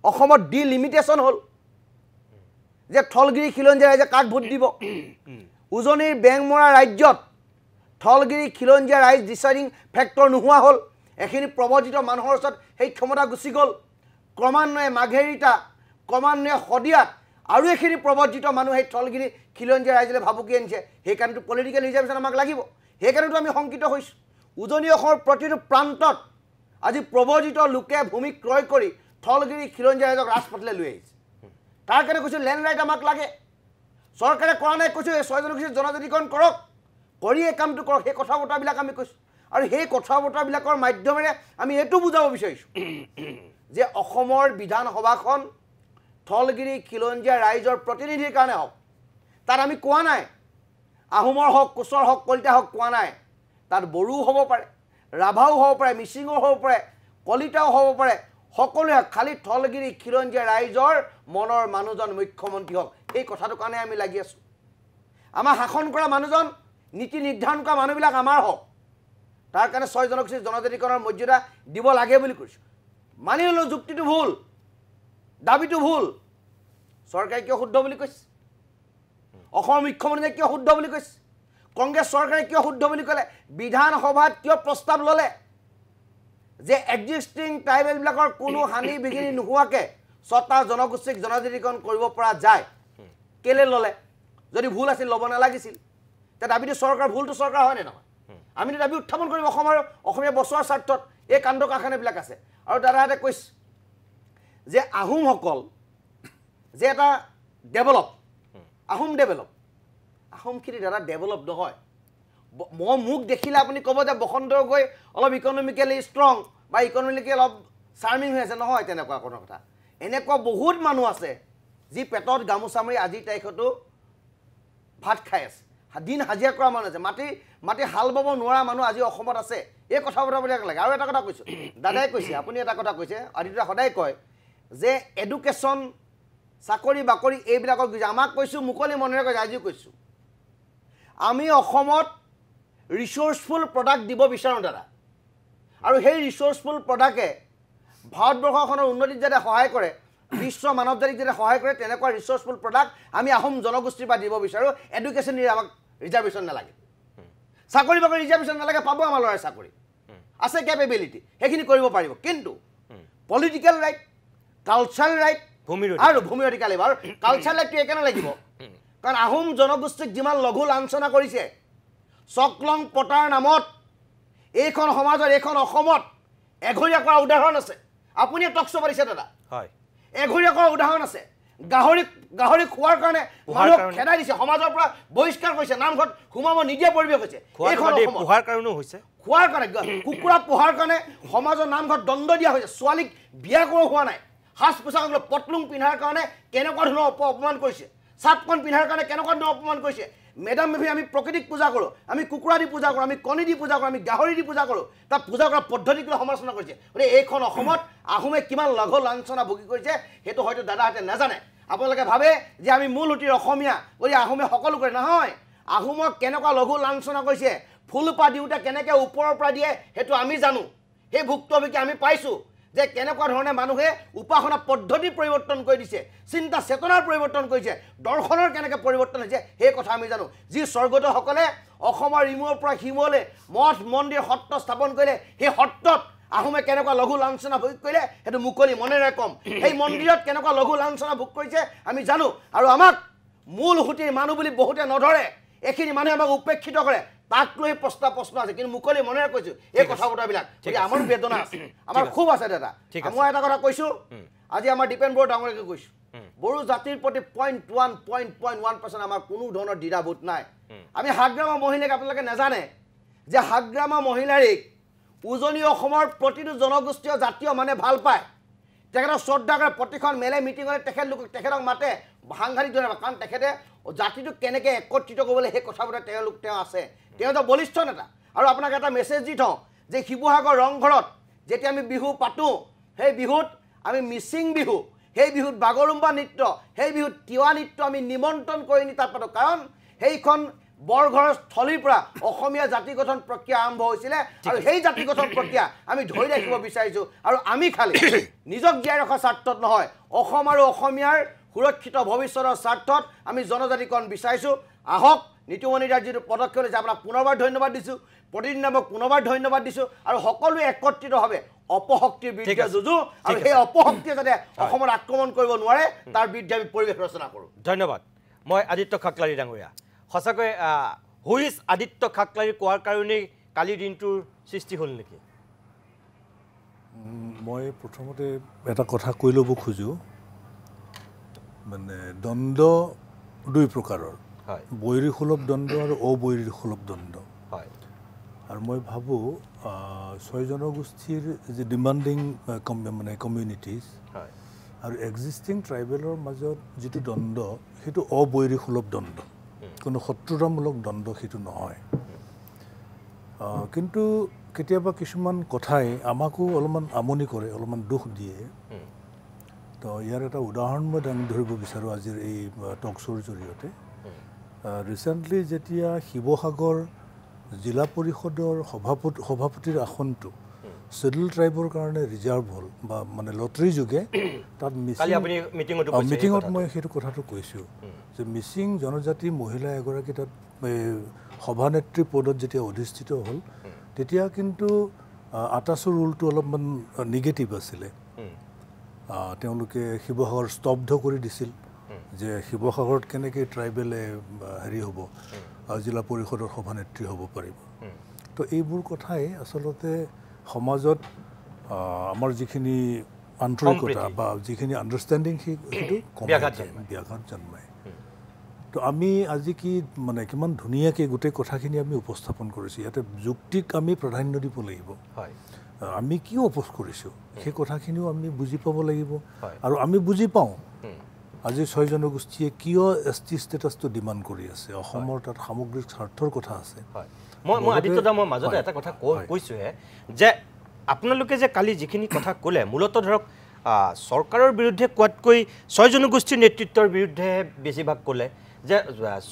অসমত ডিলিমিটেশ্যন হ'ল যে থলগিৰি খিলঞ্জীয়া ৰাইজে কাক ভোট দিব উজনিৰ বেংমৰা ৰাজ্যত থলগিৰি খিলঞ্জীয়া ৰাইজ ডিচাইডিং ফেক্টৰ নোহোৱা হ'ল এখিনি প্ৰৱজিত মানুহৰ ওচৰত সেই ক্ষমতা গুচি গ'ল ক্ৰমান্বয়ে মাঘেৰিটা ক্ৰমান্বয়ে শদিয়াত আৰু এখিনি প্ৰৱজিত মানুহ সেই থলগিৰি খিলঞ্জীয়া ৰাইজলৈ ভাবুকি আনিছে সেইকাৰণেতো পলিটিকেল ৰিজাৰ্ভেশ্যন আমাক লাগিব সেইকাৰণেতো আমি শংকিত হৈছোঁ উজনি অসমৰ প্ৰতিটো প্ৰান্তত আজি প্ৰৱজিত লোকে ভূমি ক্ৰয় কৰি থলগিৰি খিলঞ্জীয়া ৰাইজক ৰাজপথলৈ লৈ আহিছে তাৰ কাৰণে কৈছোঁ লেণ্ড ৰাইট আমাক লাগে চৰকাৰে কৰা নাই কৈছোঁ এই 6 জনগোষ্ঠীৰ জনজাতিকৰণ কৰক কৰি এই কামটো কৰক সেই কথা বতৰাবিলাক আমি কৈছোঁ আৰু সেই কথা বতৰাবিলাকৰ মাধ্যমেৰে আমি এইটো বুজাব বিচাৰিছোঁ যে অসমৰ বিধানসভাখন থলগিৰি খিলঞ্জীয়া ৰাইজৰ প্ৰতিনিধিৰ কাৰণে হওক তাত আমি কোৱা নাই আহোমৰ হওক কোচৰ হওক কলিতা হওক কোৱা নাই তাত বড়ো হ'ব পাৰে ৰাভাও হ'ব পাৰে মিচিঙো হ'ব পাৰে কলিতাও হ'ব পাৰে সকলোৱে খালি থলগিৰি খিলঞ্জীয়া ৰাইজৰ মনৰ মানুহজন মুখ্যমন্ত্ৰী হওক এই কথাটোৰ কাৰণে আমি লাগি আছোঁ আমাৰ শাসন কৰা মানুহজন নীতি নিৰ্ধাৰণ কৰা মানুহবিলাক আমাৰ হওক তাৰ কাৰণে 6 জনগোষ্ঠীৰ জনজাতিকৰণৰ মৰ্যাদা দিব লাগে বুলি কৈছোঁ মানি ল'লোঁ যুক্তিটো ভুল দাবীটো ভুল চৰকাৰে কিয় শুদ্ধ বুলি কৈছে অসমৰ মুখ্যমন্ত্ৰীয়ে কিয় শুদ্ধ বুলি কৈছে কংগ্ৰেছ চৰকাৰে কিয় শুদ্ধ বুলি ক'লে বিধানসভাত কিয় প্ৰস্তাৱ ল'লে যে এক্সিষ্টিং ট্ৰাইবেলবিলাকৰ কোনো হানি বিঘিনি নোহোৱাকৈ 6টা জনগোষ্ঠীক জনজাতিকৰণ কৰিব পৰা যায় কেলে ল'লে যদি ভুল আছিল ল'ব নালাগিছিল তে দাবীটো চৰকাৰ ভুলটো চৰকাৰ হয়নে নহয় আমিতো দাবী উত্থাপন কৰিম অসমীয়া বচোৱাৰ স্বাৰ্থত এই কাণ্ড কাৰখানাবিলাক আছে আৰু দাদাহঁতে কৈছে যে আহোমসকল যে এটা ডেভেলপ আহোমখিনি দাদা ডেভেলপ নহয় মোক দেখিলে আপুনি ক'ব যে বসন্ত গৈ অলপ ইকনমিকেলি ষ্ট্ৰং বা ইকনমিকেলি অলপ চাৰ্মিং হৈ আছে নহয় তেনেকুৱা কোনো কথা এনেকুৱা বহুত মানুহ আছে যি পেটত গামোচা মাৰি আজিৰ তাৰিখতো ভাত খাই আছে দিন হাজিৰা কৰা মানুহ আছে মাটি হাল বাব নোৱাৰা মানুহ আজি অসমত আছে এই কথা বতৰাবিলাক লাগে আৰু এটা কথা কৈছোঁ দাদাই কৈছে আপুনি এটা কথা কৈছে আদিত্যই সদায় কয় যে এডুকেশ্যন চাকৰি বাকৰি এইবিলাকক বুজি আমাক কৈছোঁ মুকলি মনেৰে কৈছোঁ আজিও কৈছোঁ আমি অসমত ৰিচোৰ্চফুল প্ৰডাক্ট দিব বিচাৰোঁ দাদা আৰু সেই ৰিচোৰ্চফুল প্ৰডাক্টে ভাৰতবৰ্ষখনৰ উন্নতিত যাতে সহায় কৰে বিশ্ব মানৱ জাতিক যাতে সহায় কৰে তেনেকুৱা ৰিচোৰ্চফুল প্ৰডাক্ট আমি আহোম জনগোষ্ঠীৰ পৰা দিব বিচাৰোঁ এডুকেশ্যন আমাক ৰিজাৰ্ভেশ্যন নালাগে চাকৰি বাকৰি ৰিজাৰ্ভেশ্যন নালাগে পাব আমাৰ ল'ৰাই চাকৰি আছে কেপেবিলিটি সেইখিনি কৰিব পাৰিব কিন্তু পলিটিকেল ৰাইট কালচাৰেল ৰাইট আৰু ভূমি অধিকাৰ লাগিব আৰু কালচাৰেল ৰাইটটো এইকাৰণে লাগিব কাৰণ আহোম জনগোষ্ঠীক যিমান লঘু লাঞ্ছনা কৰিছে চকলং পতাৰ নামত এইখন সমাজত এইখন অসমত এঘৰীয়া কৰা উদাহৰণ আছে আপুনি টকশ্ব পাৰিছে দাদা হয় এঘৰীয়া কৰা উদাহৰণ আছে গাহৰি খোৱাৰ কাৰণে মানুহক খেদাই দিছে সমাজৰ পৰা বহিষ্কাৰ কৰিছে নামঘৰত সোমাব নিদিয়া পৰিৱেশ হৈছে খোৱাৰ কাৰণেও হৈছে খোৱাৰ কাৰণে কুকুৰা পোহাৰ কাৰণে সমাজৰ নামঘৰত দণ্ড দিয়া হৈছে ছোৱালীক বিয়া কৰিব হোৱা নাই সাজ পোছাক পটলুং পিন্ধাৰ কাৰণে কেনেকুৱা ধৰণৰ অপমান কৰিছে চাপকণ পিন্ধাৰ কাৰণে কেনেকুৱা ধৰণৰ অপমান কৰিছে মেডাম মেফি আমি প্ৰকৃতিক পূজা কৰোঁ আমি কুকুৰা দি পূজা কৰোঁ আমি কণী দি পূজা কৰোঁ আমি গাহৰি দি পূজা কৰোঁ তাত পূজা কৰা পদ্ধতিক লৈ সমালোচনা কৰিছে গতিকে এইখন অসমত আহোমে কিমান লঘু লাঞ্ছনা ভুগি কৰিছে সেইটো হয়তো দাদাহঁতে নাজানে আপোনালোকে ভাবে যে আমি মূল সুঁতিৰ অসমীয়া গতিকে আহোমে সকলো কৰে নহয় আহোমক কেনেকুৱা লঘু লাঞ্ছনা কৰিছে ফুলপা দিওঁতে কেনেকৈ ওপৰৰ পৰা দিয়ে সেইটো আমি জানো সেই ভুক্তভোগী আমি পাইছোঁ যে কেনেকুৱা ধৰণে মানুহে উপাসনা পদ্ধতি পৰিৱৰ্তন কৰি দিছে চিন্তা চেতনাৰ পৰিৱৰ্তন কৰিছে দৰ্শনৰ কেনেকৈ পৰিৱৰ্তন হৈছে সেই কথা আমি জানো যি স্বৰ্গতসকলে অসমৰ ইমূৰৰ পৰা সিমূৰলৈ মঠ মন্দিৰ সত্ৰ স্থাপন কৰিলে সেই সত্ৰত আহোমে কেনেকুৱা লঘু লাঞ্ছনা ভোগ কৰিলে সেইটো মুকলি মনেৰে কম সেই মন্দিৰত কেনেকুৱা লঘু লাঞ্ছনা ভোগ কৰিছে আমি জানো আৰু আমাক মূল সুঁতিৰ মানুহ বুলি বহুতে নধৰে এইখিনি মানুহে আমাক উপেক্ষিত কৰে তাক লৈ প্ৰশ্ন আছে কিন্তু মুকলি মনেৰে কৈছোঁ এই কথা বতৰাবিলাক আমাৰো বেদনা আছে আমাৰ খুব আছে দাদা মই এটা কথা কৈছোঁ আজি আমাৰ দীপেন বড়ো ডাঙৰীয়াকে কৈছোঁ বড়ো জাতিৰ প্ৰতি 0.1% আমাৰ কোনো ধৰণৰ দ্বিধাবোধ নাই আমি হাগ্ৰামা মহিলাক আপোনালোকে নাজানে যে হাগ্ৰামা মহিলাৰীক উজনি অসমৰ প্ৰতিটো জনগোষ্ঠীয় জাতীয় মানে ভাল পায় তেখেতক শ্ৰদ্ধা কৰে প্ৰতিখন মেলে মিটিঙতে তেখেতক মাতে সাংঘাতিক ধৰণে কাৰণ তেখেতে জাতিটোক কেনেকৈ একত্ৰিত কৰিবলৈ সেই কথা বতৰা তেওঁ আছে তেওঁ এটা বলিষ্ঠ নেতা আৰু আপোনাক এটা মেছেজ দি থওঁ যে শিৱসাগৰ ৰংঘৰত যেতিয়া আমি বিহু পাতোঁ সেই বিহুত আমি মিচিং বিহু সেই বিহুত বাগৰুম্বা নৃত্য সেই বিহুত তিৱা নৃত্য আমি নিমন্ত্ৰণ কৰি নি তাত পাতোঁ কাৰণ সেইখন বৰঘৰৰ স্থলীৰ পৰা অসমীয়া জাতি গঠন প্ৰক্ৰিয়া আৰম্ভ হৈছিলে আৰু সেই জাতি গঠন প্ৰক্ৰিয়া আমি ধৰি ৰাখিব বিচাৰিছোঁ আৰু আমি খালি নিজক জীয়াই ৰখাৰ স্বাৰ্থত নহয় অসম আৰু অসমীয়াৰ সুৰক্ষিত ভৱিষ্যতৰ স্বাৰ্থত আমি জনজাতিকৰণ বিচাৰিছোঁ আহক নীতিমণি দাৰ যিটো পদক্ষেপ লৈছে আপোনাক পুনৰবাৰ ধন্যবাদ দিছোঁ প্ৰতিদিনে মই পুনৰবাৰ ধন্যবাদ দিছোঁ আৰু সকলোৱে একত্ৰিতভাৱে অপশক্তিৰ বিৰুদ্ধে যুঁজো আৰু সেই অপশক্তিয়ে যাতে অসমত আক্ৰমণ কৰিব নোৱাৰে তাৰ বিৰুদ্ধে আমি পৰিৱেশ ৰচনা কৰোঁ ধন্যবাদ মই আদিত্য খাকলাৰী ডাঙৰীয়া সঁচাকৈ হু ইজ আদিত্য খাকলাৰী কোৱাৰ কাৰণেই কালিৰ দিনটোৰ সৃষ্টি হ'ল নেকি মই প্ৰথমতে এটা কথা কৈ ল'ব খোজোঁ মানে দ্বন্দ্ব দুই প্ৰকাৰৰ হয় বৈৰীসুলভ দ্বন্দ্ব আৰু অবৈৰীসুলভ দ্বন্দ্ব হয় আৰু মই ভাবোঁ 6 জনগোষ্ঠীৰ যি ডিমাণ্ডিং মানে কমিউনিটিজ হয় আৰু এক্সিষ্টিং ট্ৰাইবেলৰ মাজত যিটো দ্বন্দ্ব সেইটো অবৈৰীসুলভ দ্বন্দ্ব কোনো শত্ৰুতামূলক দ্বন্দ্ব সেইটো নহয় কিন্তু কেতিয়াবা কিছুমান কথাই আমাকো অলপমান আমনি কৰে অলপমান দুখ দিয়ে তো ইয়াৰ এটা উদাহৰণ মই দাঙি ধৰিব বিচাৰোঁ আজিৰ এই টক শ্ব'ৰ জৰিয়তে ৰিচেণ্টলি যেতিয়া শিৱসাগৰ জিলা পৰিষদৰ সভাপতিৰ আসনটো শিডিউল ট্ৰাইবৰ কাৰণে ৰিজাৰ্ভ হ'ল বা মানে লটাৰী যোগে তাত মিটিঙত মই সেইটো কথাটো কৈছোঁ যে মিচিং জনজাতি মহিলা এগৰাকী তাত সভানেত্ৰী পদত যেতিয়া অধিষ্ঠিত হ'ল তেতিয়া কিন্তু আটাছৰ ৰুলটো অলপমান নিগেটিভ আছিলে তেওঁলোকে শিৱসাগৰ স্তব্ধ কৰি দিছিল যে শিৱসাগৰত কেনেকৈ ট্ৰাইবেলে হেৰি হ'ব জিলা পৰিষদৰ সভানেত্ৰী হ'ব পাৰিব তো এইবোৰ কথাই আচলতে সমাজত আমাৰ যিখিনি আন্তৰিকতা বা যিখিনি আণ্ডাৰষ্টেণ্ডিং সেইটো ব্যাঘাত জন্মায় তো আমি আজি কি মানে কিমান ধুনীয়াকৈ গোটেই কথাখিনি আমি উপস্থাপন কৰিছোঁ ইয়াতে যুক্তিক আমি প্ৰাধান্য দিব লাগিব আমি কি অপোজ কৰিছোঁ সেই কথাখিনিও আমি বুজি পাব লাগিব আৰু আমি বুজি পাওঁ আজি 6 জনগোষ্ঠীয়ে কিয় ST ষ্টেটাছটো ডিমাণ্ড কৰি আছে অসমৰ তাত সামগ্ৰিক স্বাৰ্থৰ কথা আছে মই আদিত্যদা মই মাজতে এটা কথা কৈছোঁহে যে আপোনালোকে যে কালি যিখিনি কথা ক'লে মূলতঃ ধৰক চৰকাৰৰ বিৰুদ্ধে কোৱাতকৈ 6 জনগোষ্ঠীৰ নেতৃত্বৰ বিৰুদ্ধে বেছিভাগ ক'লে যে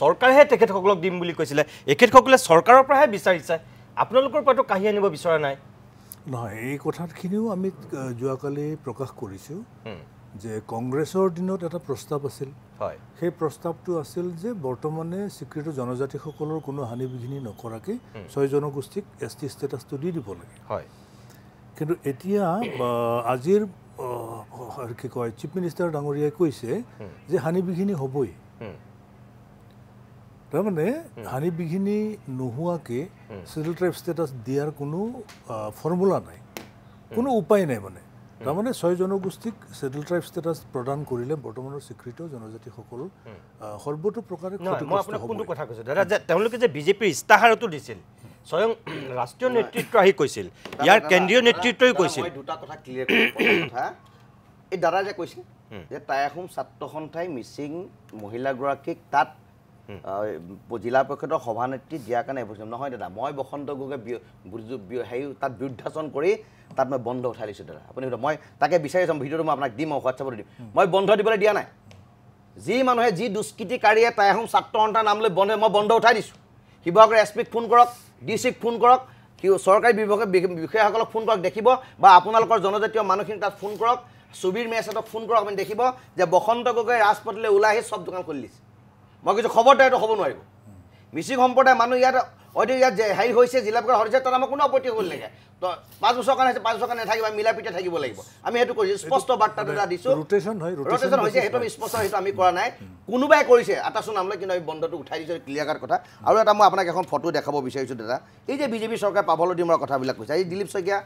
চৰকাৰেহে তেখেতসকলক দিম বুলি কৈছিলে এখেতসকলে চৰকাৰৰ পৰাহে বিচাৰিছে আপোনালোকৰ পৰাতো কাঢ়ি আনিব বিচৰা নাই নহয় এই কথাখিনিও আমি যোৱাকালি প্ৰকাশ কৰিছোঁ যে কংগ্ৰেছৰ দিনত এটা প্ৰস্তাৱ আছিল সেই প্ৰস্তাৱটো আছিল যে বৰ্তমানে স্বীকৃত জনজাতিসকলৰ কোনো হানি বিঘিনি নকৰাকৈ 6 জনগোষ্ঠীক ST ষ্টেটাছটো দি দিব লাগে কিন্তু এতিয়া আজিৰ কি কয় চিফ মিনিষ্টাৰ ডাঙৰীয়াই কৈছে যে হানি বিঘিনি হ'বই তাৰমানে হানি বিঘিনি নোহোৱাকৈ শিডিউল ট্ৰাইব ষ্টেটাছ দিয়াৰ কোনো ফৰ্মুলা নাই কোনো উপায় নাই মানে তাৰমানে 6 জনগোষ্ঠীক শিডিউল ট্ৰাইব ষ্টেটাছ প্ৰদান কৰিলে বৰ্তমানৰ স্বীকৃত জনজাতিসকল সৰ্বতো প্ৰকাৰে কোনটো কথা কৈছোঁ দাদা যে তেওঁলোকে যে বিজেপিৰ ইস্তাহাৰতো দিছিল স্বয়ং ৰাষ্ট্ৰীয় নেতৃত্ব আহি কৈছিল ইয়াৰ কেন্দ্ৰীয় নেতৃত্বই কৈছিল দুটা কথা ক্লিয়াৰ কথা এই দাদা যে কৈছিল যে টাই আহোম ছাত্ৰ সন্থাই মিচিং মহিলাগৰাকীক তাত জিলা পৰিষদৰ সভানেত্ৰী দিয়াৰ কাৰণে নহয় দাদা মই বসন্ত গগৈ হেৰি তাত বিৰুদ্ধাচৰণ কৰি তাত মই বন্ধ উঠাই লৈছোঁ দাদা আপুনি মই তাকে বিচাৰি চাম ভিডিঅ'টো মই আপোনাক দিম হোৱাটছআপত দিম মই বন্ধ দিবলৈ দিয়া নাই যি মানুহে যি দুষ্কৃতিকাৰীয়ে টাই আহোম ছাত্ৰ সন্থাৰ নাম লৈ মই বন্ধ উঠাই দিছোঁ শিৱসাগৰ SPক ফোন কৰক DCক ফোন কৰক চৰকাৰী বিষয়াসকলক ফোন কৰক দেখিব বা আপোনালোকৰ জনজাতীয় মানুহখিনি তাত ফোন কৰক সুবীৰ মেহছাদক ফোন কৰক আপুনি দেখিব যে বসন্ত গগৈ ৰাজপথলৈ ওলাই আহি চব দোকান খুলি দিছে মই কিছু খবৰদাৰ এইটো হ'ব নোৱাৰিব মিচিং সম্প্ৰদায়ৰ মানুহ ইয়াত হয়তো ইয়াত হেৰি হৈছে জিলা পৰিষদ হৈছে তাত আমাৰ কোনো আপত্তি হ'ল নেকি তো 5 বছৰ কাৰণে 5 বছৰ কাৰণে নাথাকিব মিলা পিঠা থাকিব লাগিব আমি সেইটো কৰিছোঁ স্পষ্ট বাৰ্তা এটা দিছোঁ ৰোটেশ্যন হৈছে সেইটো স্পষ্ট সেইটো আমি কৰা নাই কোনোবাই কৰিছে আটাচোন নামলৈ কিন্তু আমি বন্ধটো উঠাই দিছোঁ ক্লিয়াৰ কাট কথা আৰু এটা মই আপোনাক এখন ফটো দেখাব বিচাৰিছোঁ দাদা এই যে বিজেপি চৰকাৰে পাবলৈ দিমৰ কথাবিলাক কৈছে আজি দিলীপ শইকীয়া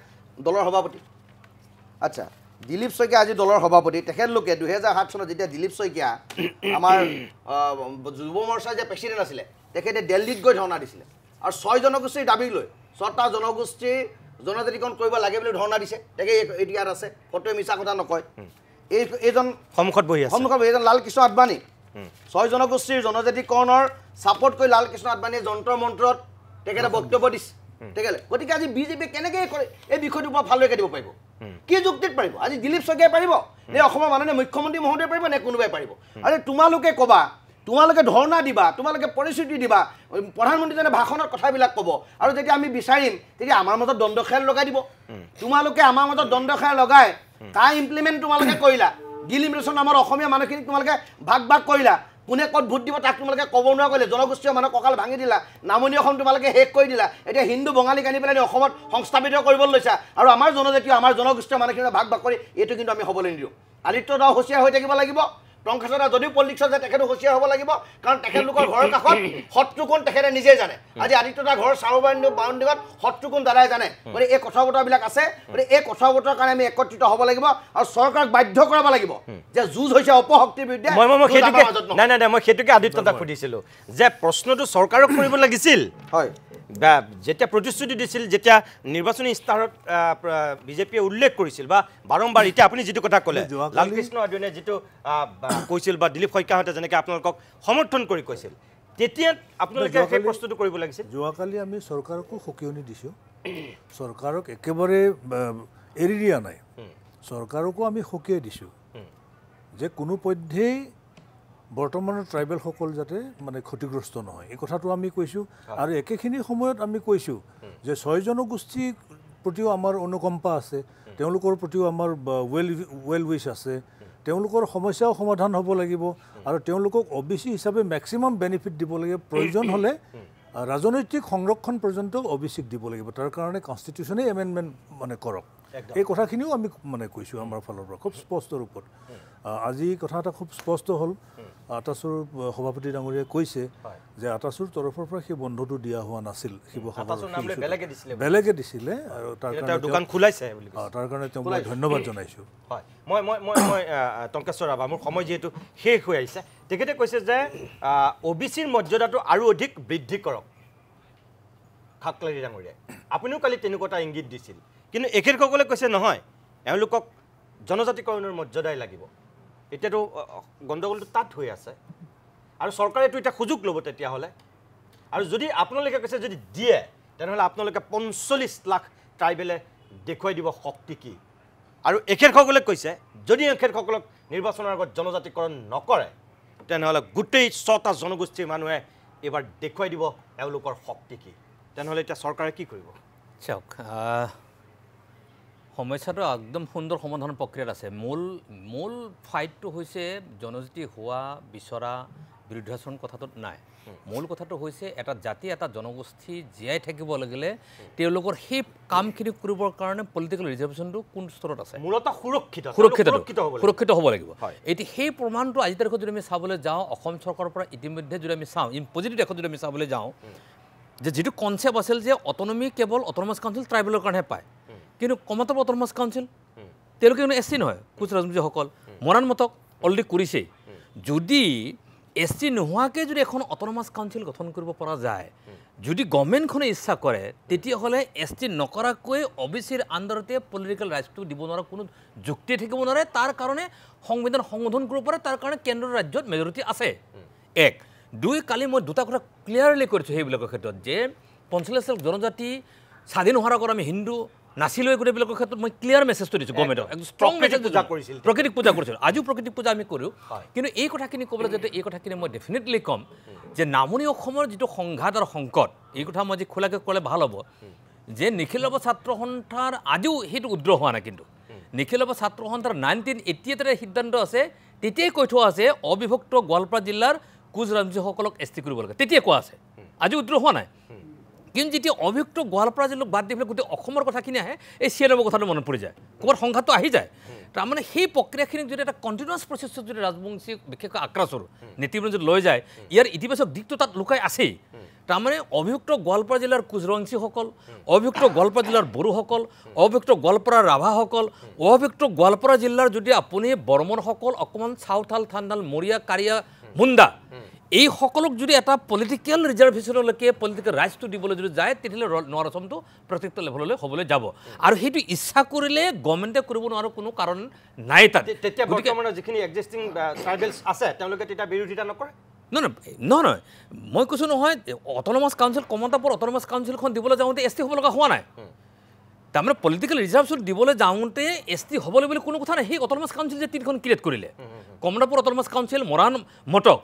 দলৰ সভাপতি আচ্ছা দিলীপ শইকীয়া আজি দলৰ সভাপতি তেখেতলোকে 2007 চনত যেতিয়া দিলীপ শইকীয়া আমাৰ যুৱ মৰ্চাৰ যে প্ৰেচিডেণ্ট আছিলে তেখেতে দিল্লীত গৈ ধৰ্ণা দিছিলে আৰু 6 জনগোষ্ঠীৰ দাবী লৈ 6টা জনগোষ্ঠীৰ জনজাতিকৰণ কৰিব লাগে বুলি ধৰ্ণা দিছে তেখেতে এতিয়াত আছে ফটোৱে মিছা কথা নকয় এইজন সন্মুখত বহি আছে এইজন লালকৃষ্ণ আদবানী 6 জনগোষ্ঠীৰ জনজাতিকৰণৰ ছাপোৰ্ট কৰি লালকৃষ্ণ আদবানীয়ে যন্ত্ৰ মন্ত্ৰত তেখেতে বক্তব্য দিছে তেখেতে গতিকে আজি বিজেপি কেনেকৈ কৰে এই বিষয়টোৰ পৰা ভালকৈ দিব পাৰিব কি যুক্তিত পাৰিব আজি দিলীপ শইকীয়াই পাৰিব নে অসমৰ মাননীয় মুখ্যমন্ত্ৰী মহোদয়ে পাৰিব নে কোনোবাই পাৰিব আৰু তোমালোকে ক'বা তোমালোকে ধৰ্ণা দিবা তোমালোকে পৰিস্থিতি দিবা প্ৰধানমন্ত্ৰীজনে ভাষণৰ কথাবিলাক ক'ব আৰু যেতিয়া আমি বিচাৰিম তেতিয়া আমাৰ মাজত দ্বন্দ্ব খেল লগাই দিব তোমালোকে আমাৰ মাজত দ্বন্দ্ব খেল লগাই কা ইমপ্লিমেণ্ট তোমালোকে কৰিলা গিলিমিনেশ্যন নামৰ অসমীয়া মানুহখিনিক তোমালোকে ভাগ কৰিলা কোনে ক'ত ভোট দিব তাক তোমালোকে ক'ব নোৱাৰা কৰিলে জনগোষ্ঠীয় মানুহ কঁকাল ভাঙি দিলা নামনি অসম তোমালোকে শেষ কৰি দিলা এতিয়া হিন্দু বঙালীক আনি পেলাই অসমত সংস্থাপিত কৰিবলৈ লৈছা আৰু আমাৰ জনজাতীয় আমাৰ জনগোষ্ঠীয় মানুহখিনি ভাগ কৰি এইটো কিন্তু আমি হ'বলৈ নিদিওঁ আদিত্যদাও হুঁচিয়াৰ হৈ থাকিব লাগিব টংকেশ্বৰ যদিও পলিটিক্সত যায় তেখেতো হুঁচিয়াৰ হ'ব লাগিব কাৰণ তেখেতলোকৰ ঘৰৰ কাষত শত্ৰু কোন তেখেতে নিজেই জানে আজি আদিত্যদাৰ ঘৰৰ বাউণ্ডেৰীত শত্ৰু কোন দাদাই জানে গতিকে এই কথা বতৰাবিলাক আছে গতিকে এই কথা বতৰাৰ কাৰণে আমি একত্ৰিত হ'ব লাগিব আৰু চৰকাৰক বাধ্য কৰাব লাগিব যে যুঁজ হৈছে অপশক্তিৰ বিৰুদ্ধে নাই মই সেইটোকে আদিত্যদাক সুধিছিলোঁ যে প্ৰশ্নটো চৰকাৰক কৰিব লাগিছিল হয় যেতিয়া প্ৰতিশ্ৰুতি দিছিল যেতিয়া নিৰ্বাচনী ইস্তাহাৰত বিজেপিয়ে উল্লেখ কৰিছিল বা বাৰম্বাৰ এতিয়া আপুনি যিটো কথা ক'লে লালকৃষ্ণ আদবানীয়ে যিটো কৈছিল বা দিলীপ শইকীয়াহঁতে যেনেকৈ আপোনালোকক সমৰ্থন কৰি কৈছিল তেতিয়া আপোনালোকে সেই প্ৰস্তুতি কৰিব লাগিছিল যোৱাকালি আমি চৰকাৰকো সকিয়নি দিছোঁ চৰকাৰক একেবাৰে এৰি দিয়া নাই চৰকাৰকো আমি সকিয়াই দিছোঁ যে কোনোপধ্যেই বৰ্তমানৰ ট্ৰাইবেলসকল যাতে মানে ক্ষতিগ্ৰস্ত নহয় এই কথাটো আমি কৈছোঁ আৰু একেখিনি সময়ত আমি কৈছোঁ যে 6 জনগোষ্ঠীক প্ৰতিও আমাৰ অনুকম্পা আছে, তেওঁলোকৰ প্ৰতিও আমাৰ ৱেল উইচ আছে, তেওঁলোকৰ সমস্যাও সমাধান হ'ব লাগিব আৰু তেওঁলোকক OBC হিচাপে মেক্সিমাম বেনিফিট দিব লাগে। প্ৰয়োজন হ'লে ৰাজনৈতিক সংৰক্ষণ পৰ্যন্ত OBCক দিব লাগিব। তাৰ কাৰণে কনষ্টিটিউশ্যনেই এমেণ্ডমেণ্ট মানে কৰক। এই কথাখিনিও আমি মানে কৈছোঁ আমাৰ ফালৰ পৰা খুব স্পষ্ট ৰূপত। আজি কথা এটা খুব স্পষ্ট হ'ল, আটাচুৰ সভাপতি ডাঙৰীয়াই কৈছে যে আটাচুৰ তৰফৰ পৰা সেই বন্ধটো দিয়া হোৱা নাছিল, শিৱসাগৰ বেলেগে দিছিলে আৰু তাৰ কাৰণে তেওঁক মই ধন্যবাদ জনাইছোঁ। হয়, মই টংকেশ্বৰ ৰাভা, মোৰ সময় যিহেতু শেষ হৈ আহিছে, তেখেতে কৈছে যে OBCৰ মৰ্যাদাটো আৰু অধিক বৃদ্ধি কৰক খাকলাৰী ডাঙৰীয়াই। আপুনিও কালি তেনেকুৱা এটা ইংগিত দিছিল, কিন্তু এখেতসকলে কৈছে নহয়, এওঁলোকক জনজাতিকৰণৰ মৰ্যাদাই লাগিব। এতিয়াতো গণ্ডগোলটো তাত হৈ আছে আৰু চৰকাৰেতো এতিয়া সুযোগ ল'ব তেতিয়াহ'লে। আৰু যদি আপোনালোকে কৈছে যদি দিয়ে, তেনেহ'লে আপোনালোকে 45 লাখ ট্ৰাইবেলে দেখুৱাই দিব শক্তি কি। আৰু এখেতসকলে কৈছে যদি এখেতসকলক নিৰ্বাচনৰ আগত জনজাতিকৰণ নকৰে, তেনেহ'লে গোটেই 6টা জনগোষ্ঠীৰ মানুহে এইবাৰ দেখুৱাই দিব এওঁলোকৰ শক্তি কি। তেনেহ'লে এতিয়া চৰকাৰে কি কৰিব? চাওক, সমস্যাটো একদম সুন্দৰ সমাধানৰ প্ৰক্ৰিয়াত আছে। মূল ফাইটটো হৈছে জনজাতি হোৱা বিচৰা বিৰুদ্ধাচৰণ কথাটোত নাই। মূল কথাটো হৈছে এটা জাতি এটা জনগোষ্ঠী জীয়াই থাকিব লাগিলে তেওঁলোকৰ সেই কামখিনি কৰিবৰ কাৰণে পলিটিকেল ৰিজাৰ্ভেশ্যনটো কোন স্তৰত আছে, মূলতঃ সুৰক্ষিত হ'ব লাগিব। এতিয়া সেই প্ৰমাণটো আজি তাৰিখত যদি আমি চাবলৈ যাওঁ, অসম চৰকাৰৰ পৰা ইতিমধ্যে যদি আমি চাওঁ, পজিটিভ দিশত যদি আমি চাবলৈ যাওঁ, যে যিটো কনচেপ্ট আছিল যে অটনমি কেৱল অটনমাছ কাউন্সিল ট্ৰাইবেলৰ কাৰণেহে পায়, কিন্তু কমতাব অটনমাছ কাউন্সিল তেওঁলোকে কিন্তু SC নহয়, কোচ ৰাজবংশীসকল মৰাণ মতক অলৰেডি কৰিছেই। যদি SC নোহোৱাকৈ যদি এখন অটনমাছ কাউন্সিল গঠন কৰিব পৰা যায়, যদি গভৰ্ণমেণ্টখনে ইচ্ছা কৰে, তেতিয়াহ'লে SC নকৰাকৈ OBCৰ আণ্ডাৰতে পলিটিকেল ৰাইটছটো দিব নোৱাৰা কোনো যুক্তি থাকিব নোৱাৰে। তাৰ কাৰণে সংবিধান সংশোধন কৰিব পাৰে, তাৰ কাৰণে কেন্দ্ৰৰ ৰাজ্যত মেজৰিটি আছে। 1 2 কালি মই দুটা কথা ক্লিয়াৰলি কৰিছোঁ সেইবিলাকৰ ক্ষেত্ৰত, যে 45 লাখ জনজাতি স্বাধীন হোৱাৰ আগত আমি হিন্দু নাছিলোঁ, গোটেইবিলাকৰ ক্ষেত্ৰত মই ক্লিয়াৰ মেছেজটো দিছোঁ গভৰ্ণমেণ্টক, একদম ষ্ট্ৰং মেছেজ কৰিছিল। প্ৰকৃতিক পূজা কৰিছিলোঁ, আজিও প্ৰকৃতিক পূজা আমি কৰোঁ। কিন্তু এই কথাখিনি ক'বলৈ যাতে এই কথাখিনি মই ডেফিনেটলি ক'ম যে নামনি অসমৰ যিটো সংঘাত আৰু সংকট, এই কথা মই আজি খোলাকৈ ক'লে ভাল হ'ব, যে নিখিল নৱ ছাত্ৰ সন্থাৰ আজিও সেইটো উদ্ৰ হোৱা নাই। কিন্তু নিখিল নৱ ছাত্ৰ সন্থাৰ 1988 সিদ্ধান্ত আছে, তেতিয়াই কৈ থোৱা আছে অবিভক্ত গোৱালপাৰা জিলাৰ কোচ ৰাজবংশীসকলক ST কৰিব লাগে, তেতিয়াই কোৱা আছে, আজি উদ্ৰ হোৱা নাই। কিন্তু যেতিয়া অভিযুক্ত গোৱালপাৰা জিলাক বাদ দি পেলাই গোটেই অসমৰ কথাখিনি আহে, এই 96 কথাটো মনত পৰি যায়, ক'ৰবাত সংঘাতটো আহি যায়। তাৰমানে সেই প্ৰক্ৰিয়াখিনিক যদি এটা কণ্টিনিউৱাছ প্ৰচেছত যদি ৰাজবংশী বিশেষকৈ আক্ৰাচৰ নীতিবোৰ যদি লৈ যায়, ইয়াৰ ইতিবাচক দিশটো তাত লুকাই আছেই। তাৰমানে অভিযুক্ত গোৱালপাৰা জিলাৰ কোচৰাজবংশীসকল, অভিযুক্ত গোৱালপাৰা জিলাৰ বড়োসকল, অভিযুক্ত গোৱালপাৰাৰ ৰাভাসকল, অভিযুক্ত গোৱালপাৰা জিলাৰ যদি আপুনি বৰ্মনসকল, অকণমান চাউথাল থাণ্ডাল মৰিয়া কাৰিয়া মুণ্ডা, এই সকলক যদি এটা পলিটিকেল ৰিজাৰ্ভেশ্যনলৈকে পলিটিকেল ৰাইটছটো দিবলৈ যদি যায়, তেতিয়াহ'লে লোৱাৰ অসমটো প্ৰত্যেকটো লেভেললৈ হ'বলৈ যাব। আৰু সেইটো ইচ্ছা কৰিলে গভৰ্ণমেণ্টে কৰিব নোৱাৰা কোনো কাৰণ নাই তাত। তেতিয়া বৰ্তমানৰ যিখিনি এক্সিষ্টিং ট্ৰাইবেলছ আছে তেওঁলোকে তেতিয়া বিৰোধিতা নকৰে? নহয়, মই কৈছোঁ নহয়, অটনমাছ কাউন্সিল কমতাপুৰ অটনমাছ কাউন্সিলখন দিবলৈ যাওঁতে ST হ'ব লগা হোৱা নাই। তাৰমানে পলিটিকেল ৰিজাৰ্ভেশ্যন দিবলৈ যাওঁতে ST হ'বলৈ বুলি কোনো কথা নাই। সেই অটনমাছ কাউন্সিল যে 3খন ক্ৰিয়েট কৰিলে, কমতাপুৰ অটনমাছ কাউন্সিল, মৰাণ মটক,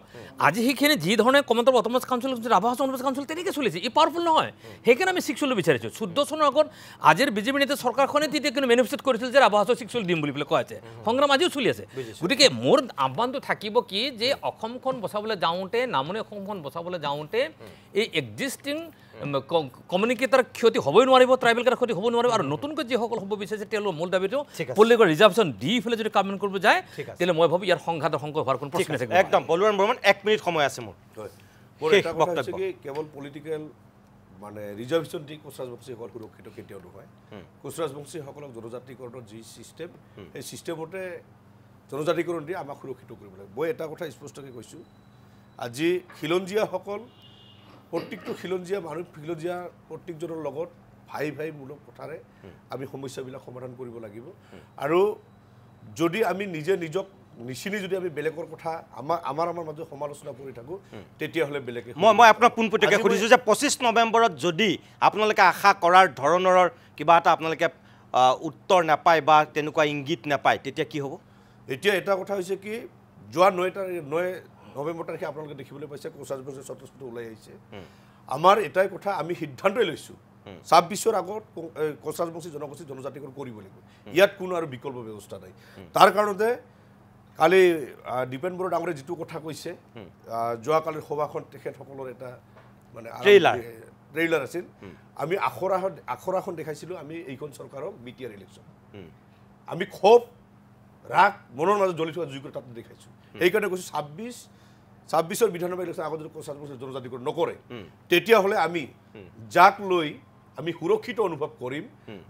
আজি সেইখিনি যি ধৰণে Kamatapur autonomous council, Rabha autonomous council তেনেকৈ চলিছে, ই পাৱাৰফুল নহয়। সেইকাৰণে আমি 6 বিচাৰিছোঁ। 14 চনৰ আগত আজিৰ বিজেপি নেতা চৰকাৰখনে তেতিয়া কিন্তু মেনিফেষ্টেট কৰিছিল যে ৰাভা 6 দিম বুলি পেলাই কোৱা আছে, সংগ্ৰাম আজিও চলি আছে। গতিকে মোৰ আহ্বানটো থাকিব কি, যে অসমখন বচাবলৈ যাওঁতে, নামনি অসমখন বচাবলৈ যাওঁতে এই এক্সিষ্টিং কমিউনিকেটাৰ ক্ষতি হ'বই নোৱাৰিব, ট্ৰাইবেল কাৰ্ডৰ ক্ষতি হ'ব নোৱাৰিব। আৰু নতুনকৈ যিসকল হ'ব বিচাৰিছে তেওঁলোকৰ মূল দাবীটো পলিটিকেল ৰিজাৰ্ভেশ্যন দি পেলাই যদি কাম কৰিব যায়, তেতিয়াহ'লে মই ভাবোঁ ইয়াৰ সংঘাত সংকট হোৱাৰ কোনো প্ৰশ্ন নাথাকিব। একদম বলৱান বৰ্মন, 1 মিনিট সময় আছে মোৰ। কেৱল পলিটিকেল মানে ৰিজাৰ্ভেশ্যন দি কোচ ৰাজবংশীসকল সুৰক্ষিত কেতিয়াও নহয়। কোচ ৰাজবংশীসকলক জনজাতিকৰণৰ যি ছিষ্টেম, সেই ছিষ্টেমতে জনজাতিকৰণ দি আমাক সুৰক্ষিত কৰিব লাগে। মই এটা কথা স্পষ্টকৈ কৈছোঁ, আজি খিলঞ্জীয়াসকল, প্ৰত্যেকটো খিলঞ্জীয়া মানুহ, খিলঞ্জীয়া প্ৰত্যেকজনৰ লগত ভাই মূলক কথাৰে আমি সমস্যাবিলাক সমাধান কৰিব লাগিব। আৰু যদি আমি নিজক নিচিনি যদি আমি বেলেগৰ কথা আমাৰ মাজত সমালোচনা কৰি থাকোঁ, তেতিয়াহ'লে বেলেগে মই আপোনাক পোনপটীয়াকৈ সুধিছোঁ যে 25 নৱেম্বৰত যদি আপোনালোকে আশা কৰাৰ ধৰণৰ কিবা এটা আপোনালোকে উত্তৰ নাপায় বা তেনেকুৱা ইংগিত নাপায়, তেতিয়া কি হ'ব? এতিয়া এটা কথা হৈছে কি, যোৱা 9 নৱেম্বৰ তাৰিখে আপোনালোকে দেখিবলৈ পাইছে কোচ ৰাজবংশী স্বতঃস্ফূৰ্ত ওলাই আহিছে। আমাৰ এটাই কথা, আমি সিদ্ধান্তই লৈছোঁ 26ৰ আগত কোচাজবংশী জনগোষ্ঠী জনজাতিকৰণ কৰিব লাগিব ইয়াত কোনো আৰু বিকল্প ব্যৱস্থা নাই তাৰ কাৰণতে কালি দীপেন বড়ো ডাঙৰে যিটো কথা কৈছে যোৱাকালিৰ সভাখন তেখেতসকলৰ এটা মানে ট্ৰেইলাৰ আছিল আমি আখৰাখন দেখাইছিলোঁ আমি এইখন চৰকাৰক বিটিআৰ ইলেকশ্যন আমি ক্ষোভ ৰাগ মনৰ মাজত জ্বলি থকা জুইকোৰা তাত দেখাইছোঁ সেইকাৰণে কৈছোঁ 26ৰ বিধানসভা ইলেকশ্যন আগত যদি কোচাজবংশী জনজাতিকৰণ নকৰে তেতিয়াহ'লে আমি যাক লৈ আমি সুৰক্ষিত অনুভৱ কৰিম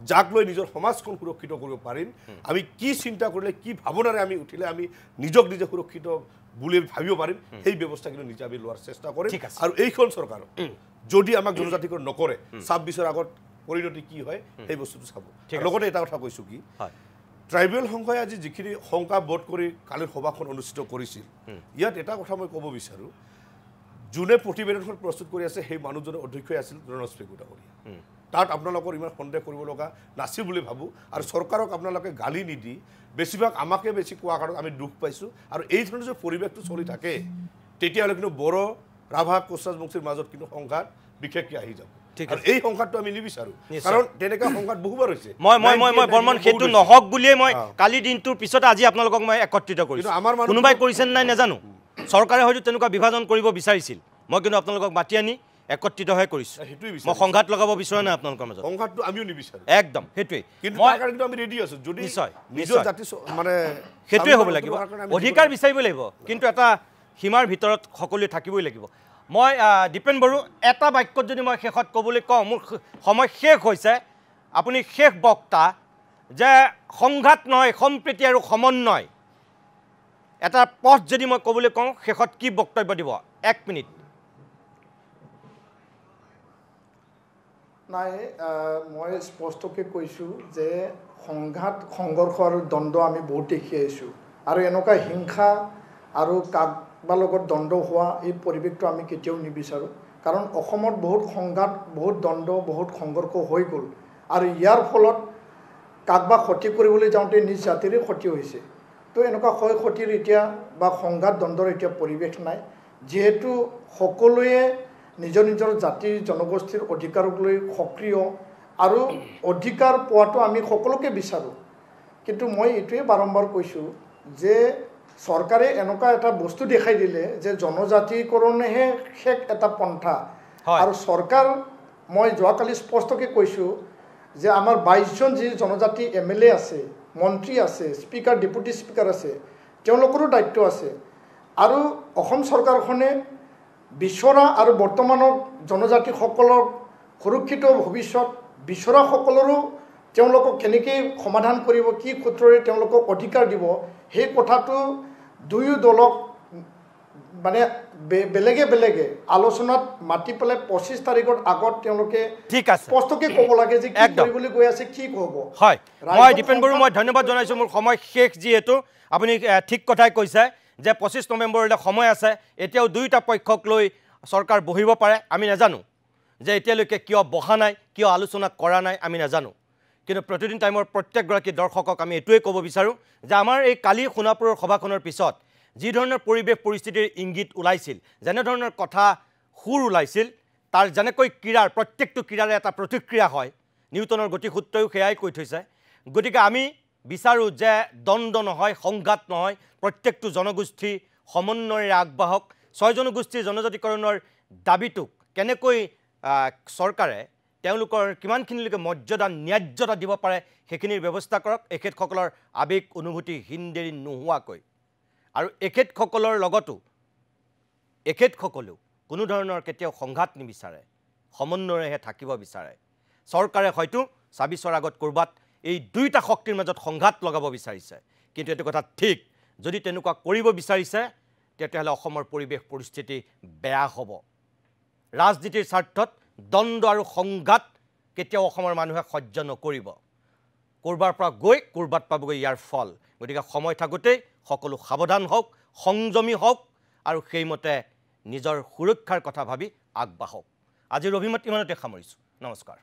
যাক লৈ নিজৰ সমাজখন সুৰক্ষিত কৰিব পাৰিম আমি কি চিন্তা কৰিলে কি ভাৱনাৰে আমি উঠিলে আমি নিজক নিজে সুৰক্ষিত বুলি ভাবিব পাৰিম সেই ব্যৱস্থা কিন্তু নিজে আমি লোৱাৰ চেষ্টা কৰিম আৰু এইখন চৰকাৰ যদি আমাক জনজাতিকৰণ নকৰে 26ৰ আগত পৰিণতি কি হয় সেই বস্তুটো চাব লগতে এটা কথা কৈছোঁ কি ট্ৰাইবেল সংঘই আজি যিখিনি শংকা বোধ কৰি কালিৰ সভাখন অনুষ্ঠিত কৰিছিল ইয়াত এটা কথা মই ক'ব বিচাৰোঁ যোনে প্ৰতিবেদনখন প্ৰস্তুত কৰি আছে সেই মানুহজনৰ অধ্যক্ষই আছিল ৰণজ পেগুটা কৰি তাত আপোনালোকৰ ইমান সন্দেহ কৰিব লগা নাছিল বুলি ভাবোঁ আৰু চৰকাৰক আপোনালোকে গালি নিদি বেছিভাগ আমাকে বেছি কোৱা কাৰণত আমি দুখ পাইছোঁ আৰু এই ধৰণৰ যে পৰিৱেশটো চলি থাকে তেতিয়াহ'লে কিন্তু বড়ো ৰাভা কোচাজবংশীৰ মাজত কিন্তু সংঘাত বিশেষকৈ আহি যাব আৰু এই সংঘাতটো আমি নিবিচাৰোঁ কাৰণ তেনেকুৱা সংঘাত বহুবাৰ হৈছে মই বৰ্মন সেইটো নহওক বুলিয়ে মই কালি দিনটোৰ পিছত আজি আপোনালোকক মই একত্ৰিত কৰিছোঁ কোনোবাই কৰিছে নাই নাজানো চৰকাৰে হয়তো তেনেকুৱা বিভাজন কৰিব বিচাৰিছিল মই কিন্তু আপোনালোকক মাতি আনি একত্ৰিত হৈ কৰিছোঁ মই সংঘাত লগাব বিচৰা নাই আপোনালোকৰ মাজত সংঘাতটো আমিও নিবিচাৰোঁ একদম সেইটোৱেই কিন্তু তাৰ কাৰণে কিন্তু আমি ৰেডি আছোঁ যদি নিজৰ জাতি মানে সেইটোৱে হ'ব লাগিব অধিকাৰ বিচাৰিব লাগিব কিন্তু এটা সীমাৰ ভিতৰত সকলোৱে থাকিবই লাগিব মই দীপেন বড়ো এটা বাক্যত যদি মই শেষত ক'বলৈ কওঁ মোৰ সময় শেষ হৈছে আপুনি শেষ বক্তা যে সংঘাত নহয় সম্প্ৰীতি আৰু সমন্বয় এটা পথ যদি মই ক'বলৈ কওঁ শেষত কি বক্তব্য দিব 1 মিনিট নাই মই স্পষ্টকৈ কৈছোঁ যে সংঘৰ্ষ আৰু দ্বন্দ্ব আমি বহুত দেখি আহিছোঁ আৰু এনেকুৱা হিংসা আৰু কাৰোবাৰ লগত দ্বন্দ্ব হোৱা এই পৰিৱেশটো আমি কেতিয়াও নিবিচাৰোঁ কাৰণ অসমত বহুত সংঘাত বহুত দ্বন্দ্ব বহুত সংঘৰ্ষ হৈ গ'ল আৰু ইয়াৰ ফলত কাৰোবাক ক্ষতি কৰিবলৈ যাওঁতে নিজ জাতিৰে ক্ষতি হৈছে তো এনেকুৱা ক্ষয় ক্ষতিৰ এতিয়া বা সংঘাত দ্বন্দ্বৰ এতিয়া পৰিৱেশ নাই যিহেতু সকলোৱে নিজৰ নিজৰ জাতিৰ জনগোষ্ঠীৰ অধিকাৰক লৈ সক্ৰিয় আৰু অধিকাৰ পোৱাটো আমি সকলোকে বিচাৰোঁ কিন্তু মই এইটোৱে বাৰম্বাৰ কৈছোঁ যে চৰকাৰে এনেকুৱা এটা বস্তু দেখাই দিলে যে জনজাতিকৰণেহে শেষ এটা পন্থা আৰু চৰকাৰ মই যোৱাকালি স্পষ্টকৈ কৈছোঁ যে আমাৰ 22জন যি জনজাতি MLA আছে মন্ত্ৰী আছে স্পিকাৰ ডেপুটি স্পিকাৰ আছে তেওঁলোকৰো দায়িত্ব আছে আৰু অসম চৰকাৰখনে বিচৰা আৰু বৰ্তমানৰ জনজাতিসকলৰ সুৰক্ষিত ভৱিষ্যত বিচৰাসকলৰো তেওঁলোকক কেনেকৈ সমাধান কৰিব কি সূত্ৰৰে তেওঁলোকক অধিকাৰ দিব সেই কথাটো দুয়ো দলক মানে বেলেগে বেলেগে আলোচনাত মাতি পেলাই 25 তাৰিখৰ আগত তেওঁলোকে স্পষ্টকৈ ক'ব লাগে যে কি কৰিবলৈ গৈ আছে কি হ'ব হয় মই দীপেন বড়ো মই ধন্যবাদ জনাইছোঁ মোৰ সময় শেষ যিহেতু আপুনি ঠিক কথাই কৈছে যে 25 নৱেম্বৰলৈ সময় আছে এতিয়াও দুয়োটা পক্ষক লৈ চৰকাৰ বহিব পাৰে আমি নাজানো যে এতিয়ালৈকে কিয় বহা নাই কিয় আলোচনা কৰা নাই আমি নাজানো কিন্তু প্ৰতিদিন টাইমৰ প্ৰত্যেকগৰাকী দৰ্শকক আমি এইটোৱে ক'ব বিচাৰোঁ যে আমাৰ এই কালি সোণাপুৰৰ সভাখনৰ পিছত যি ধৰণৰ পৰিৱেশ পৰিস্থিতিৰ ইংগিত ওলাইছিল যেনে ধৰণৰ কথা সুৰ ওলাইছিল তাৰ যেনেকৈ ক্ৰীড়াৰ প্ৰত্যেকটো ক্ৰীড়াৰে এটা প্ৰতিক্ৰিয়া হয় নিউটনৰ গতিসূত্ৰও সেয়াই কৈ থৈছে গতিকে আমি বিচাৰোঁ যে দ্বন্দ্ব নহয় সংঘাত নহয় প্ৰত্যেকটো জনগোষ্ঠী সমন্বয়েৰে আগবাঢ়ক 6 জনগোষ্ঠীৰ জনজাতিকৰণৰ দাবীটোক কেনেকৈ চৰকাৰে তেওঁলোকৰ কিমানখিনিলৈকে মৰ্যাদা ন্যায্যতা দিব পাৰে সেইখিনিৰ ব্যৱস্থা কৰক এখেতসকলৰ আৱেগ অনুভূতি হিনদেৰি নোহোৱাকৈ আৰু এখেতসকলৰ লগতো এখেতসকলেও কোনো ধৰণৰ কেতিয়াও সংঘাত নিবিচাৰে সমন্বয়েৰেহে থাকিব বিচাৰে চৰকাৰে হয়তো 26ৰ আগত ক'ৰবাত এই দুইটা শক্তিৰ মাজত সংঘাত লগাব বিচাৰিছে কিন্তু এইটো কথা ঠিক যদি তেনেকুৱা কৰিব বিচাৰিছে তেতিয়াহ'লে অসমৰ পৰিৱেশ পৰিস্থিতি বেয়া হ'ব ৰাজনীতিৰ স্বাৰ্থত দ্বন্দ্ব আৰু সংঘাত কেতিয়াও অসমৰ মানুহে সহ্য নকৰিব ক'ৰবাৰ পৰা গৈ ক'ৰবাত পাবগৈ ইয়াৰ ফল গতিকে সময় থাকোঁতেই সকলো সাৱধান হওক সংযমী হওক আৰু সেইমতে নিজৰ সুৰক্ষাৰ কথা ভাবি আগবাঢ়ক আজিৰ অভিমত ইমানতে সামৰিছোঁ নমস্কাৰ